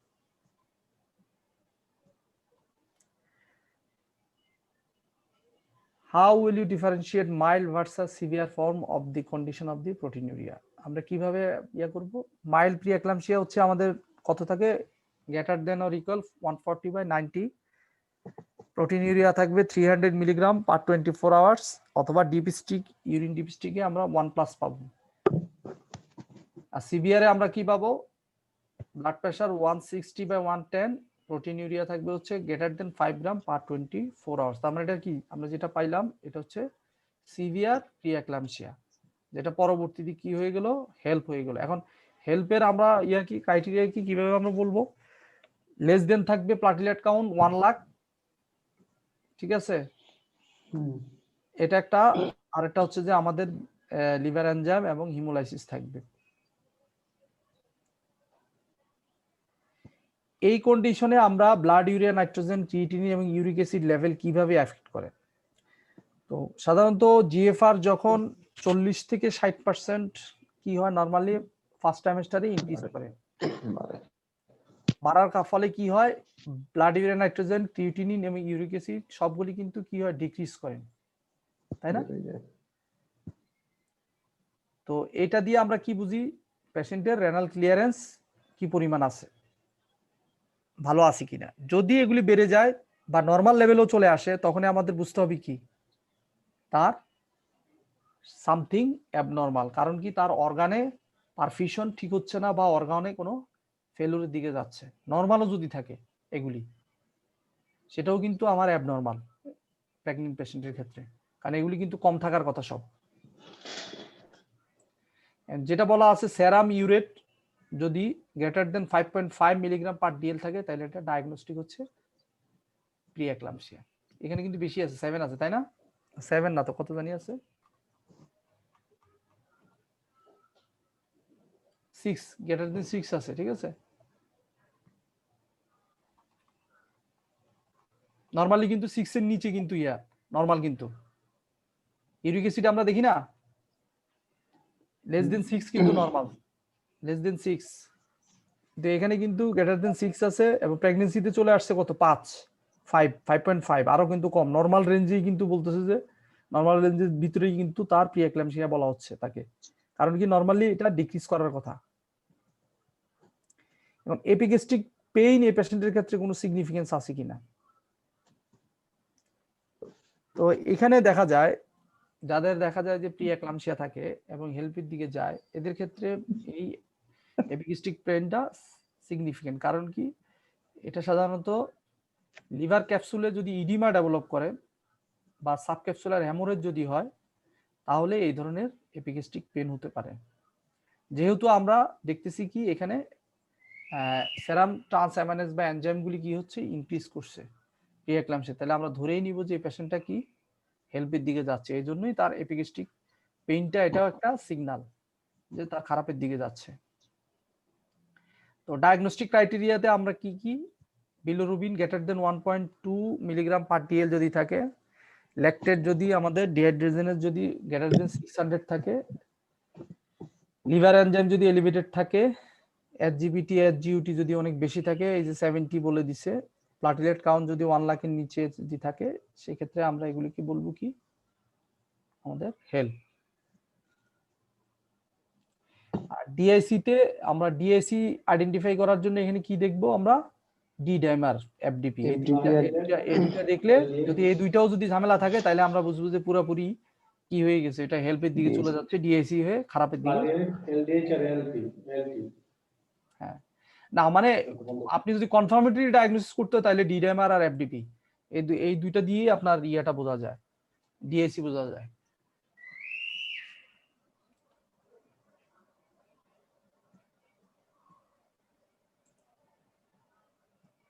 Speaker 1: How will you differentiate mild versus severe form of the condition of the proteinuria? আমরা কিভাবে করব? মাইল্ড প্রিএক্লামশিয়া হচ্ছে আমাদের কত থাকে? Greater than or equal 140/90। Proteinuria থাকবে 300 মিলিগ্রাম পার 24 আওয়ার্স, অথবা ডিপস্টিক ইউরিন ডিপস্টিকে আমরা 1+ পাবো। আর সিভিয়ারে আমরা কি পাবো? ব্লাড প্রেসার 160/110, প্রোটিনিউরিয়া থাকবে হচ্ছে গ্রেটার দেন 5 গ্রাম পার 24 আওয়ার্স। তার মানে এটা কি আমরা যেটা পাইলাম এটা হচ্ছে সিভিয়ার প্রিএক্লামশিয়া, যেটা পরবর্তীতে কি হয়ে গেল? হেল্প হয়ে গেল। এখন হেল্পের আমরা কি ক্রাইটেরিয়া কি কিভাবে আমরা বলবো? লেস দেন থাকবে প্লাটিলেট কাউন্ট 1 লাখ, ঠিক আছে, এটা একটা। আরেকটা হচ্ছে যে আমাদের লিভার এনজাইম এবং হিমোলাইসিস থাকবে। এই কন্ডিশনে আমরা ব্লাড ইউরিয়া নাইট্রোজেন, ক্রিয়েটিনিন এবং ইউরিক অ্যাসিড লেভেল কিভাবে এফেক্ট করে? তো সাধারণত জিএফআর যখন 40 থেকে 60% কি হয় নরমালি ফার্স্ট ট্রাইমেস্টারে ইনক্রিজ করে। বাড়ার ফলে কি হয়? ব্লাড ইউরিয়া নাইট্রোজেন, ক্রিয়েটিনিন এবং ইউরিক অ্যাসিড সবগুলি কিন্তু কি হয়? ডিক্রিজ করে, তাই না? তো এটা দিয়ে আমরা কি বুঝি? পেশেন্টের রেনাল ক্লিয়ারেন্স কি পরিমাণ আছে, ভালো আছে কিনা। যদি এগুলি বেড়ে যায় বা নরমাল লেভেলও চলে আসে, তখন আমাদের বুঝতে হবে কি তার সামথিং অ্যাবনর্মাল। কারণ কি তার অর্গানে পারফিউশন ঠিক হচ্ছে না বা অর্গানে কোনো ফেলুরের দিকে যাচ্ছে। নরমালও যদি থাকে এগুলি, সেটাও কিন্তু আমার অ্যাবনর্মাল প্রেগন্যান্ট পেশেন্টের ক্ষেত্রে, কারণ এগুলি কিন্তু কম থাকার কথা সব। যেটা বলা আছে সেরাম ইউরেট যদি greater than 5.5 milligram per DL থাকে, তাহলে এটা ডায়াগনস্টিক হচ্ছে প্রিএক্লামশিয়া। এখানে কিন্তু বেশি আছে, 7 আছে, তাই না? 7 না তো কত জানি আছে, 6, গ্রেটার দেন 6 আছে, ঠিক আছে। নরমালি কিন্তু 6 এর নিচে কিন্তু নরমাল, কিন্তু ইউরিক অ্যাসিড আমরা দেখি না, লেস দেন 6 কিন্তু নরমাল, লেস দেন 6। তো এখানে কিন্তু গ্রেটার দেন 6 আছে এবং প্রেগন্যান্সিতে চলে আসছে কত? 5.5, আরো কিন্তু কম। নরমাল রেঞ্জেই কিন্তু বলতেছে যে নরমাল রেঞ্জের ভিতরেই কিন্তু তার প্রিএক্লামশিয়া বলা হচ্ছে তাকে, কারণ কি নরমালি এটা ডিক্রিজ করার কথা। এবং এপিগ্যাস্ট্রিক পেইন এই পেশেন্টের ক্ষেত্রে কোনো সিগনিফিকেন্স আছে কিনা। তো এখানে দেখা যায় যাদের দেখা যায় যে প্রি একলামশিয়া থাকে এবং হেলপির দিকে যায়, এদের ক্ষেত্রে এই এপিগেস্টিক পেনটা সিগনিফিকেন্ট। কারণ কি, এটা সাধারণত লিভার ক্যাপসুলে যদি ইডিমা ডেভেলপ করে বা সাবক্যাপসুলার হ্যামোরেজ যদি হয়, তাহলে এই ধরনের এপিগেস্টিক পেন হতে পারে। যেহেতু আমরা দেখতেছি কি এখানে সেরাম ট্রান্সঅ্যামাইনেজ বা এনজাইমগুলি কি হচ্ছে, ইনক্রিজ করছে প্রি একলামশিয়া, তাহলে আমরা ধরেই নিব যে এই পেশেন্টটা কি হেল্পের দিকে যাচ্ছে। এই জন্যই তার এপিগেস্টিক পেইনটা, এটাও একটা সিগন্যাল যে তার খারাপের দিকে যাচ্ছে। তো ডায়াগনস্টিক ক্রাইটেরিয়াতে আমরা কি কি, bilirubin greater than 1.2 milligram per DL যদি থাকে, ল্যাকটেট যদি আমাদের ডিহাইড্রোজেনেজ যদি গ্রেটার দেন 600 থাকে, লিভার এনজাইম যদি এলিভেটেড থাকে, এসজিবিটি এসজিইউটি যদি অনেক বেশি থাকে, এই যে 70 বলে দিছে, প্লাটিলেট কাউন্ট যদি 1 লাখের নিচে যদি থাকে, সেই ক্ষেত্রে আমরা এগুলিকে বলবো কি আমাদের হেল্প। আর ডিআইসি তে আমরা ডিআইসি আইডেন্টিফাই করার জন্য এখানে কি দেখবো আমরা, ডি ডাইমার এফডিপি, এই দুইটা দেখলে যদি এই দুইটাও যদি ঝামেলা থাকে, তাহলে আমরা বুঝবো যে পুরোপুরি কি হয়ে গেছে, এটা হেল্পের দিকে চলে যাচ্ছে, ডিআইসি হয়ে খারাপের দিকে। হ্যাঁ, না মানে আপনি যদি কনফার্মেটরি ডায়াগনোসিস করতে হয়, তাহলে ডি ডাইমার আর এফডিপি এই দুইটা দিয়ে আপনার ইয়াটা বোঝা যায়, ডিআইসি বোঝা যায়।